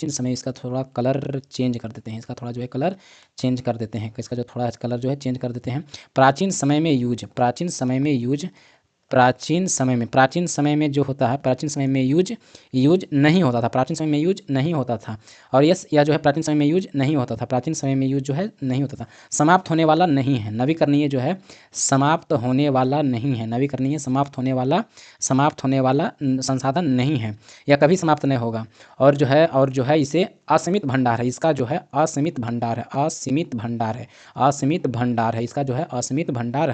समय इसका थोड़ा कलर चेंज कर देते हैं, इसका थोड़ा जो है कलर चेंज कर देते हैं, इसका जो थोड़ा कलर जो है चेंज कर देते हैं। प्राचीन समय में यूज जो होता है, प्राचीन समय में यूज नहीं होता था, और यह जो है प्राचीन समय में यूज नहीं होता था, नहीं होता था। समाप्त होने वाला नहीं है, नवीकरणीय जो है समाप्त होने वाला नहीं है, नवीकरणीय समाप्त होने वाला संसाधन नहीं है, या कभी समाप्त नहीं होगा। और जो है इसे असीमित भंडार है, इसका जो है असीमित भंडार है, इसका जो है असीमित भंडार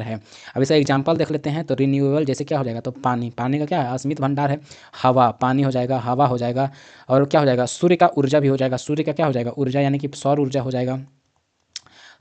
है। अब इसका एग्जाम्पल देख लेते हैं तो रिन्यूएबल जैसे क्या हो जाएगा? तो पानी का क्या है? असीमित भंडार है। हवा, पानी हो जाएगा, हवा हो जाएगा। और क्या हो जाएगा? सूर्य का ऊर्जा भी हो जाएगा, सूर्य का क्या हो जाएगा? ऊर्जा, यानी कि सौर ऊर्जा हो जाएगा।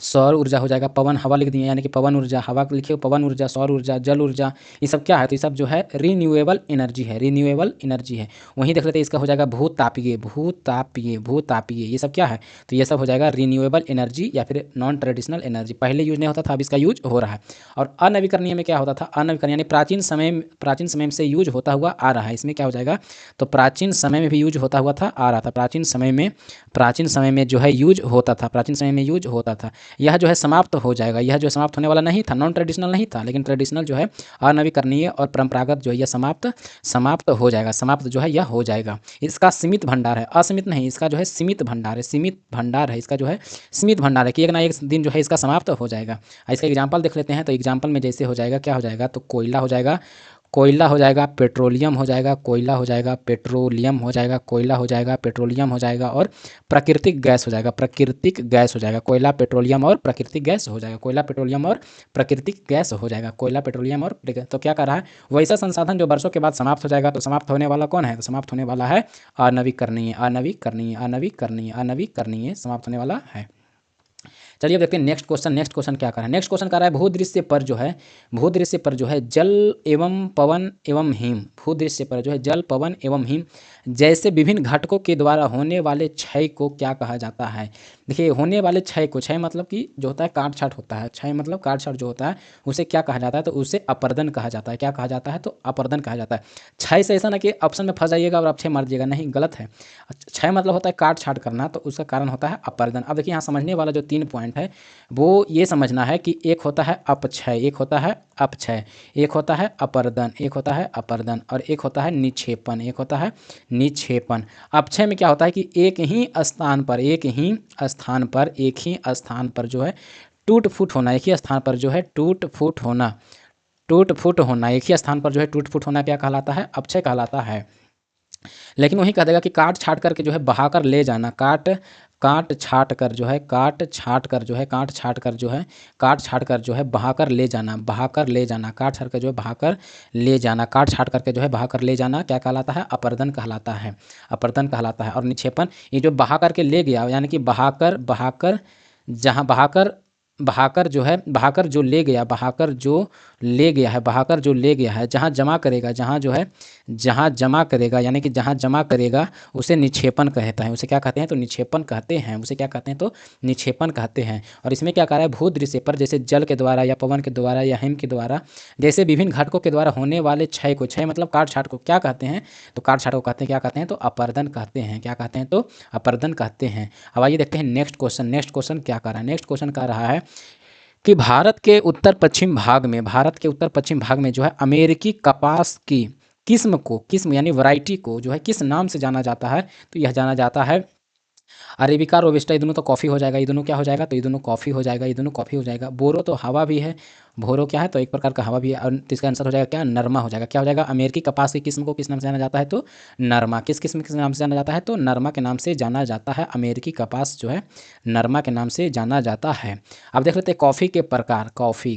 सौर ऊर्जा हो जाएगा, पवन हवा लिख दिए यानी कि पवन ऊर्जा, हवा को लिखिए पवन ऊर्जा, सौर ऊर्जा, जल ऊर्जा, ये सब क्या है, तो ये सब जो है रीन्यूएबल एनर्जी है, रीन्यूएबल एनर्जी है। वहीं देख लेते हैं इसका हो जाएगा भूतापीय, भूतापीय, भूतापीय, ये सब क्या है, तो ये सब हो जाएगा रीन्यूएबल एनर्जी या फिर नॉन ट्रेडिशनल एनर्जी। पहले यूज नहीं होता था, अब इसका यूज हो रहा है। और अनवीकरणीय में क्या होता था, अनवीकरणीय यानी प्राचीन समय से यूज होता हुआ आ रहा है, इसमें क्या हो जाएगा, तो प्राचीन समय में भी यूज होता हुआ था, आ रहा था, प्राचीन समय में जो है यूज होता था, प्राचीन समय में यूज होता था। यह जो है समाप्त हो जाएगा, यह जो है समाप्त होने वाला नहीं था, नॉन ट्रेडिशनल नहीं था, लेकिन ट्रेडिशनल जो है अनवीकरणीय और परंपरागत जो है यह समाप्त हो जाएगा, समाप्त जो है यह हो जाएगा। इसका सीमित भंडार है, असीमित नहीं, इसका जो है सीमित भंडार है, सीमित भंडार है, इसका जो है सीमित भंडार है कि एक ना एक दिन जो है इसका समाप्त हो जाएगा। इसका एग्जाम्पल देख लेते हैं, तो एग्जाम्पल में जैसे हो जाएगा, क्या हो जाएगा, तो कोयला हो जाएगा, कोयला हो जाएगा, पेट्रोलियम हो जाएगा, कोयला हो जाएगा, पेट्रोलियम हो जाएगा, कोयला हो जाएगा, पेट्रोलियम हो जाएगा, और प्राकृतिक गैस हो जाएगा, प्राकृतिक गैस हो जाएगा, कोयला पेट्रोलियम और प्राकृतिक गैस हो जाएगा, कोयला पेट्रोलियम और प्राकृतिक गैस हो जाएगा, कोयला पेट्रोलियम और तो क्या कर रहा है, वैसा संसाधन जो वर्षों के बाद समाप्त हो जाएगा। तो समाप्त होने वाला कौन है, तो समाप्त होने वाला है अनवीकरणीय, अनवीकरणीय, अनवीकरणीय, अनवीकरणीय समाप्त होने वाला है। चलिए अब देखते हैं नेक्स्ट क्वेश्चन। नेक्स्ट क्वेश्चन क्या कर रहा है, नेक्स्ट क्वेश्चन कर रहा है भूदृश्य पर जो है जल एवं पवन एवं हिम, भूदृश्य पर जो है जल पवन एवं हिम जैसे विभिन्न घटकों के द्वारा होने वाले क्षय को क्या कहा जाता है। देखिए होने वाले क्षय को, क्षय मतलब कि जो होता है काट छाट होता है, क्षय मतलब काट छाट जो होता है उसे क्या कहा जाता है, तो उसे अपरदन कहा जाता है। क्या कहा जाता है, तो अपरदन कहा जाता है। क्षय से ऐसा ना कि ऑप्शन में फंस जाइएगा और आप क्षय मार दीजिएगा, नहीं, गलत है। क्षय मतलब होता है काट छाट करना, तो उसका कारण होता है अपरदन। अब देखिए यहाँ समझने वाला जो 3 पॉइंट है वो ये समझना है कि एक होता है अपक्षय, एक होता है अपक्षय, एक होता है अपरदन, एक होता है अपरदन, और एक होता है निक्षेपण, एक होता है निक्षेपण। अपक्षय में क्या होता है कि एक ही स्थान पर जो है टूट फूट होना, एक ही स्थान पर जो है टूट फूट होना, एक ही स्थान पर जो है टूट फूट होना क्या कहलाता है, अपक्षय कहलाता है। लेकिन वही कह देगा कि काट छाट करके जो है बहाकर ले जाना, काट छाट कर जो है बहाकर ले जाना, काट छाट कर जो है बहाकर ले जाना, काट छाट करके जो है बहाकर ले जाना क्या कहलाता है, अपरदन कहलाता है, अपरदन कहलाता है। और निक्षेपण, ये जो बहा करके ले गया यानी कि बहाकर जहाँ बहाकर जो ले गया है, जहाँ जमा करेगा यानी कि जहाँ जमा करेगा उसे निक्षेपण कहता है, उसे क्या कहते हैं, तो निक्षेपण कहते हैं, उसे क्या कहते हैं, तो निक्षेपण कहते हैं। और इसमें क्या कह रहा है, भूदृश्य पर जैसे जल के द्वारा या पवन के द्वारा या हिम के द्वारा जैसे विभिन्न घटकों के द्वारा होने वाले क्षय को, क्षय मतलब काट छाट को क्या कहते हैं, तो काट छाट को कहते हैं, क्या कहते हैं, तो अपरदन कहते हैं, क्या कहते हैं, तो अपरदन कहते हैं। अब आइए देखते हैं नेक्स्ट क्वेश्चन। नेक्स्ट क्वेश्चन क्या कर रहा है, नेक्स्ट क्वेश्चन कह रहा है कि भारत के उत्तर पश्चिम भाग में जो है अमेरिकी कपास की किस्म यानी वैरायटी को जो है किस नाम से जाना जाता है, तो यह जाना जाता है अरेबिका, रोबस्टा। ये दोनों तो कॉफ़ी हो जाएगा, ये दोनों क्या हो जाएगा, तो ये दोनों कॉफ़ी हो जाएगा, ये दोनों कॉफ़ी हो जाएगा। बोरो तो हवा भी है, भोरो क्या है, तो एक प्रकार का हवा भी है। और इसका आंसर हो जाएगा क्या, नरमा हो जाएगा। क्या हो जाएगा, अमेरिकी कपास की किस्म को किस नाम से जाना जाता है, तो नरमा। किस किस्म के नाम से जाना जाता है, तो नरमा के नाम से जाना जाता है। अमेरिकी कपास जो है नरमा के नाम से जाना जाता है। अब देख लेते हैं कॉफ़ी के प्रकार। कॉफ़ी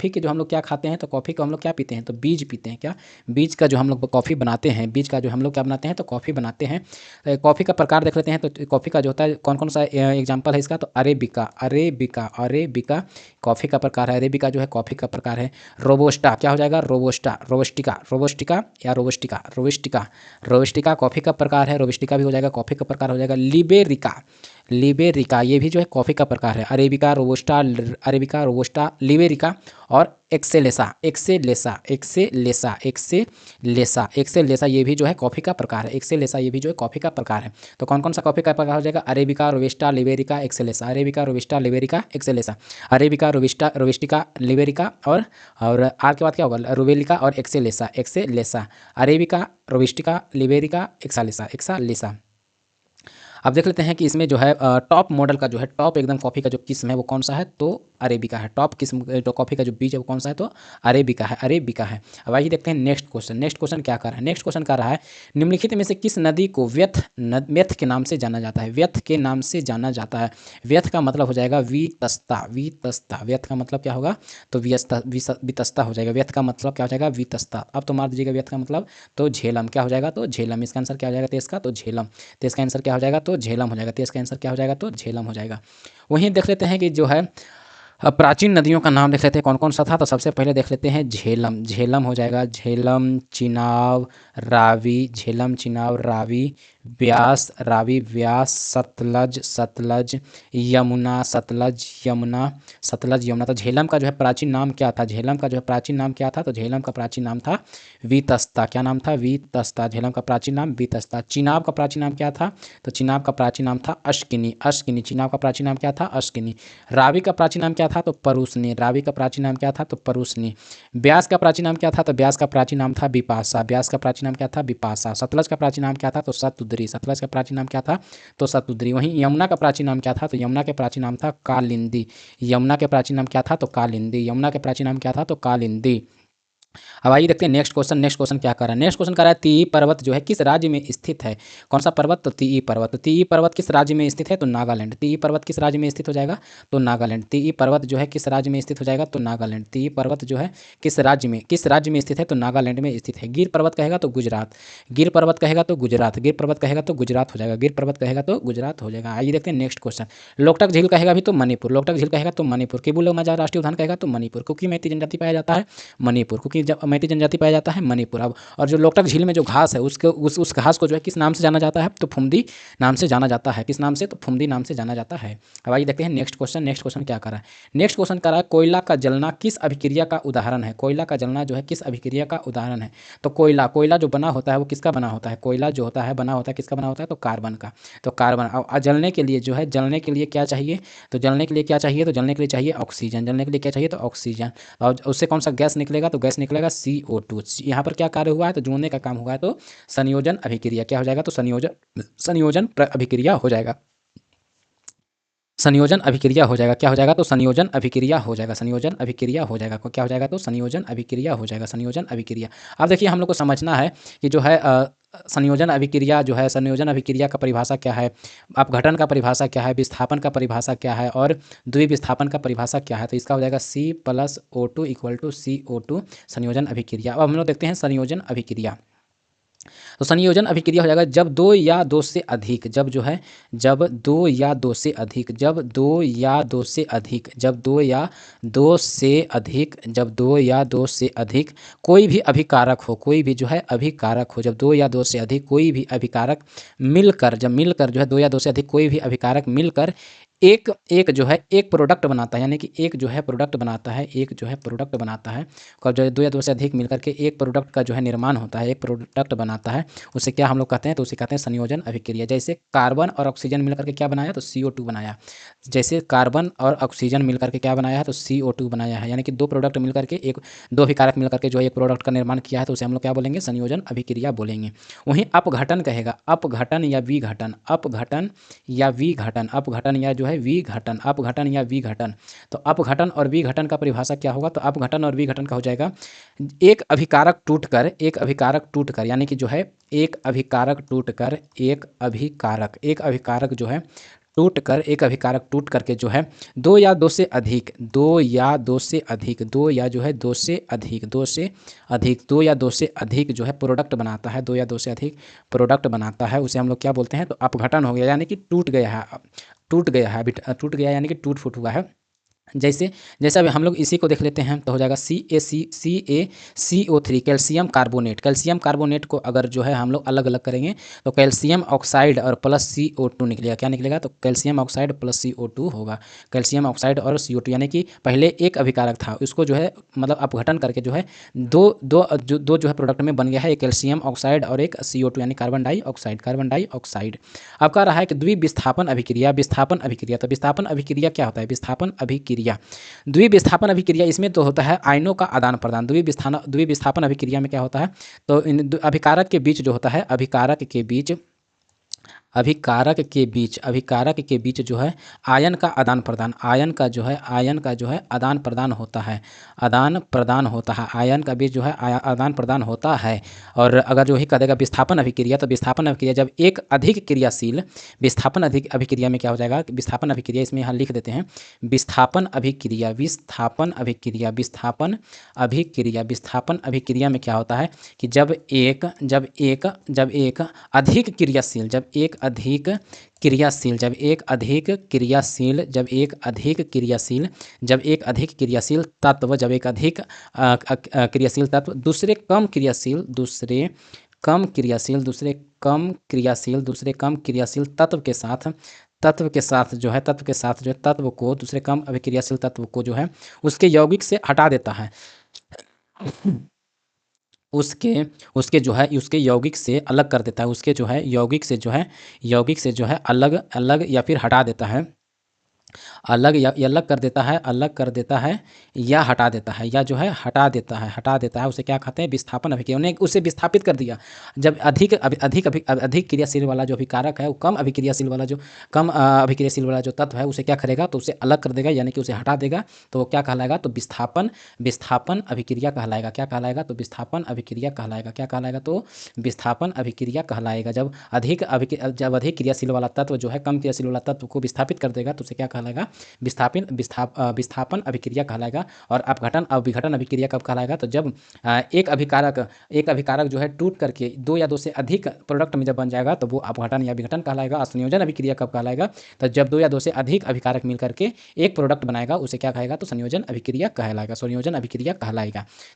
के जो हम लोग क्या खाते हैं, तो कॉफ़ी को हम लोग क्या पीते हैं, तो बीज पीते हैं। क्या, बीज का जो हम लोग कॉफ़ी बनाते हैं, बीज का जो हम लोग क्या बनाते हैं, तो कॉफ़ी बनाते हैं। कॉफ़ी का प्रकार देख लेते हैं, तो कॉफ़ी का जो होता है कौन कौन सा एग्जाम्पल है इसका, तो अरेबिका कॉफ़ी का प्रकार है। अरेबिका जो है कॉफ़ी का प्रकार है। रोबोस्टा क्या हो जाएगा, रोबोस्टिका कॉफ़ी का प्रकार है। रोबस्टिका भी हो जाएगा, कॉफ़ी का प्रकार हो जाएगा। लिबेरिका ये भी जो है कॉफ़ी का प्रकार है। अरेबिका, रोबोस्टा, लिबेरिका और एक्सेलेसा ये भी जो है कॉफ़ी का प्रकार है। एक्सेलेसा ये भी जो है कॉफ़ी का प्रकार है। तो कौन कौन सा कॉफ़ी का प्रकार हो जाएगा, arabica, robusta, liberica, excelsa, arabica, robusta, liberica, excelsa, arabica, robusta, liberica और आर के बाद क्या होगा, रुबेलिका और excelsa, arabica, robusta, liberica, excelsa. अब देख लेते हैं कि इसमें जो है टॉप मॉडल का जो है टॉप एकदम कॉफ़ी का जो किस्म है वो कौन सा है, तो अरेबिका है। टॉप किस्म जो कॉफ़ी का जो बीज है वो कौन सा है, तो अरेबिका है। अब आइए देखते हैं नेक्स्ट क्वेश्चन क्या कर रहा है। नेक्स्ट क्वेश्चन कर रहा है निम्नलिखित में से किस नदी को व्यथ के नाम से जाना जाता है। व्यथ के नाम से जाना जाता है। व्यथ का मतलब हो जाएगा वितस्ता। व्यथ का मतलब क्या होगा, तो वितस्ता हो जाएगा। व्यथ का मतलब क्या हो जाएगा, वितस्ता। अब तो मार दीजिएगा व्यथ का मतलब, तो झेलम क्या हो जाएगा, तो झेलम। इसका आंसर क्या हो जाएगा, तो इसका आंसर क्या हो जाएगा, तो झेलम हो जाएगा। तो इसका आंसर क्या हो जाएगा? तो झेलम हो जाएगा। वहीं देख लेते हैं कि जो है प्राचीन नदियों का नाम देख लेते हैं कौन कौन सा था। तो सबसे पहले देख लेते हैं झेलम। झेलम हो जाएगा, झेलम, चिनाब, रावी, झेलम, चिनाब, रावी, ब्यास, रावी, ब्यास, सतलज, सतलज, यमुना, सतलज, यमुना, सतलज, यमुना। तो झेलम का जो है प्राचीन नाम क्या था? झेलम का जो है प्राचीन नाम क्या था? तो झेलम का प्राचीन नाम था वीतस्ता। क्या नाम था? वीतस्ता। झेलम का प्राचीन नाम वीतस्ता। चिनाब का प्राचीन नाम क्या था? तो चिनाब का प्राचीन नाम था अश्किनी। अश्किनी। चिनाब का प्राचीन नाम क्या था? अश्किनी। रावी का प्राचीन नाम क्या था? तो परुसनी। रावी का प्राचीन नाम क्या था? तो परुसनी। ब्यास का प्राचीन नाम क्या था? तो ब्यास का प्राचीन नाम था बिपाशा। ब्यास का प्राचीन नाम क्या था? बिपाशा। सतलज का प्राचीन नाम क्या था? तो सतुद्री। सतलज का प्राचीन नाम क्या था? तो सतुद्री। वहीं यमुना का प्राचीन नाम क्या था? तो यमुना के प्राचीन नाम था कालिंदी। यमुना के प्राचीन नाम क्या था? तो कालिंदी। यमुना के प्राचीन नाम क्या था? तो कालिंदी। अब आइए देखते हैं नेक्स्ट क्वेश्चन। नेक्स्ट क्वेश्चन क्या कर रहा है? नेक्स्ट क्वेश्चन कर रहा है तीई पर्वत जो है किस राज्य में स्थित है? कौन सा पर्वत? तो तीई पर्वत। तो तीई पर्वत किस राज्य में स्थित है? तो नागालैंड। तीई पर्वत किस राज्य में स्थित हो जाएगा? तो नागालैंड। तीई पर्वत जो है किस राज्य में स्थित हो जाएगा? तो नागालैंड। तीई पर्वत जो है किस राज्य में स्थित है? तो नागालैंड में स्थित है। गिर पर्वत कहेगा तो गुजरात। गिर पर्वत कहेगा तो गुजरात। गिर पर्वत कहेगा तो गुजरात हो जाएगा। गिर पर्वत कहेगा तो गुजरात हो जाएगा। आइए देखते हैं नेक्स्ट क्वेश्चन। लोकटक झील कहेगा भी तो मणिपुर। लोकटक झील कहेगा तो मणिपुर। किबुल लमजा राष्ट्रीय उद्यान कहेगा तो मणिपुर। क्योंकि मैती जनजाति पाया जाता है मणिपुर। क्योंकि जब मैती जनजाति पाया जाता है मणिपुर। अब और जो लोकटक झील में जो घास है उसके उस घास को जो है किस नाम से जाना जाता है? तो फुमदी नाम से जाना जाता है। किस नाम से? तो फुमदी नाम से जाना जाता है। अब आइए देखते हैं नेक्स्ट क्वेश्चन। नेक्स्ट क्वेश्चन क्या कर रहा है? नेक्स्ट क्वेश्चन कर रहा है कोयला का जलना किस अभिक्रिया का उदाहरण है? कोयला का जलना जो है किस अभिक्रिया का उदाहरण है? तो कोयला कोयला जो बना होता है वो किसका बना होता है? कोयला जो होता है बना होता है किसका बना होता है? तो कार्बन का। तो कार्बन। और जलने के लिए जो है जलने के लिए क्या चाहिए? तो जलने के लिए क्या चाहिए? तो जलने के लिए चाहिए ऑक्सीजन। जलने के लिए क्या चाहिए? तो ऑक्सीजन। और उससे कौन सा गैस निकलेगा? तो गैस निकलेगा CO2। यहाँ पर क्या कार्य हुआ है? तो जोड़ने का काम हुआ है। तो संयोजन अभिक्रिया क्या हो जाएगा? तो संयोजन अभिक्रिया हो जाएगा। संयोजन अभिक्रिया हो जाएगा। क्या हो जाएगा? तो संयोजन अभिक्रिया हो जाएगा। संयोजन अभिक्रिया हो जाएगा। क्या हो जाएगा? तो संयोजन अभिक्रिया हो जाएगा। संयोजन अभिक्रिया। अब देखिए हम लोग को समझना है कि जो है संयोजन अभिक्रिया जो है संयोजन अभिक्रिया का परिभाषा क्या है, अपघटन का परिभाषा क्या है, विस्थापन का परिभाषा क्या है और द्विविस्थापन का परिभाषा क्या है? तो इसका हो जाएगा C+O2 = CO2 संयोजन अभिक्रिया। अब हम लोग देखते हैं संयोजन अभिक्रिया। तो संयोजन अभिक्रिया हो जाएगा जब दो या दो से अधिक जब जो है जब दो या दो से अधिक जब दो या दो से अधिक जब दो या दो से अधिक जब दो या दो से अधिक कोई भी अभिकारक हो कोई भी जो है अभिकारक हो जब दो या दो से अधिक कोई भी अभिकारक मिलकर जब मिलकर जो है दो या दो से अधिक कोई भी अभिकारक मिलकर एक एक जो है एक प्रोडक्ट बनाता है, यानी कि एक जो है प्रोडक्ट बनाता है एक जो है प्रोडक्ट बनाता है और जो है दो या दो से अधिक मिलकर के एक प्रोडक्ट का जो है निर्माण होता है, एक प्रोडक्ट बनाता है, उसे क्या हम लोग कहते हैं? तो उसे कहते हैं संयोजन अभिक्रिया। जैसे कार्बन और ऑक्सीजन मिलकर के क्या बनाया? तो CO2 बनाया। जैसे कार्बन और ऑक्सीजन मिलकर के क्या बनाया है? तो CO2 बनाया है। यानी कि दो प्रोडक्ट मिलकर के एक दो अभिकारक मिलकर के जो है एक प्रोडक्ट का निर्माण किया है, तो उसे हम लोग क्या बोलेंगे? संयोजन अभिक्रिया बोलेंगे। वहीं अपघटन कहेगा अपघटन या विघटन अपघटन या विघटन अपघटन या जो है विघटन अपघटन या विघटन। तो अपघटन और विघटन का परिभाषा क्या होगा? तो अपघटन और विघटन का हो जाएगा एक अभिकारक टूटकर यानी कि जो है एक अभिकारक टूटकर एक अभिकारक जो है एक अभिकारक टूट करके जो है दो या दो से अधिक दो या दो से अधिक दो या जो है दो से अधिक दो से अधिक दो या दो से अधिक जो है प्रोडक्ट बनाता है दो या दो से अधिक प्रोडक्ट बनाता है, उसे हम लोग क्या बोलते हैं? तो अपघटन हो गया, यानी कि टूट गया है टूट गया यानी कि टूट फूट हुआ है। जैसे जैसे अभी हम लोग इसी को देख लेते हैं तो हो जाएगा CaCO3 कैल्शियम कार्बोनेट को अगर जो है हम लोग अलग अलग करेंगे तो कैल्शियम ऑक्साइड और प्लस CO2 निकलेगा। क्या निकलेगा? तो कैल्शियम ऑक्साइड प्लस CO2 होगा। कैल्शियम ऑक्साइड और CO2 यानी कि पहले एक अभिकारक था उसको जो है मतलब अपघटन करके जो है दो जो है प्रोडक्ट में बन गया है, एक कैल्शियम ऑक्साइड और एक CO2 यानी कार्बन डाइऑक्साइड। अब कह रहा है कि द्विविस्थापन अभिक्रिया तो विस्थापन अभिक्रिया क्या होता है? विस्थापन अभिक्रिया द्विविस्थापन अभिक्रिया इसमें तो होता है आयनों का आदान प्रदान। द्विविस्थापन अभिक्रिया में क्या होता है? तो इन अभिकारक के बीच जो होता है अभिकारक के बीच जो है आयन का आदान प्रदान आयन का जो है आदान प्रदान होता है आयन का बीच जो है आदान प्रदान होता है। और अगर जो ही कह देगा विस्थापन अभिक्रिया तो विस्थापन अभिक्रिया जब एक अधिक क्रियाशील विस्थापन अभिक्रिया में क्या हो जाएगा? विस्थापन अभिक्रिया इसमें यहाँ लिख देते हैं विस्थापन अभिक्रिया में क्या होता है कि जब एक अधिक क्रियाशील जब एक अधिक क्रियाशील तत्व दूसरे कम क्रियाशील तत्व के साथ जो है तत्व को दूसरे कम अभिक्रियाशील तत्व को जो है उसके यौगिक से हटा देता है, उसके जो है उसके यौगिक से अलग कर देता है, उसके जो है यौगिक से जो है अलग अलग या फिर हटा देता है, अलग कर देता है या हटा देता है, या जो है हटा देता है उसे क्या कहते हैं? विस्थापन अभिक्रिया। उन्हें उसे विस्थापित कर दिया। जब अधिक क्रियाशील वाला जो अभिकारक है वो कम अभिक्रियाशील वाला जो तत्व है उसे क्या करेगा? तो उसे अलग कर देगा, यानी कि उसे हटा देगा। तो क्या कहलाएगा? तो विस्थापन अभिक्रिया कहलाएगा। क्या कहलाएगा? तो विस्थापन अभिक्रिया कहलाएगा। क्या कहलाएगा? तो विस्थापन अभिक्रिया कहलाएगा। जब अधिक क्रियाशील वाला तत्व जो है कम क्रियाशील वाला तत्व को विस्थापित कर देगा तो उसे क्या कहलाएगा? विस्थापन अभिक्रिया कहलाएगा। और अपघटन विघटन अभिक्रिया कब कहलाएगा? तो जब एक अभिकारक जो है टूट करके दो या दो से अधिक प्रोडक्ट में जब बन जाएगा तो वो अपघटन या विघटन कहलाएगा। और संयोजन अभिक्रिया कब कहलाएगा? तो जब दो या दो से अधिक अभिकारक मिल करके एक प्रोडक्ट बनाएगा उसे क्या कहेगा? तो संयोजन अभिक्रिया कहलाएगा।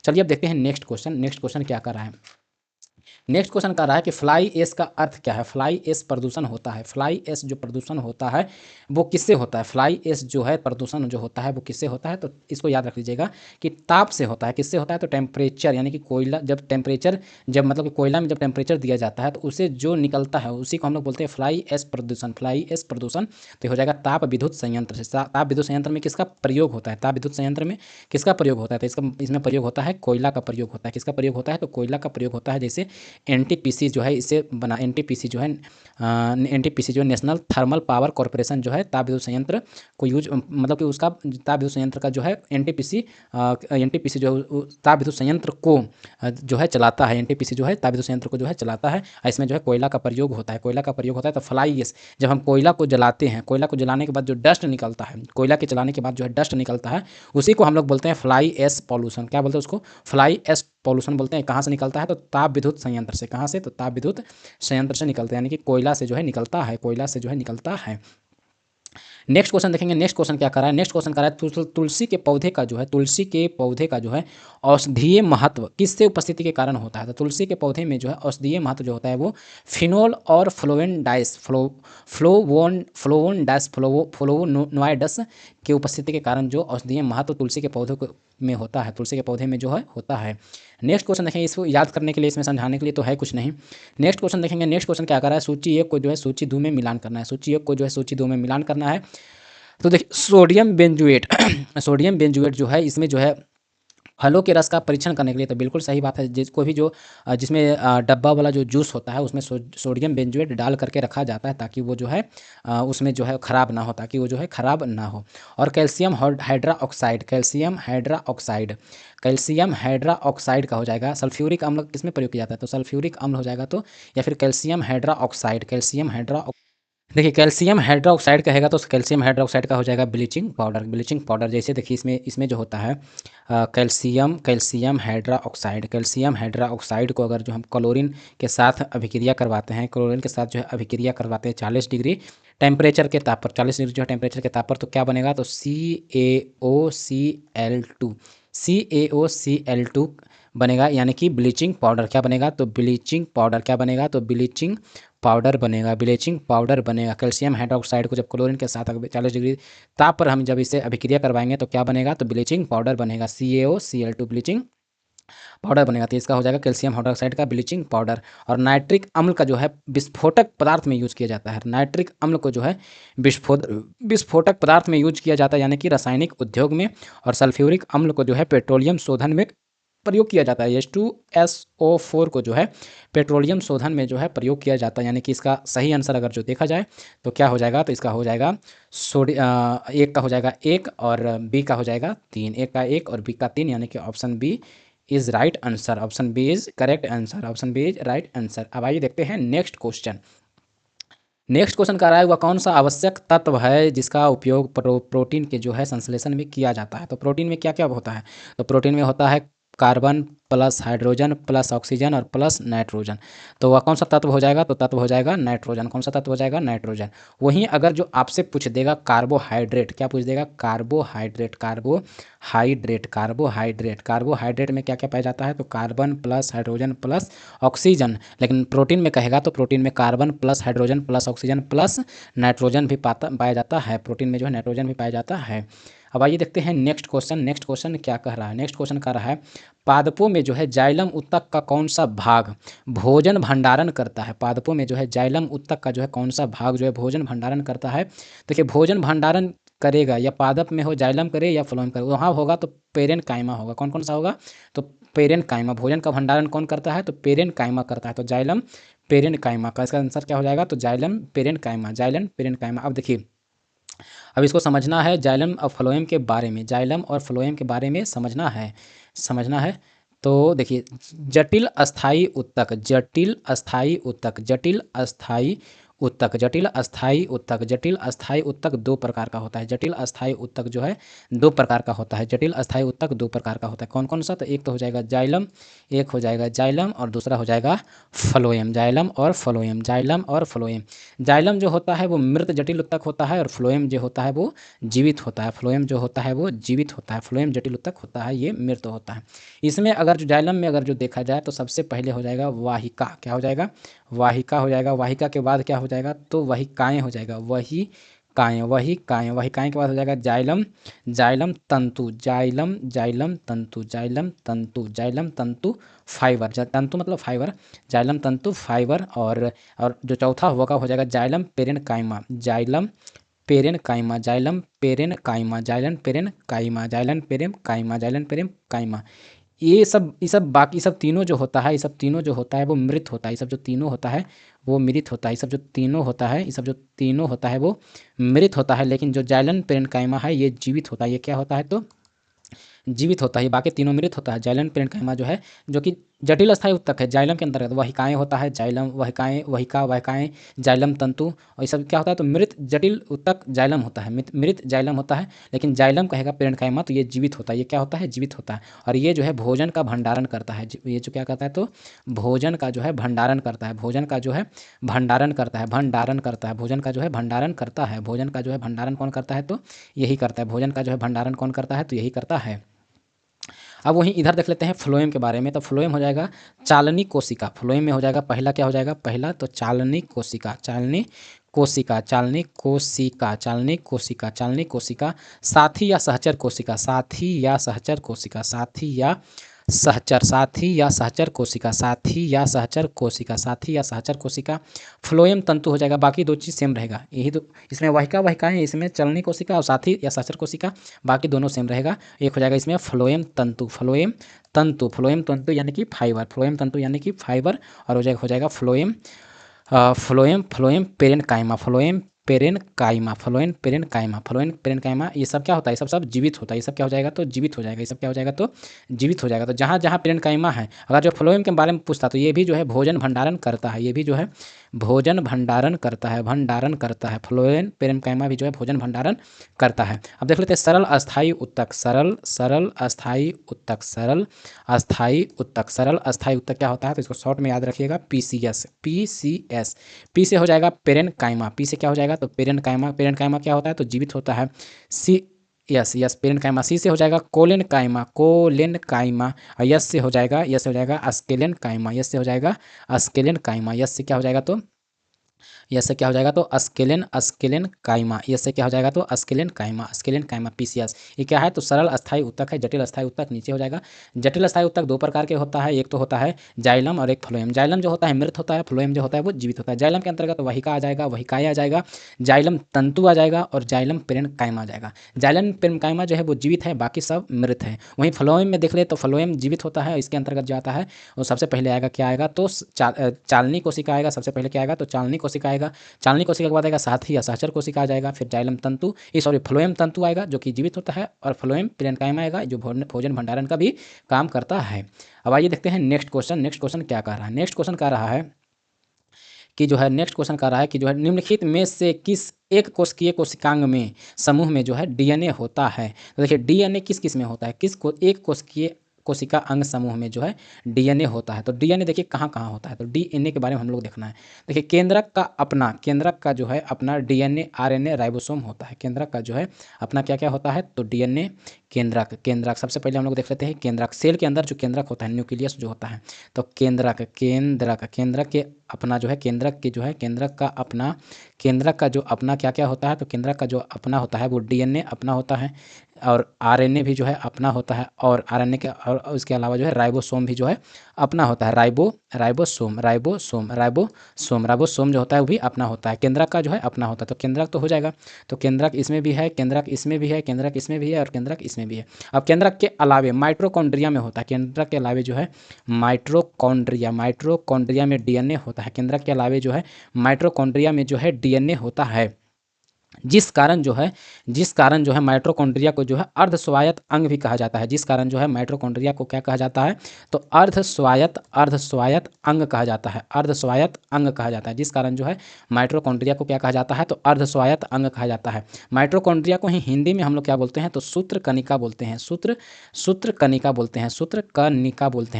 चलिए अब देखते हैं नेक्स्ट क्वेश्चन क्या कर रहा है। नेक्स्ट क्वेश्चन कर रहा है कि फ्लाई एश का अर्थ क्या है? फ्लाई एश प्रदूषण होता है। फ्लाई एश जो प्रदूषण होता है वो किससे होता है? फ्लाई एश जो है प्रदूषण जो होता है वो किससे होता है? तो इसको याद रख लीजिएगा कि ताप से होता है। किससे होता है? तो टेम्परेचर, यानी कि कोयला जब मतलब कि कोयला में जब टेम्परेचर दिया जाता है तो उसे जो निकलता है उसी को हम लोग बोलते हैं फ्लाई एश प्रदूषण। तो हो जाएगा ताप विद्युत संयंत्र से। ताप विद्युत संयंत्र में किसका प्रयोग होता है? ताप विद्युत संयंत्र में किसका प्रयोग होता है? तो इसमें प्रयोग होता है कोयला का प्रयोग होता है। किसका प्रयोग होता है? तो कोयला का प्रयोग होता है। जैसे एनटीपीसी जो है इसे बना एनटीपीसी जो है नेशनल थर्मल पावर कॉरपोरेशन जो है ताप विद्युत संयंत्र को यूज मतलब कि उसका ताप विद्युत संयंत्र का जो है एनटीपीसी जो ताप विद्युत संयंत्र को जो है चलाता है। एनटीपीसी जो है ताप विद्युत संयंत्र को जो है चलाता है। इसमें जो है कोयला का प्रयोग होता है। तो फ्लाई एश, जब हम कोयला को जलाते हैं, कोयला को जलाने के बाद जो डस्ट निकलता है, कोयला के चलाने के बाद जो है डस्ट निकलता है उसी को हम लोग बोलते हैं फ्लाई एश पॉल्यूशन। क्या बोलते हैं उसको? फ्लाई एश पॉल्यूशन बोलते हैं। कहाँ से निकलता है? तो ताप विद्युत संयंत्र से। कहाँ से? तो ताप विद्युत संयंत्र से निकलता है, यानी कि कोयला से जो है निकलता है। नेक्स्ट क्वेश्चन देखेंगे। नेक्स्ट क्वेश्चन क्या कर रहा है? नेक्स्ट क्वेश्चन कर रहा है तुलसी के पौधे का जो है औषधीय महत्व किससे उपस्थिति के कारण होता है? तो तुलसी के पौधे में जो है औषधीय महत्व जो होता है वो फिनोल और फ्लोवोनोइड्स की उपस्थिति के कारण जो औषधीय महत्व तुलसी के पौधे में होता है, तुलसी के पौधे में जो है होता है। नेक्स्ट क्वेश्चन देखेंगे। इसको याद करने के लिए, इसमें समझाने के लिए तो है कुछ नहीं। नेक्स्ट क्वेश्चन देखेंगे। नेक्स्ट क्वेश्चन क्या कर रहा है? सूची 1 को जो है सूची 2 में मिलान करना है। तो देखिए सोडियम बेंजुएट जो है इसमें जो है फलों के रस का परीक्षण करने के लिए, तो बिल्कुल सही बात है। जिसको भी जो जिसमें डब्बा वाला जो जूस होता है उसमें सोडियम बेंजुएट डाल करके रखा जाता है ताकि वो जो है उसमें जो है ख़राब ना हो। और कैल्शियम हाइड्रा ऑक्साइड का हो जाएगा। सल्फ्यूरिक अम्ल किसमें प्रयोग किया जाता है? तो सल्फ्यूरिक अम्ल हो जाएगा। तो या फिर कैल्शियम हाइड्रा ऑक्साइड देखिए कैल्शियम हाइड्रोक्साइड कहेगा तो कैल्शियम हाइड्रोक्साइड का हो जाएगा ब्लीचिंग पाउडर। जैसे देखिए इसमें जो होता है कैल्शियम हाइड्रा ऑक्साइड को अगर जो हम क्लोरीन के साथ अभिक्रिया करवाते हैं 40 डिग्री टेम्परेचर के ताप पर, 40 डिग्री जो है टेम्परेचर के ताप पर, तो क्या बनेगा? तो CaOCl2 बनेगा, यानी कि ब्लीचिंग पाउडर। क्या बनेगा? तो ब्लीचिंग पाउडर बनेगा। कैल्शियम हाइड्रोक्साइड को जब क्लोरीन के साथ 40 डिग्री ताप पर हम जब इसे अभिक्रिया करवाएंगे तो क्या बनेगा? तो ब्लीचिंग पाउडर बनेगा। CaOCl2 ब्लीचिंग पाउडर बनेगा। तो इसका हो जाएगा कैल्शियम हाइड्रोक्साइड का ब्लीचिंग पाउडर। और नाइट्रिक अम्ल का जो है विस्फोटक पदार्थ में यूज किया जाता है। नाइट्रिक अम्ल को जो है विस्फोटक पदार्थ में यूज किया जाता है, यानी कि रासायनिक उद्योग में। और सल्फ्यूरिक अम्ल को जो है पेट्रोलियम शोधन में प्रयोग किया जाता है। H2SO4 को जो है पेट्रोलियम शोधन में जो है प्रयोग किया जाता है, यानी कि इसका सही आंसर अगर जो देखा जाए तो क्या हो जाएगा? तो इसका हो जाएगा एक का हो जाएगा 1 और बी का हो जाएगा 3। एक का 1 और बी का 3, यानी कि option B is right answer. Option B is right answer. अब आइए देखते हैं नेक्स्ट क्वेश्चन का रहा है वह कौन सा आवश्यक तत्व है जिसका उपयोग प्रोटीन के जो है संश्लेषण में किया जाता है? तो प्रोटीन में क्या क्या होता है? तो प्रोटीन में होता है carbon plus hydrogen plus oxygen और प्लस नाइट्रोजन। तो वह कौन सा तत्व हो जाएगा? तो तत्व हो जाएगा नाइट्रोजन। कौन सा तत्व हो जाएगा? नाइट्रोजन। वहीं अगर जो आपसे पूछ देगा कार्बोहाइड्रेट, क्या पूछ देगा? कार्बोहाइड्रेट, कार्बोहाइड्रेट, कार्बोहाइड्रेट, कार्बोहाइड्रेट में क्या क्या पाया जाता है? तो carbon plus hydrogen plus oxygen. लेकिन प्रोटीन में कहेगा तो प्रोटीन में carbon plus hydrogen plus oxygen plus nitrogen भी पाया जाता है। प्रोटीन में जो है नाइट्रोजन भी पाया जाता है। अब आइए देखते हैं नेक्स्ट क्वेश्चन। नेक्स्ट क्वेश्चन क्या कह रहा है? नेक्स्ट क्वेश्चन कह रहा है पादपों में जो है जाइलम उत्तक का कौन सा भाग भोजन भंडारण करता है? पादपों में जो है जाइलम उत्तक का जो है कौन सा भाग जो है भोजन भंडारण करता है? देखिए, भोजन भंडारण करेगा या पादप में हो जाइलम करे या फ्लोएम करे, वहाँ होगा तो पेरेनकाइमा होगा। कौन कौन सा होगा? तो पेरेनकाइमा। भोजन का भंडारण कौन करता है? तो पेरेनकाइमा करता है। तो जाइलम पेरेनकाइमा का इसका आंसर क्या हो जाएगा? तो जाइलम पेरेनकाइमा, जाइलम पेरेनकाइमा। अब देखिए, अब इसको समझना है जाइलम और फ्लोएम के बारे में, जाइलम और फ्लोएम के बारे में समझना है। तो देखिए, जटिल अस्थाई उत्तक, जटिल अस्थाई उत्तक, जटिल अस्थाई उत्तक, जटिल अस्थाई उत्तक, जटिल अस्थाई उत्तक दो प्रकार का होता है। जटिल अस्थाई उत्तक जो है दो प्रकार का होता है। जटिल अस्थाई उत्तक दो प्रकार का होता है। कौन कौन सा? तो एक तो हो जाएगा जाइलम, एक हो जाएगा जाइलम और दूसरा हो जाएगा फ्लोएम। जाइलम और फ्लोएम, जाइलम और फ्लोएम। जाइलम जो होता है वो मृत जटिल उत्तक होता है और फ्लोएम जो होता है वो जीवित होता है। फ्लोएम जो होता है वो जीवित होता है, फ्लोएम जटिल उत्तक होता है, ये मृत होता है। इसमें अगर जो जाइलम में अगर जो देखा जाए तो सबसे पहले हो जाएगा वाहिका। क्या हो जाएगा? वाहिका हो जाएगा। वाहिका के बाद क्या हो जाएगा? तो वाहिकाएं हो जाएगा। वाहिकाएं के बाद हो जाएगा जाइलम, जाइलम तंतु, जाइलम, जाइलम तंतु, जाइलम तंतु, जाइलम तंतु फाइबर, तंतु मतलब फाइबर, जाइलम तंतु फाइबर। और जो चौथा होगा हो जाएगा xylem parenchyma, xylem parenchyma, xylem parenchyma, xylem parenchyma, xylem parenchyma, xylem parenchyma. ये सब बाकी सब तीनों जो होता है, ये सब तीनों जो होता है वो मृत होता है। ये सब जो तीनों होता है वो मृत होता है। ये सब जो तीनों होता है, ये सब जो तीनों होता है वो मृत होता है। लेकिन जो जाइलम पेरेनकाइमा है ये जीवित होता है। ये क्या होता है? तो जीवित होता है। बाकी तीनों मृत होता है। जाइलम पेरेनकाइमा जो है जो कि जटिल अस्थायी उत्तक है, जाइलम के अंतर्गत वाहिकाएं होता है। जाइलम, वाहिकाएं, वाहिकाएं, जाइलम तंतु, और ये सब क्या होता है? तो मृत जटिल उत्तक जाइलम होता है, मृत जाइलम होता है। लेकिन जाइलम कहेगा पेरेनकाइमा तो ये जीवित होता है। ये क्या होता है? जीवित होता है। और ये जो है भोजन का भंडारण करता है। ये जो क्या करता है? तो भोजन का जो है भंडारण करता है। भोजन का जो है भंडारण करता है, भंडारण करता है। भोजन का जो है भंडारण करता है। भोजन का जो है भंडारण कौन करता है? तो यही करता है। भोजन का जो है भंडारण कौन करता है? तो यही करता है। अब वहीं इधर देख लेते हैं फ्लोएम के बारे में। तो फ्लोएम हो जाएगा चालनी कोशिका। फ्लोएम में हो जाएगा पहला क्या हो जाएगा? पहला तो चालनी कोशिका, चालनी कोशिका, चालनी कोशिका, चालनी कोशिका, चालनी कोशिका, साथी या सहचर कोशिका, साथी या सहचर कोशिका, साथी या सहचर, साथी या सहचर कोशिका, साथी या सहचर कोशिका, साथी या सहचर कोशिका। फ्लोएम तंतु हो जाएगा। बाकी दो चीज़ सेम रहेगा। यही दो, इसमें वाहिका वाहिकाएं, इसमें चलनी कोशिका और साथी या सहचर कोशिका, बाकी दोनों सेम रहेगा। एक हो जाएगा इसमें फ्लोएम तंतु, फ्लोएम तंतु, फ्लोएम तंतु यानी कि फाइबर, फ्लोएम तंतु यानी कि फाइबर। और हो जाएगा phloem, phloem parenchyma, phloem parenchyma, phloem parenchyma, phloem parenchyma. ये सब क्या होता है? ये सब जीवित होता है। ये सब क्या हो जाएगा? तो जीवित हो जाएगा। ये सब क्या हो जाएगा? तो जीवित हो जाएगा। तो जहाँ जहाँ पेरेनकाइमा है, अगर जो फ्लोएम के बारे में पूछता तो ये भी जो है भोजन भंडारण करता है। ये भी जो है भोजन भंडारण करता है, भंडारण करता है। फ्लोएम पेरेनकाइमा भी जो है भोजन भंडारण करता है। अब देख लेते हैं सरल अस्थायी उत्तक, सरल अस्थायी उत्तक, सरल अस्थायी उत्तक, सरल अस्थायी उत्तक क्या होता है? तो इसको शॉर्ट में याद रखिएगा, PCS, PCS। पी से हो जाएगा पेरेनकाइमा, पी से क्या हो जाएगा? तो पेरेनकाइमा, पेरेनकाइमा क्या होता है? तो जीवित होता है। सी, यस पेरेनकाइमा। सी से हो जाएगा कोलेनकाइमा, कोलेनकाइमा। और यस से हो जाएगा, यस से हो जाएगा अस्केलेनकाइमा, यस से हो जाएगा अस्केलेनकाइमा। यस से क्या हो जाएगा? तो यस से क्या हो जाएगा? तो अस्केलेन, अस्केलेन काइमा। यस से क्या हो जाएगा? तो अस्केलेन काइमा, अस्केलेन काइमा, PCS। ये क्या है? तो सरल अस्थायी उत्तक है। जटिल अस्थायी उत्तक नीचे हो जाएगा। जटिल अस्थायी उत्तक दो प्रकार के होता है, एक तो होता है जाइलम और एक फ्लोएम। जाइलम जो होता है मृत होता है, फ्लोएम जो होता है वो जीवित होता है। जाइलम के अंतर्गत वाहिका आ जाएगा, वाहिकाएं आ जाएगा, जाइलम तंतु आ जाएगा और जाइलम पेरेनकाइमा आ जाएगा। जाइलम पेरेनकाइमा जो है वो जीवित है, बाकी सब मृत है। वहीं फ्लोएम में देख ले तो फ्लोएम जीवित होता है। इसके अंतर्गत जो आता है वो सबसे पहले आएगा, क्या आएगा? तो चालनी कोशिका आएगा। सबसे पहले क्या आएगा? तो चालनी कोशिका आएगा। चालनी कोशिका के बाद आएगा साथी या सहचर कोशिका आ जाएगा। फिर जाइलम तंतु, सॉरी फ्लोएम तंतु आएगा जो कि जीवित होता है, और फ्लोएम पेरेनकाइमा आएगा जो भोजन भंडारण का भी काम करता है। अब आइए देखते हैं नेक्स्ट क्वेश्चन। नेक्स्ट क्वेश्चन क्या कह रहा है? नेक्स्ट क्वेश्चन कह रहा है कि जो है नेक्स्ट क्वेश्चन कह रहा है कि जो है निम्नलिखित में से किस एक कोशिकीय कोशिकांग में समूह में जो है DNA होता है? तो देखिए DNA किस किस में होता है? एक कोशिका अंग समूह में जो है डीएनए होता है। तो डीएनए देखिए कहाँ कहाँ होता है, तो डीएनए के बारे में हम लोग देखना है। देखिए केंद्रक का जो है अपना डीएनए आरएनए राइबोसोम होता है। केंद्रक का जो है अपना क्या क्या होता है, तो डीएनए केंद्रक सबसे पहले हम लोग देख लेते हैं केंद्रक। सेल के अंदर जो केंद्रक होता है, न्यूक्लियस जो होता है, तो केंद्रक के अपना जो है केंद्रक की जो है केंद्रक का जो अपना क्या क्या होता है, तो केंद्रक का जो अपना होता है वो डीएनए अपना होता है, और आरएनए भी जो है अपना होता है, और आरएनए के और उसके अलावा जो है राइबोसोम भी जो है अपना होता है। राइबोसोम जो होता है वो भी अपना होता है। केंद्रक का जो है अपना होता है, तो केंद्रक तो हो जाएगा। तो केंद्रक इसमें भी है, केंद्रक इसमें भी है, केंद्रक इसमें भी है, और केंद्रक इसमें भी है। अब केंद्रक के अलावे माइटोकॉन्ड्रिया में होता है। केंद्रक के अलावे जो है माइटोकॉन्ड्रिया में डीएनए होता है। केंद्रक के अलावे जो है माइटोकॉन्ड्रिया में जो है डीएनए होता है, जिस कारण जो है माइटोकॉन्ड्रिया को जो है अर्धस्वायत्त अंग भी कहा जाता है। जिस कारण जो है माइटोकॉन्ड्रिया को क्या कहा जाता है, तो अर्धस्वायत्त अंग कहा जाता है। अर्धस्वायत्त अंग कहा जाता है, जिस कारण जो है माइटोकॉन्ड्रिया को क्या कहा जाता है, तो अर्धस्वायत्त अंग कहा जाता है। माइटोकॉन्ड्रिया को ही हिंदी में हम लोग क्या बोलते हैं, तो सूत्रकनिका बोलते हैं। सूत्रकनिका बोलते हैं।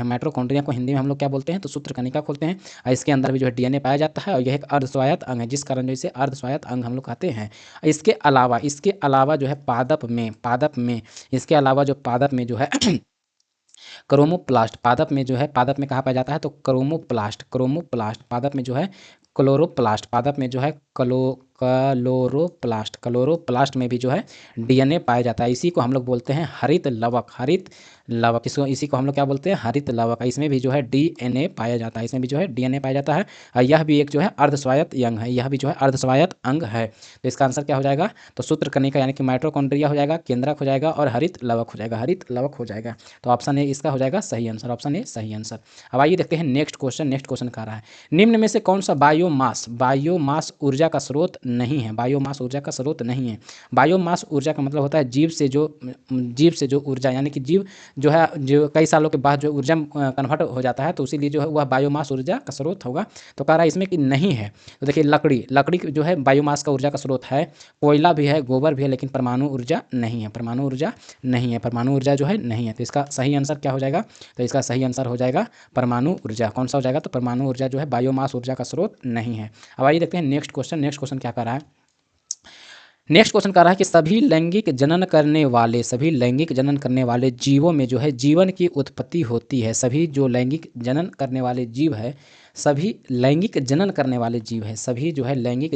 माइटोकॉन्ड्रिया को हिंदी में हम लोग क्या बोलते हैं, तो सूत्रकनिका बोलते हैं। और इसके अंदर भी जो है डीएनए पाया जाता है, और यह एक अर्धस्वायत्त अंग है, जिस कारण जो इसे अर्धस्वायत्त अंग हम लोग कहते हैं। इसके अलावा जो है पादप में इसके अलावा जो पादप में जो है क्रोमोप्लास्ट, पादप में कहाँ पाया जाता है, तो क्रोमोप्लास्ट पादप में जो है क्लोरोप्लास्ट में भी जो है डीएनए पाया जाता है। इसी को हम लोग बोलते हैं हरित लवक। इसी को हम लोग क्या बोलते हैं, हरित लवक। इसमें भी जो है डीएनए पाया जाता है। और यह भी एक जो है अर्धस्वायत्त अंग है। तो इसका आंसर क्या हो जाएगा, तो सूत्रकनिका यानी कि माइटोकॉन्ड्रिया हो जाएगा, केंद्रक हो जाएगा, और हरित लवक हो जाएगा। तो ऑप्शन ए इसका हो जाएगा सही आंसर। ऑप्शन ए सही आंसर। अब आइए देखते हैं नेक्स्ट क्वेश्चन कह रहा है, निम्न में से कौन सा बायोमास ऊर्जा का स्रोत नहीं है। बायोमास ऊर्जा का मतलब होता है जीव से जो ऊर्जा, यानी कि जीव जो है जो कई सालों के बाद जो ऊर्जा कन्वर्ट हो जाता है, तो इसीलिए जो है वह बायोमास ऊर्जा का स्रोत होगा। तो कह रहा है इसमें कि नहीं है। तो देखिए लकड़ी जो है बायोमास का ऊर्जा का स्रोत है, कोयला भी है, गोबर भी है, लेकिन परमाणु ऊर्जा नहीं है। परमाणु ऊर्जा जो है नहीं है। तो इसका सही आंसर क्या हो जाएगा, तो इसका सही आंसर हो जाएगा परमाणु ऊर्जा। कौन सा हो जाएगा, तो परमाणु ऊर्जा जो है बायोमास ऊर्जा का स्रोत नहीं है। अब आइए देखते हैं नेक्स्ट क्वेश्चन क्या कर रहा है। नेक्स्ट क्वेश्चन कह रहा है कि सभी लैंगिक जनन करने वाले जीवों में जो है जीवन की उत्पत्ति होती है। सभी जो लैंगिक जनन करने वाले जीव है, सभी लैंगिक जनन करने वाले जीव है, सभी लैंगिक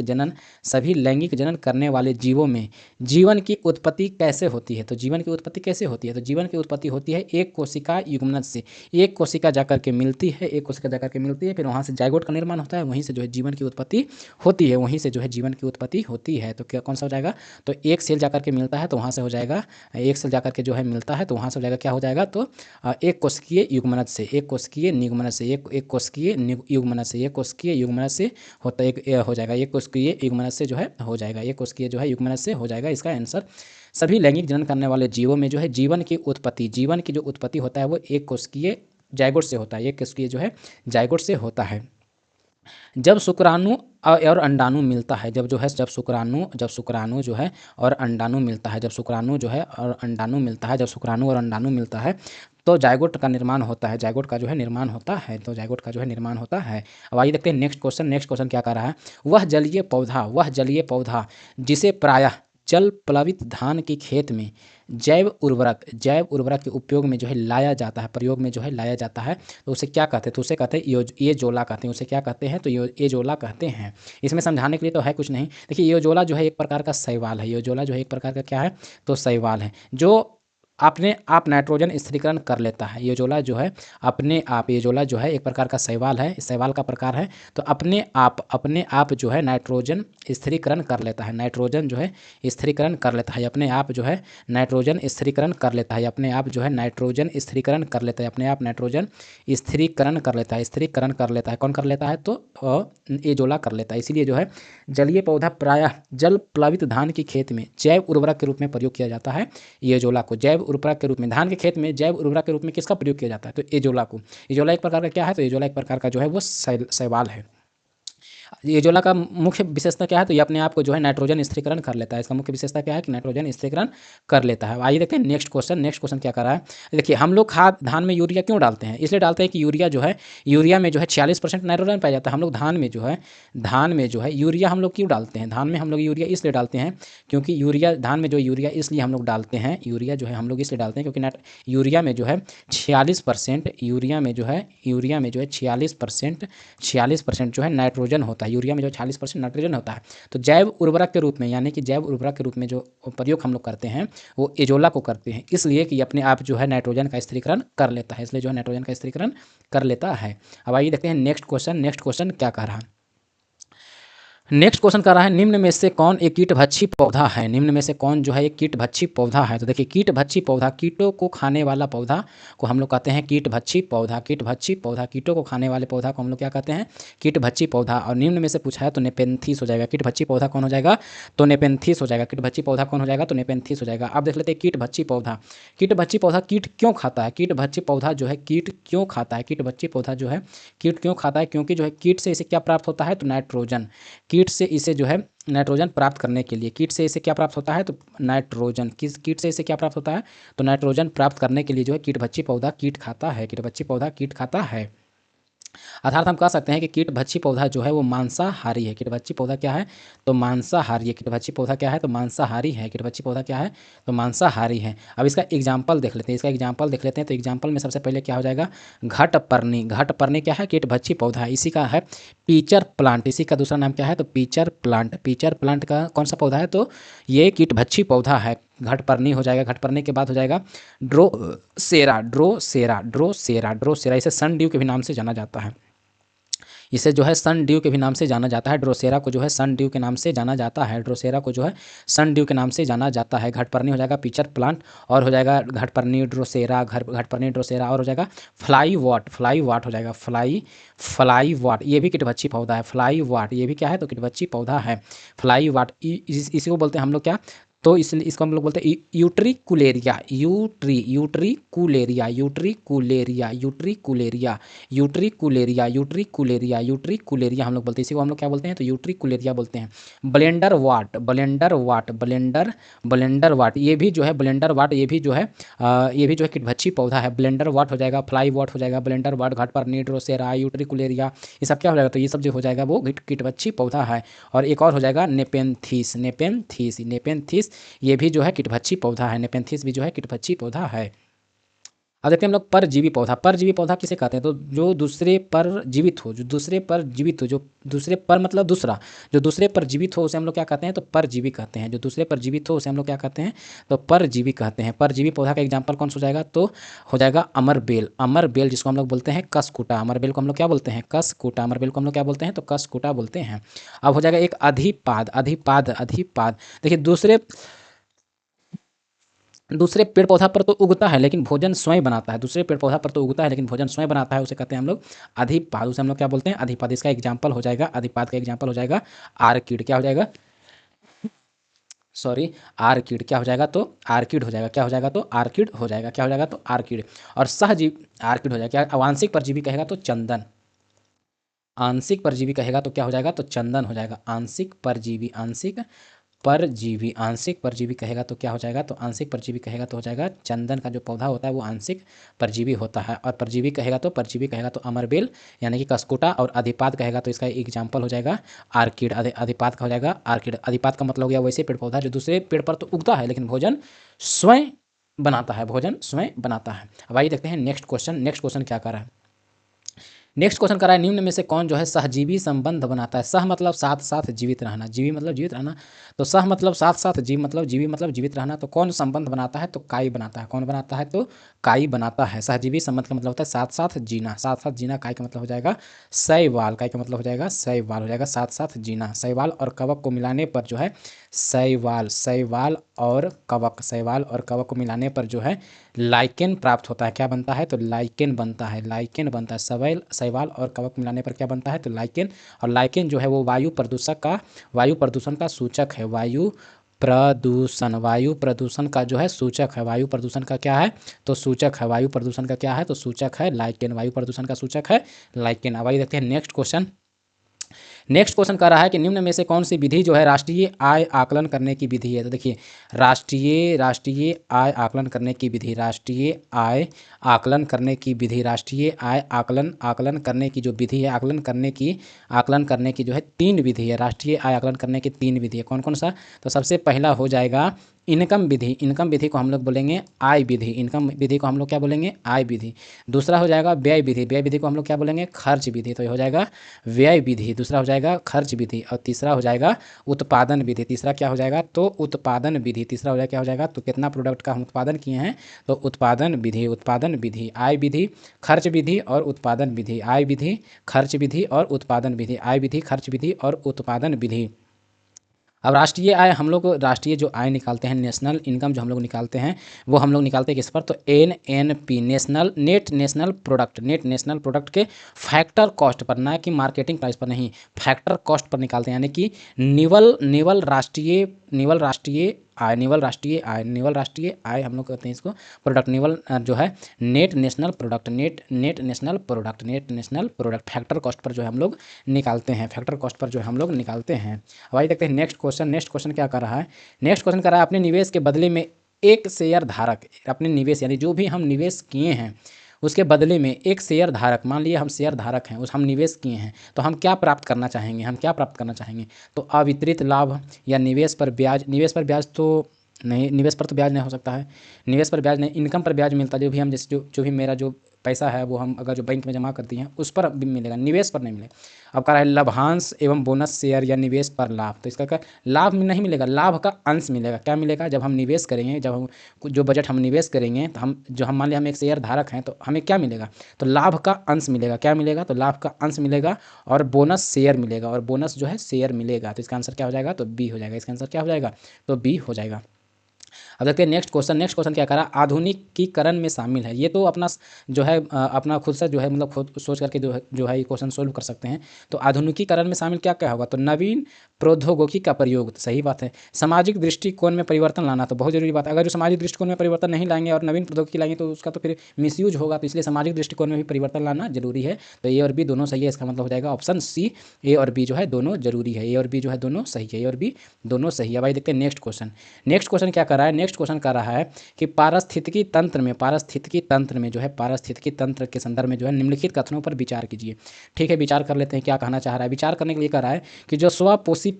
जनन करने वाले जीवों में जीवन की उत्पत्ति कैसे होती है। तो जीवन की उत्पत्ति कैसे होती है, तो जीवन की उत्पत्ति होती है एक कोशिका युग्मनज से। एक कोशिका जाकर के मिलती है, फिर वहाँ से जाइगोट का निर्माण होता है, वहीं से जो है जीवन की उत्पत्ति होती है। तो क्या कौन सा हो जाएगा, तो एक सेल जाकर के मिलता है, तो वहाँ से हो जाएगा एक सेल जाकर के जो है मिलता है, तो वहाँ से हो जाएगा क्या हो जाएगा, तो एक कोशिकीय युग्मनज से होता है, हो जाएगा एक कोशिकीय युग्मनज से जो है हो जाएगा, एक कोशिकीय जो है युग्मनज से हो जाएगा। इसका आंसर सभी लैंगिक जनन करने वाले जीवों में जो है जीवन की जो उत्पत्ति होता है वो एक कोशिकीय जाइगोट से होता है, एक कोशिकीय जो है जाइगोट से होता है। जब शुक्राणु और अंडाणु मिलता है, जब शुक्राणु जो है और अंडाणु मिलता है, जब शुक्राणु और अंडाणु मिलता है, तो जाइगोट का निर्माण होता है, जाइगोट का जो है निर्माण होता है। अब आइए देखते हैं नेक्स्ट क्वेश्चन क्या कह रहा है। वह जलीय पौधा जिसे प्रायः जल प्लावित धान के खेत में जैव उर्वरक के उपयोग में जो है लाया जाता है, तो उसे क्या कहते हैं, तो उसे कहते हैं एजोला कहते हैं। उसे क्या कहते हैं, तो एजोला कहते हैं। इसमें समझाने के लिए तो है कुछ नहीं। देखिए एजोला जो है एक प्रकार का शैवाल है, क्या है, तो शैवाल है, जो अपने आप नाइट्रोजन स्थिरीकरण कर लेता है। एजोला जो है एक प्रकार का शैवाल है, शैवाल का प्रकार है, तो अपने आप जो है नाइट्रोजन स्थिरीकरण कर लेता है, अपने आप जो है नाइट्रोजन स्थिरीकरण कर लेता है, कौन कर लेता है, तो एजोला कर लेता है। इसीलिए जो है जलीय पौधा प्रायः जल प्लावित धान के खेत में जैव उर्वरक के रूप में प्रयोग किया जाता है। एजोला को जैव उर्वरक के रूप में, धान के खेत में जैव उर्वरक के रूप में किसका प्रयोग किया जाता है, तो एजोला को। एजोला एक प्रकार का क्या है, तो एजोला एक प्रकार का जो है वो शैवाल है। एजोला का मुख्य विशेषता क्या है, तो ये अपने आप को जो है नाइट्रोजन स्थिरीकरण कर लेता है। इसका मुख्य विशेषता क्या है कि नाइट्रोजन स्थिरीकरण कर लेता है। आइए देखते हैं नेक्स्ट क्वेश्चन। नेक्स्ट क्वेश्चन क्या कर रहा है, देखिए हम लोग खाद धान में यूरिया क्यों डालते हैं, इसलिए डालते हैं कि यूरिया में जो है 46% नाइट्रोजन पाया जाता है। हम लोग धान में जो है यूरिया हम लोग क्यों डालते हैं, धान में हम लोग यूरिया इसलिए डालते हैं क्योंकि धान में जो यूरिया इसलिए हम लोग डालते हैं, यूरिया जो है हम लोग इसलिए डालते हैं क्योंकि यूरिया में जो है 46%, यूरिया में जो है 46% जो है नाइट्रोजन होता है। यूरिया में जो 46% नाइट्रोजन होता है। तो जैव उर्वरक के रूप में, यानी कि जैव उर्वरक के रूप में जो प्रयोग हम लोग करते हैं वो एजोला को करते हैं, इसलिए कि अपने आप जो है नाइट्रोजन का स्थिरीकरण कर लेता है, इसलिए जो है नाइट्रोजन का स्थिरीकरण कर लेता है। अब आइए देखते हैं नेक्स्ट क्वेश्चन। नेक्स्ट क्वेश्चन क्या कह रहा है, नेक्स्ट क्वेश्चन कर रहा है निम्न में से कौन एक कीटभक्षी पौधा है, निम्न में से कौन जो है एक कीटभक्षी पौधा है। तो देखिए कीटभक्षी पौधा, कीटों को खाने वाला पौधा को हम लोग कहते हैं कीटभक्षी पौधा। कीटभक्षी पौधा, कीटों को खाने वाले पौधा को हम लोग क्या कहते हैं, कीटभक्षी पौधा। और निम्न में से पूछा है तो नेपेंथिस हो जाएगा। कीटभक्षी पौधा कौन हो जाएगा, तो नेपेंथिस हो जाएगा। कीटभक्षी पौधा कौन हो जाएगा, तो नेपेंथिस हो जाएगा। अब देख लेते हैं कीटभक्षी पौधा। कीटभक्षी पौधा कीट क्यों खाता है, कीटभक्षी पौधा जो है कीट क्यों खाता है, कीटभक्षी पौधा जो है कीट क्यों खाता है, क्योंकि जो है कीट से इसे क्या प्राप्त होता है, तो नाइट्रोजन। कीट से इसे जो है नाइट्रोजन प्राप्त करने के लिए, कीट से इसे क्या प्राप्त होता है, तो नाइट्रोजन। किस कीट से इसे क्या प्राप्त होता है, तो नाइट्रोजन प्राप्त करने के लिए जो है कीटभक्षी पौधा कीट खाता है, कीटभक्षी पौधा कीट खाता है। अर्थात हम कह सकते हैं कि कीटभक्षी पौधा जो है वो मांसाहारी है। कीटभक्षी पौधा क्या है, तो मांसाहारी है। कीटभक्षी पौधा क्या है, तो मांसाहारी है। कीटभक्षी पौधा क्या है, तो मांसाहारी है। अब इसका एग्जाम्पल देख लेते हैं, तो एग्जाम्पल में सबसे पहले क्या हो जाएगा, घटपर्णी। घटपर्णी क्या है, कीटभक्षी पौधा है। इसी का है पीचर प्लांट, इसी का दूसरा नाम क्या है, तो पीचर प्लांट। पीचर प्लांट का कौन सा पौधा है, तो ये कीटभक्षी पौधा है। घटपर्णी हो जाएगा। घटपर्णी के बाद हो जाएगा ड्रोसेरा। ड्रोसेरा इसे सन ड्यू के भी नाम से जाना जाता है। इसे जो है सन ड्यू के भी नाम से जाना जाता है। ड्रोसेरा को जो है सन ड्यू के नाम से जाना जाता है। ड्रोसेरा को जो है सन ड्यू के नाम से जाना जाता है। घटपर्णी हो जाएगा पीचर प्लांट, और हो जाएगा घटपर्णी ड्रोसेरा, घटपर्णी ड्रोसेरा, और हो जाएगा फ्लाई वाट हो जाएगा। फ्लाई वाट ये भी कीटभक्षी पौधा है। फ्लाई वाट ये भी क्या है, तो कीटभक्षी पौधा है। फ्लाई वाट इसी को बोलते हैं हम लोग क्या, तो इसलिए इसको हम लोग बोलते हैं यूट्रिकुलेरिया। यूट्रिकुलेरिया हम लोग बोलते हैं। इसी को हम लोग क्या बोलते हैं, तो यूट्रिकुलेरिया बोलते हैं। ब्लेंडर वाट ये भी जो है ये भी जो है कीटभक्षी पौधा है। ब्लेंडर वाट हो जाएगा, फ्लाई वाट हो जाएगा, ब्लेंडर वाट, घटपर्णी, ड्रोसेरा, यूट्रिकुलेरिया, ये सब क्या हो जाएगा, तो ये सब जो हो जाएगा वो कीटभक्षी पौधा है। और एक और हो जाएगा नेपेंथिस ये भी जो है कीटभक्षी पौधा है। नेपेंथिस भी जो है कीटभक्षी पौधा है। अब देखते हैं हम लोग परजीवी पौधा। परजीवी पौधा किसे कहते हैं, तो जो दूसरे पर जीवित हो, जो दूसरे पर मतलब दूसरा, जो दूसरे पर जीवित हो उसे हम लोग क्या कहते हैं, तो परजीवी कहते हैं। जो दूसरे पर जीवित हो उसे हम लोग क्या कहते हैं, तो परजीवी कहते हैं। परजीवी पौधा का एग्जाम्पल कौन सा हो जाएगा, तो हो जाएगा अमरबेल जिसको हम लोग बोलते हैं कसकुटा। अमरबेल को हम लोग क्या बोलते हैं, कसकुटा। अमरबेल को हम लोग क्या बोलते हैं, तो कसकुटा बोलते हैं। अब हो जाएगा एक अधिपाद। देखिए दूसरे पेड़ पौधा पर तो उगता है लेकिन भोजन स्वयं बनाता है। दूसरे पेड़ पौधा पर तो उगता है लेकिन भोजन स्वयं बनाता है, उसे कहते हैं हम लोग अधिपाद। उसे हम लोग क्या बोलते हैं, अधिपाद। इसका एग्जाम्पल हो जाएगा, अधिपाद का एग्जाम्पल हो जाएगा आर्किड। क्या हो जाएगा, सॉरी, आर्किड। क्या हो जाएगा, तो आर्किड हो जाएगा। क्या हो जाएगा, तो आर्किड हो जाएगा। क्या हो जाएगा, तो आर्किड। और सहजीव आर्किड हो जाएगा। क्या आंशिक परजीवी कहेगा, तो चंदन। आंशिक परजीवी कहेगा तो क्या हो जाएगा, तो चंदन हो जाएगा। आंशिक परजीवी कहेगा तो क्या हो जाएगा, तो आंशिक परजीवी कहेगा तो हो जाएगा चंदन का जो पौधा होता है वो आंशिक परजीवी होता है। और परजीवी कहेगा तो अमरबेल यानी कि कसकुटा। और अधिपाद कहेगा तो इसका एग्जाम्पल हो जाएगा आर्किड। अधिपाद का हो जाएगा आर्किड। अधिपाद का मतलब हो गया वैसे पेड़ पौधा जो दूसरे पेड़ पर तो उगता है लेकिन भोजन स्वयं बनाता है। अब आइए देखते हैं नेक्स्ट क्वेश्चन क्या कर रहा है। नेक्स्ट क्वेश्चन करा है निम्न में से कौन जो है सहजीवी संबंध बनाता है। सह मतलब साथ साथ जीवित रहना, जीवी मतलब जीवित रहना, तो सह मतलब साथ साथ, जीव मतलब जीवी मतलब जीवित रहना। तो कौन संबंध बनाता है, तो काई बनाता है। कौन बनाता है, तो काई बनाता है। सहजीवी संबंध का मतलब होता है साथ साथ जीना। साथ साथ जीना काई का मतलब हो जाएगा शैवाल। काई का मतलब हो जाएगा शैवाल, हो जाएगा साथ साथ जीना। शैवाल और कवक को मिलाने पर जो है शैवाल और कवक को मिलाने पर जो है लाइकेन प्राप्त होता है। क्या बनता है, तो लाइकेन बनता है। शैवाल और कवक मिलाने पर क्या बनता है, तो लाइकेन। और लाइकेन जो है वो वायु प्रदूषण का सूचक है। वायु प्रदूषण का जो है सूचक है। वायु प्रदूषण का क्या है, तो सूचक है। वायु प्रदूषण का क्या है, तो सूचक है लाइकेन। वायु प्रदूषण का सूचक है लाइकेन। अब आइए देखते हैं नेक्स्ट नेक्स्ट क्वेश्चन कर रहा है कि निम्न में से कौन सी विधि जो है राष्ट्रीय आय आकलन करने की विधि है। तो देखिए राष्ट्रीय आय आकलन करने की विधि, राष्ट्रीय आय आकलन करने की विधि, राष्ट्रीय आय आकलन करने की जो विधि है, आकलन करने की जो है 3 विधि है। राष्ट्रीय आय आकलन करने की 3 विधि है। कौन कौन सा? तो सबसे पहला हो जाएगा इनकम विधि, इनकम विधि को हम लोग बोलेंगे आय विधि, इनकम विधि को हम लोग क्या बोलेंगे? आय विधि। दूसरा हो जाएगा व्यय विधि, व्यय विधि को हम लोग क्या बोलेंगे? खर्च विधि। तो ये हो जाएगा व्यय विधि, दूसरा हो जाएगा खर्च विधि, और तीसरा हो जाएगा उत्पादन विधि। तीसरा क्या हो जाएगा? तो उत्पादन विधि। तीसरा हो जाएगा क्या हो जाएगा? तो कितना प्रोडक्ट का हम उत्पादन किए हैं, तो उत्पादन विधि। उत्पादन विधि, आय विधि, खर्च विधि और उत्पादन विधि, आय विधि, खर्च विधि और उत्पादन विधि, आय विधि, खर्च विधि और उत्पादन विधि। अब राष्ट्रीय आय हम लोग राष्ट्रीय जो आय निकालते हैं, नेशनल इनकम जो हम लोग निकालते हैं, वो हम लोग निकालते हैं किस पर? तो NNP, national net national product, net national product के फैक्टर कॉस्ट पर, ना कि मार्केटिंग प्राइस पर नहीं, फैक्टर कॉस्ट पर निकालते हैं। यानी कि निवल राष्ट्रीय आय हम लोग कहते हैं इसको प्रोडक्ट, निवल जो है net national product, net national product factor cost per जो है हम लोग निकालते हैं, फैक्टर कॉस्ट पर जो है हम लोग निकालते हैं। अब आइए देखते हैं नेक्स्ट क्वेश्चन क्या कर रहा है। नेक्स्ट क्वेश्चन कर रहा है अपने निवेश के बदले में एक शेयर धारक, अपने निवेश यानी जो भी हम निवेश किए हैं उसके बदले में एक शेयर धारक, मान लीजिए हम शेयर धारक हैं, उस हम निवेश किए हैं, तो हम क्या प्राप्त करना चाहेंगे? तो अवितरित लाभ या निवेश पर ब्याज, निवेश पर ब्याज तो नहीं, निवेश पर तो ब्याज नहीं हो सकता है, निवेश पर ब्याज नहीं, इनकम पर ब्याज मिलता है। जो भी हम जैसे जो भी मेरा जो पैसा है वो हम अगर जो बैंक में जमा करती हैं उस पर भी मिलेगा, निवेश पर नहीं मिलेगा। अब कह रहा है लाभांश एवं बोनस शेयर या निवेश पर लाभ, तो इसका क्या? लाभ नहीं मिलेगा, लाभ का अंश मिलेगा। क्या मिलेगा? जब हम निवेश करेंगे, जब हम जो बजट हम निवेश करेंगे, तो हम मान लिया हम एक शेयर धारक हैं, तो हमें क्या मिलेगा? तो लाभ का अंश मिलेगा। क्या मिलेगा? तो लाभ का अंश मिलेगा और बोनस शेयर मिलेगा, और बोनस जो है शेयर मिलेगा। तो इसका आंसर क्या हो जाएगा? तो बी हो जाएगा। इसका आंसर क्या हो जाएगा? तो बी हो जाएगा। अब देखते हैं नेक्स्ट क्वेश्चन क्या करा? आधुनिकीकरण में शामिल है। ये तो अपना जो है अपना खुद से जो है मतलब खुद सोच करके जो है ये क्वेश्चन सोल्व कर सकते हैं। तो आधुनिकीकरण में शामिल क्या क्या होगा? तो नवीन प्रौद्योगिकी का प्रयोग, तो सही बात है। सामाजिक दृष्टिकोण में परिवर्तन लाना, तो बहुत जरूरी बात है। अगर जो सामाजिक दृष्टिकोण में परिवर्तन नहीं लाएंगे और नवीन प्रौद्योगिकी लाएंगे तो उसका तो फिर मिसयूज होगा, तो इसलिए सामाजिक दृष्टिकोण में भी परिवर्तन लाना जरूरी है। तो ए और बी दोनों सही है। इसका मतलब हो जाएगा ऑप्शन सी, ए और बी जो है दोनों जरूरी है, ए और बी जो है दोनों सही है, ए और बी दोनों सही है। भाई देखते हैं नेक्स्ट क्वेश्चन क्या कर रहा है? नेक्स्ट क्वेश्चन कर रहा है कि पारिस्थितिकी तंत्र में जो है पारिस्थितिकी तंत्र के संदर्भ में जो है निम्नलिखित कथनों पर विचार कीजिए। ठीक है, विचार कर लेते हैं क्या कहना चाह रहा है। विचार करने के लिए कह रहा है कि जो स्वपोषी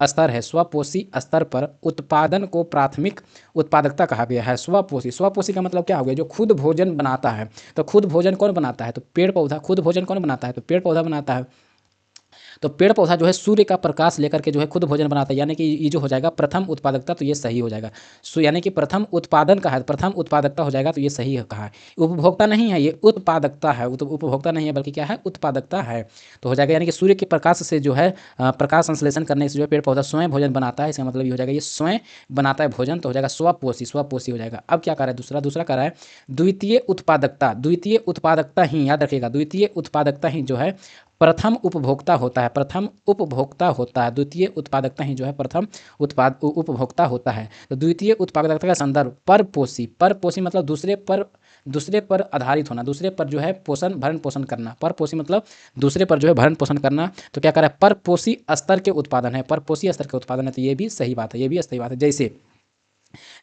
स्तर पर उत्पादन को प्राथमिक उत्पादकता कहा गया है। स्वपोषी का मतलब क्या हो गया? जो खुद भोजन बनाता है। तो खुद भोजन कौन बनाता है? तो पेड़ पौधा। खुद भोजन कौन बनाता है? तो पेड़ पौधा बनाता है। तो पेड़ पौधा जो है सूर्य का प्रकाश लेकर के जो है खुद भोजन बनाता है, यानी कि ये जो हो जाएगा प्रथम उत्पादकता, तो ये सही हो जाएगा। यानी कि प्रथम उत्पादन का है, प्रथम उत्पादकता हो जाएगा, तो ये सही है कहा है। उपभोक्ता नहीं है, ये उत्पादकता है, उपभोक्ता नहीं है बल्कि क्या है? उत्पादकता है। तो हो जाएगा यानी कि सूर्य के प्रकाश से जो है प्रकाश संश्लेषण करने से जो है पेड़ पौधा स्वयं भोजन बनाता है। इसका मतलब ये हो जाएगा ये स्वयं बनाता है भोजन, तो हो जाएगा स्वपोषी हो जाएगा। अब क्या कर रहा है? दूसरा कर रहा है द्वितीय उत्पादकता ही, याद रखिएगा, द्वितीय उत्पादकता ही जो है प्रथम उपभोक्ता होता है। द्वितीय उत्पादकता ही जो है प्रथम उपभोक्ता होता है। तो द्वितीय उत्पादकता का संदर्भ परपोषी मतलब दूसरे पर आधारित होना, दूसरे पर जो है भरण पोषण करना। परपोषी मतलब दूसरे पर जो है भरण पोषण करना। तो क्या कर रहा है? परपोषी स्तर के उत्पादन है, तो ये भी सही बात है।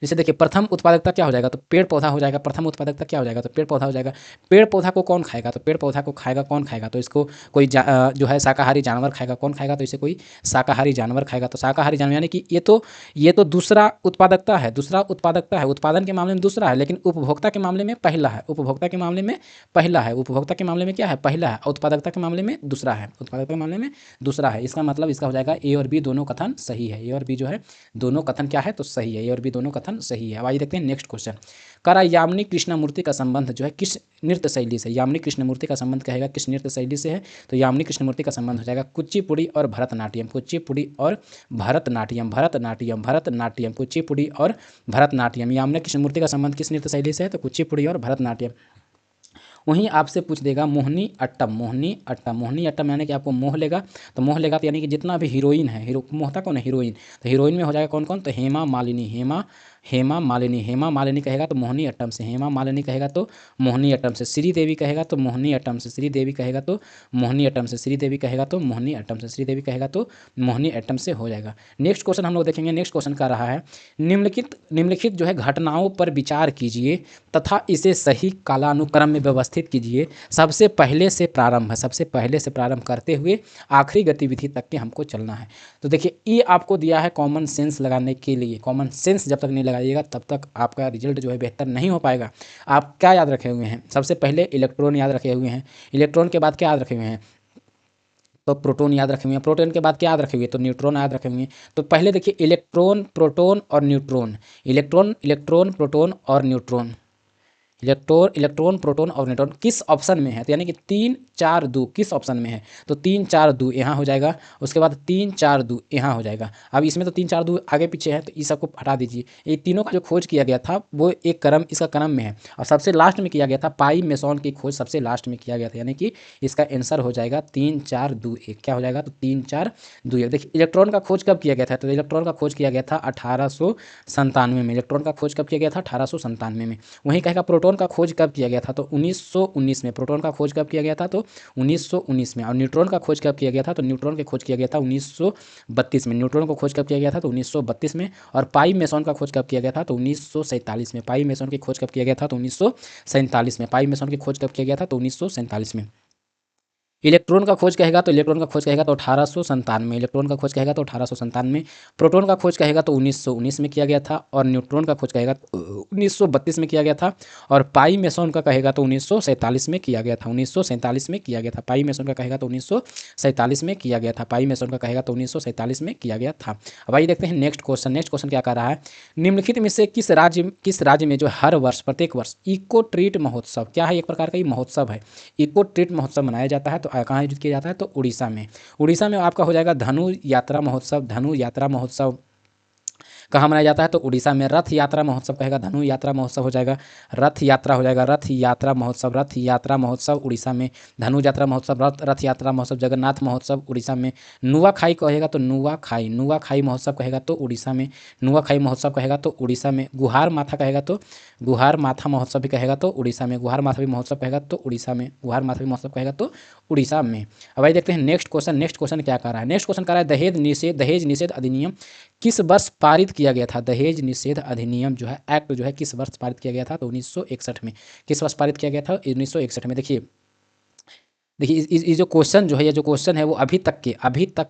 जैसे देखिए प्रथम उत्पादकता क्या हो जाएगा? तो पेड़ पौधा हो जाएगा। प्रथम उत्पादकता क्या हो जाएगा? तो पेड़ पौधा हो जाएगा। पेड़ पौधा को कौन खाएगा? तो पेड़ पौधा को खाएगा कौन खाएगा? तो इसको कोई जो है शाकाहारी जानवर खाएगा। कौन खाएगा? तो इसे कोई शाकाहारी जानवर खाएगा। तो शाकाहारी जानवर यानी कि ये तो दूसरा उत्पादकता है, उत्पादन के मामले में दूसरा है, लेकिन उपभोक्ता के मामले में पहला है। उपभोक्ता के मामले में क्या है? पहला है। उत्पादकता के मामले में दूसरा है। इसका मतलब इसका हो जाएगा ए और बी दोनों कथन सही है। ए और बी जो है दोनों कथन क्या है? तो सही है। ए और बी दोनों कथन सही है। अब आइए देखते हैं नेक्स्ट क्वेश्चन। करा यामिनी कृष्णमूर्ति का संबंध जो है किस नृत्य शैली से? यामिनी कृष्णमूर्ति का संबंध कहेगा किस नृत्य शैली से है? तो यामिनी कृष्णमूर्ति का संबंध हो जाएगा कुचिपुड़ी और भरतनाट्यम। कुचिपुड़ी और भरतनाट्यम। यामिनी कृष्णमूर्ति का संबंध किस नृत्य शैली से है? तो कुचिपुड़ी और भरतनाट्यम। वहीं आपसे पूछ देगा मोहिनी अट्टम यानी कि आपको मोह लेगा। तो यानी कि जितना भी हीरोइन है, मोहता कौन है? हीरोइन। तो हीरोइन में हो जाएगा कौन कौन? तो हेमा हेमा मालिनी, हेमा मालिनी कहेगा तो मोहिनी अट्टम से, हेमा मालिनी कहेगा तो मोहिनी अट्टम से। श्रीदेवी कहेगा तो मोहिनी अट्टम से, श्रीदेवी कहेगा तो मोहिनी अट्टम से, श्रीदेवी कहेगा तो मोहिनी अट्टम से, श्रीदेवी कहेगा तो मोहिनी अट्टम से हो जाएगा। नेक्स्ट क्वेश्चन हम लोग देखेंगे। नेक्स्ट क्वेश्चन का रहा है निम्नलिखित जो है घटनाओं पर विचार कीजिए तथा इसे सही कालानुक्रम में व्यवस्थित कीजिए। सबसे पहले से प्रारंभ है, सबसे पहले से प्रारंभ करते हुए आखिरी गतिविधि तक के हमको चलना है। तो देखिए ये आपको दिया है कॉमन सेंस लगाने के लिए। कॉमन सेंस जब तक नहीं लगाइएगा तब तक आपका रिजल्ट जो है बेहतर नहीं हो पाएगा। आप क्या याद रखे हुए हैं? सबसे पहले इलेक्ट्रॉन याद रखे हुए हैं, इलेक्ट्रॉन के बाद क्या याद रखे हुए हैं? तो प्रोटॉन याद रखे हुए हैं, प्रोटॉन के बाद क्या याद रखे हुए हैं? तो न्यूट्रॉन याद रखे हुए हैं। तो पहले देखिए इलेक्ट्रॉन, प्रोटॉन और न्यूट्रॉन, इलेक्ट्रॉन, इलेक्ट्रॉन, प्रोटॉन और न्यूट्रॉन, इलेक्ट्रॉन, प्रोटॉन और न्यूट्रॉन किस ऑप्शन में है? तो यानी कि 3 4 2 किस ऑप्शन में है? तो 3 4 2 यहाँ हो जाएगा, उसके बाद 3 4 2 यहाँ हो जाएगा। अब इसमें तो 3 4 2 आगे पीछे है, तो इस सबको हटा दीजिए। ये तीनों का जो खोज किया गया था वो एक क्रम, इसका क्रम में है और सबसे लास्ट में किया गया था। पाई मेसॉन की खोज सबसे लास्ट में किया गया था, यानी कि इसका आंसर हो जाएगा 3 4 2 1। क्या हो जाएगा? तो 3 4 2 1। देखिए इलेक्ट्रॉन का खोज कब किया गया था? तो इलेक्ट्रॉन का खोज किया गया था 1897 में। इलेक्ट्रॉन का खोज कब किया गया था? 1897 में। वहीं कहेगा प्रोटॉन का खोज कब किया गया था? तो 1919 में। प्रोटॉन का खोज कब किया गया था? तो 1919 में। और न्यूट्रॉन का खोज कब किया गया था? तो न्यूट्रॉन का खोज किया गया था 1932 में। न्यूट्रॉन को खोज कब किया गया था? तो 1932 में। और पाई मेसॉन का खोज कब किया गया था? तो 1947 में। पाई मेसॉन की खोज कब किया गया था? तो 1947 में। पाई मेसॉन की खोज कब किया गया था? तो 1947 में। इलेक्ट्रॉन का खोज कहेगा तो इलेक्ट्रॉन का खोज कहेगा तो 1897, इलेक्ट्रॉन का खोज कहेगा तो 1897। प्रोटॉन का खोज कहेगा तो 1919 में किया गया था। और न्यूट्रॉन का खोज कहेगा तो 1932 में किया गया था। और पाई मेसॉन का कहेगा तो 1947 में किया गया था, 1947 में किया गया था। पाई मेसॉन का कहेगा तो 1947 में किया गया था, पाई मेसॉन का कहेगा तो 1947 में किया गया था। अब आइए देखते हैं नेक्स्ट क्वेश्चन। नेक्स्ट क्वेश्चन क्या कर रहा है? निम्नलिखित में से किस राज्य में जो हर वर्ष, प्रत्येक वर्ष इको ट्रीट महोत्सव, क्या है? एक प्रकार का ये महोत्सव है, इको ट्रीट महोत्सव मनाया जाता है। तो कहाँ आयोजित किया जाता है? तो उड़ीसा में। उड़ीसा में आपका हो जाएगा धनु यात्रा महोत्सव। धनु यात्रा महोत्सव कहाँ मनाया जाता है? तो उड़ीसा में। रथ यात्रा महोत्सव कहेगा, धनु यात्रा महोत्सव हो जाएगा, रथ यात्रा हो जाएगा, रथ यात्रा महोत्सव, रथ यात्रा महोत्सव उड़ीसा में। धनु यात्रा महोत्सव, रथ यात्रा महोत्सव, जगन्नाथ महोत्सव उड़ीसा में। नुआखाई कहेगा तो नुआखाई, नुआखाई महोत्सव कहेगा तो उड़ीसा में। नुआखाई महोत्सव कहेगा तो उड़ीसा में। गुहार माथा कहेगा तो गुहार माथा महोत्सव भी कहेगा तो उड़ीसा में। गुहार माथा भी महोत्सव कहेगा तो उड़ीसा में। गुहार माथा भी महोत्सव कहेगा तो उड़ीसा में। अब आइए देखते हैं नेक्स्ट क्वेश्चन। नेक्स्ट क्वेश्चन क्या कर रहा है? नेक्स्ट क्वेश्चन कर रहा है दहेज निषेध अधिनियम किस वर्ष पारित किया गया था? दहेज निषेध अधिनियम जो है, एक्ट जो है, किस वर्ष पारित किया गया था? तो 1961 में। किस वर्ष पारित किया गया था? 1961 में। देखिए ये जो क्वेश्चन जो है, ये जो क्वेश्चन है वो अभी तक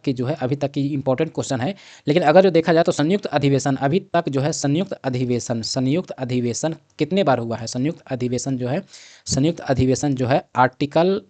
के जो है, अभी तक की इंपॉर्टेंट क्वेश्चन है। लेकिन अगर जो देखा जाए तो संयुक्त अधिवेशन अभी तक जो है, संयुक्त अधिवेशन कितने बार हुआ है? संयुक्त अधिवेशन जो है आर्टिकल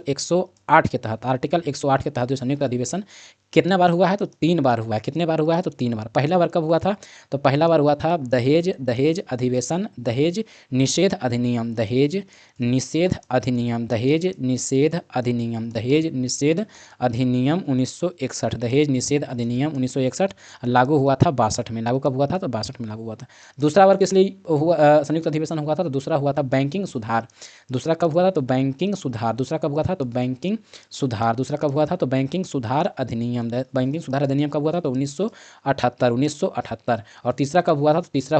108 के तहत, आर्टिकल 108 के तहत जो संयुक्त अधिवेशन कितने बार हुआ है? तो 3 बार हुआ है। कितने बार हुआ है? तो 3 बार। पहला बार कब हुआ था? तो पहला बार हुआ था दहेज अधिवेशन, दहेज निषेध अधिनियम, दहेज निषेध अधिनियम, दहेज निषेध अधिनियम, दहेज निषेध अधिनियम 1961, दहेज निषेध अधिनियम 1961 लागू हुआ था 62 में। लागू कब हुआ था? तो 62 में लागू हुआ था। दूसरा बार किस लिए हुआ संयुक्त अधिवेशन हुआ था? तो दूसरा हुआ था बैंकिंग सुधार। दूसरा कब हुआ था? तो बैंकिंग सुधार। दूसरा कब हुआ था? तो बैंकिंग सुधार। दूसरा कब हुआ था? तो बैंकिंग सुधार अधिनियम। बैंकिंग सुधार अधिनियम कब हुआ था? तो 1978। और तीसरा कब हुआ था? तो तीसरा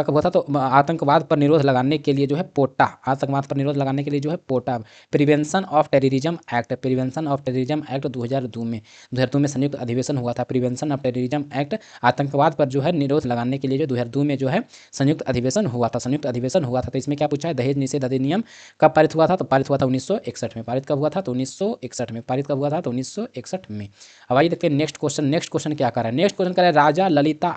कब हुआ था? तो आतंकवाद पर निरोध लगाने के लिए जो है पोटा, आतंकवाद पर निरोध लगाने के लिए जो है POTA, prevention of terrorism act, prevention of terrorism act 2002 में, 2002 में संयुक्त अधिवेशन हुआ था। प्रिवेंशन ऑफ टेररिज्म एक्ट, आतंकवाद पर जो है निरोध लगाने के लिए जो 2002 में जो है संयुक्त अधिवेशन हुआ था, संयुक्त अधिवेशन हुआ था। तो इसमें क्या पूछा है? दहेज निषेध अधिनियम कब पारित हुआ था? तो पारित हुआ था 1961 में। पारित कब हुआ था? तो 1961 में। पारित कब हुआ था? तो 1961 में। अब आइए देखते हैं नेक्स्ट क्वेश्चन। नेक्स्ट क्वेश्चन क्या कर रहा है? नेक्स्ट क्वेश्चन कर रहा है राजा ललिता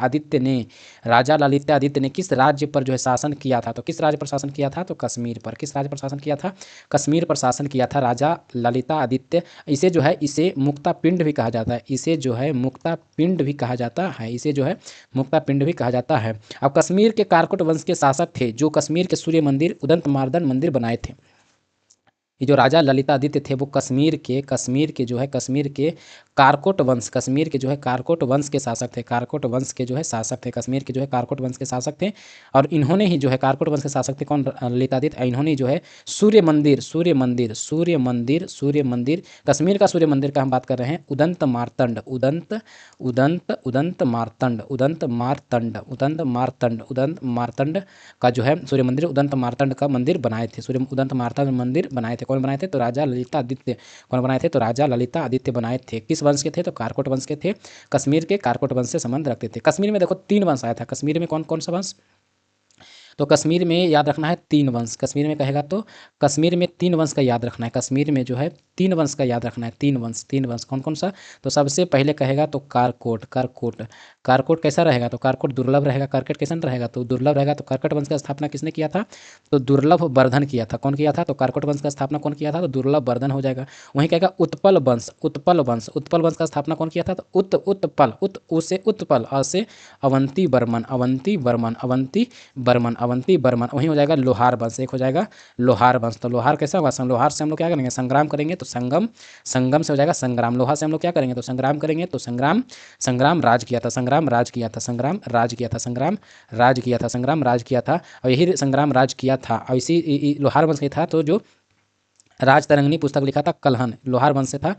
आदित्य ने किस राज्य पर जो है शासन किया था? तो किस राज्य पर शासन किया था? तो कश्मीर पर। किस राज्य पर शासन किया था? कश्मीर पर शासन किया था राजा ललिता आदित्य। इसे जो है, इसे मुक्ता पिंड भी कहा जाता है, इसे जो है मुक्ता पिंड भी कहा जाता है, इसे जो है मुक्ता पिंड भी कहा जाता है। अब कश्मीर के कारकोट वंश के शासक थे जो कश्मीर के सूर्य मंदिर, उदंत मार्दन मंदिर बनाए थे। ये जो राजा ललितादित्य थे वो कश्मीर के जो है, कश्मीर के कारकोट वंश, कश्मीर के जो है कारकोट वंश के शासक थे, कारकोट वंश के जो है शासक थे, कश्मीर के जो है कारकोट वंश के शासक थे। और इन्होंने ही जो है कारकोट वंश के शासक थे कौन, ललितादित्य। इन्होंने जो है सूर्य मंदिर, सूर्य मंदिर, सूर्य मंदिर, सूर्य मंदिर, कश्मीर का सूर्य मंदिर का हम बात कर रहे हैं, उदंत मार्तंड, उदंत उदंत उदंत मार्तंड, उदंत मार्तंड, उदंत मार्तंड, उदंत मार्तंड का जो है सूर्य मंदिर, उदंत मार्तंड का मंदिर बनाए थे, सूर्य उदंत मार्तंड मंदिर बनाए थे। कौन बनाए थे? तो राजा ललिता आदित्य। कौन बनाए थे? तो राजा ललिता आदित्य बनाए थे। किस वंश के थे? तो कारकोट वंश के थे, कश्मीर के कारकोट वंश से संबंध रखते थे। कश्मीर में देखो 3 वंश आया था, कश्मीर में कौन कौन सा वंश? तो कश्मीर में याद रखना है 3 वंश, कश्मीर में कहेगा तो कश्मीर में 3 वंश का याद रखना है, कश्मीर में जो है 3 वंश का याद रखना है, 3 वंश, 3 वंश कौन कौन सा? तो सबसे पहले कहेगा तो कारकोट, कारकोट, कारकोट कैसा रहेगा? तो कारकोट दुर्लभ रहेगा, कारकोट कैसा रहेगा? तो दुर्लभ रहेगा। तो कारकोट वंश का स्थापना किसने किया था? तो दुर्लभ वर्धन किया था। कौन किया था? तो कारकोट वंश का स्थापना कौन किया था? तो दुर्लभ वर्धन हो जाएगा। वहीं कहेगा उत्पल वंश, उत्पल वंश, उत्पल वंश का स्थापना कौन किया था? तो उत्पल, उसे उत्पल, असे अवंती बर्मन, अवंती बर्मन, अवंती बर्मन, अवंती बर्मन। वहीं हो जाएगा लोहार वंश, एक हो जाएगा लोहार वंश। तो लोहार कैसा होगा? लोहार से हम लोग क्या करेंगे? संग्राम करेंगे, तो संगम, संगम से हो जाएगा संग्राम। लोहा से हम लोग क्या करेंगे? तो संग्राम करेंगे, तो संग्राम, संग्राम राज किया था, संग्राम राज किया था, संग्राम राज किया था, संग्राम राज किया था, संग्राम राज किया था। और यही संग्राम राज किया था और इसी लोहार वंश का था। तो जो राजतरंगिणी पुस्तक लिखा था कलहन, लोहार वंश से था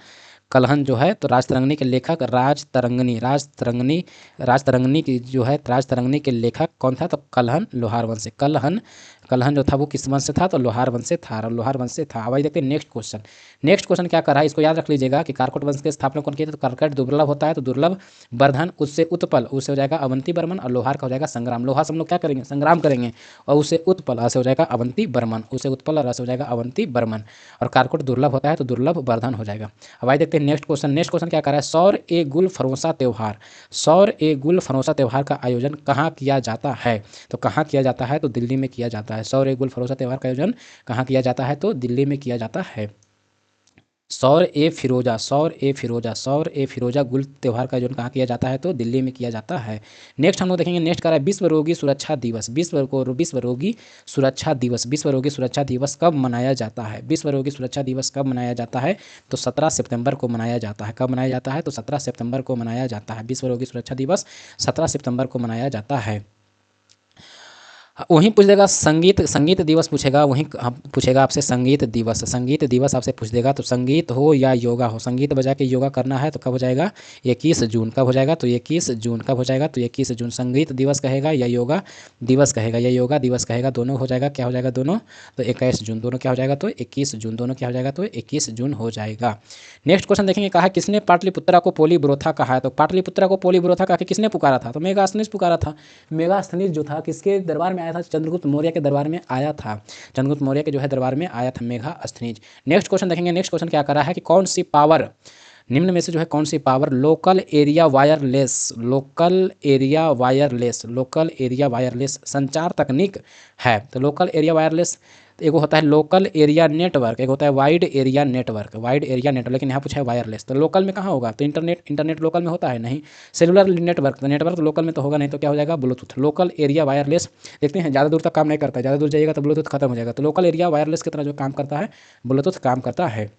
कलहन जो है। तो राजतरंगिणी के लेखक राजतरंगिणी, राजतरंगिणी, राजतरंगिणी की जो है राजतरंगिणी के लेखक कौन था? तो कलहन, लोहार वंश से। कलहन, कलहन जो था वो किस वंश से था? तो लोहार वंश से था, लोहार वंश से था। अब आइए देखते हैं नेक्स्ट क्वेश्चन। नेक्स्ट क्वेश्चन क्या कर रहा है, इसको याद रख लीजिएगा कि कारकोट वंश के स्थापना कौन किए थे? तो कारकोट दुर्लभ होता है, तो दुर्लभ वर्धन, उससे उत्पल, उससे हो जाएगा अवंती बर्मन। और लोहार का हो जाएगा संग्राम, लोहा से हम लोग क्या करेंगे? संग्राम करेंगे। और उससे उत्पल, से हो जाएगा अवंती बर्मन, उससे उत्पल और से हो जाएगा अवंती बर्मन। और कारकोट दुर्लभ होता है तो दुर्लभ वर्धन हो जाएगा। अब आइए देखते हैं नेक्स्ट क्वेश्चन। नेक्स्ट क्वेश्चन क्या कर रहा है, सौर ए गुल फरोसा त्यौहार, सौर ए गुल फरोसा त्यौहार का आयोजन कहाँ किया जाता है? तो कहाँ किया जाता है? तो दिल्ली में किया जाता है। सौर ए गुल फरोसा त्यौहार का आयोजन कहाँ किया जाता है? तो दिल्ली में किया जाता है। सौर ए फिरोजा, सौर ए फिरोजा, सौर ए फिरोजा गुल त्यौहार का आयोजन कहाँ किया जाता है? तो दिल्ली में किया जाता है। नेक्स्ट हम लोग देखेंगे, नेक्स्ट कर रहा है विश्व रोगी सुरक्षा दिवस, विश्व रोगी सुरक्षा दिवस, विश्व रोगी सुरक्षा दिवस कब मनाया जाता है? विश्व रोगी सुरक्षा दिवस कब मनाया जाता है? तो 17 सितंबर को मनाया जाता है। कब मनाया जाता है? तो 17 सितंबर को मनाया जाता है। विश्व रोगी सुरक्षा दिवस 17 सितंबर को मनाया जाता है। वहीं पूछ देगा संगीत, संगीत दिवस पूछेगा, वहीं पूछेगा आपसे संगीत दिवस, संगीत दिवस आपसे पूछ देगा। तो संगीत हो या योगा हो, संगीत बजा के योगा करना है तो कब हो जाएगा? 21 जून। कब हो जाएगा? तो 21 जून। कब हो जाएगा? तो 21 जून। संगीत दिवस कहेगा या योगा दिवस कहेगा या योगा दिवस कहेगा, दोनों हो जाएगा। क्या हो जाएगा दोनों? तो 21 जून। दोनों क्या हो जाएगा? तो 21 जून। दोनों क्या हो जाएगा? तो 21 जून हो जाएगा। नेक्स्ट क्वेश्चन देखेंगे, कहा किसने पाटलिपुत्रा को पोलीब्रोथा कहा है? तो पाटलिपुत्रा को पोलीब्रोथा कहा कि किसने पुकारा था? तो मेगास्थनीज पुकारा था। मेगास्थनीज जो था किसके दरबार में आया था? चंद्रगुप्त मौर्य के दरबार में आया था, चंद्रगुप्त मौर्य के जो है दरबार में आया था मेगास्थनीज। नेक्स्ट क्वेश्चन देखेंगे, नेक्स्ट क्वेश्चन क्या कर रहा है कि कौन सी पावर निम्न में से जो है कौन सी power local area wireless, local area wireless, local area wireless संचार तकनीक है? तो लोकल एरिया वायरलेस एक होता है लोकल एरिया नेटवर्क, एक होता है wide area network, wide area network, लेकिन यहाँ पूछा है वायरलेस। तो लोकल में कहाँ होगा? तो इंटरनेट, इंटरनेट लोकल में होता है नहीं। सेलुलर नेटवर्क, तो नेटवर्क तो लोकल में तो होगा नहीं, तो क्या हो जाएगा? ब्लूटूथ। लोकल एरिया वायरलेस देखते हैं ज़्यादा दूर तक काम नहीं करता है, ज़्यादा दूर जाइएगा तो ब्लूटूथ खत्म हो जाएगा। तो लोकल एरिया वायरलेस की तरह जो काम करता है ब्लूटूथ काम करता है।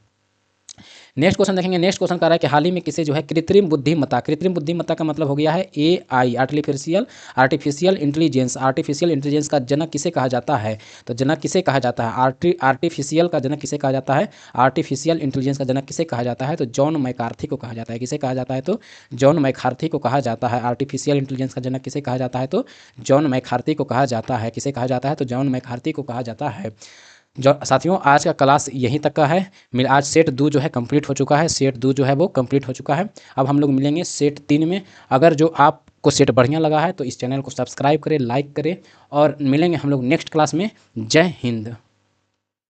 नेक्स्ट क्वेश्चन देखेंगे, नेक्स्ट क्वेश्चन कह रहा है कि हाल ही में किसे जो है कृत्रिम बुद्धिमत्ता, कृत्रिम बुद्धिमत्ता का मतलब हो गया है AI, artificial artificial intelligence, artificial intelligence का जनक किसे कहा जाता है? तो जनक किसे कहा जाता है? आर्टिफिशियल का जनक किसे कहा जाता है? आर्टिफिशियल इंटेलिजेंस का जनक किसे कहा जाता है? तो जॉन मैकार्थी को कहा जाता है। किसे कहा जाता है? तो जॉन मैकार्थी को कहा जाता है। आर्टिफिशियल इंटेलिजेंस का जनक किसे कहा जाता है? तो जॉन मैकार्थी को कहा जाता है। किसे कहा जाता है? तो जॉन मैकार्थी को कहा जाता है। जो साथियों आज का क्लास यहीं तक का है। आज सेट 2 जो है कंप्लीट हो चुका है, सेट 2 जो है वो कंप्लीट हो चुका है। अब हम लोग मिलेंगे सेट 3 में। अगर जो आपको सेट बढ़िया लगा है तो इस चैनल को सब्सक्राइब करें, लाइक करें और मिलेंगे हम लोग नेक्स्ट क्लास में। जय हिंद।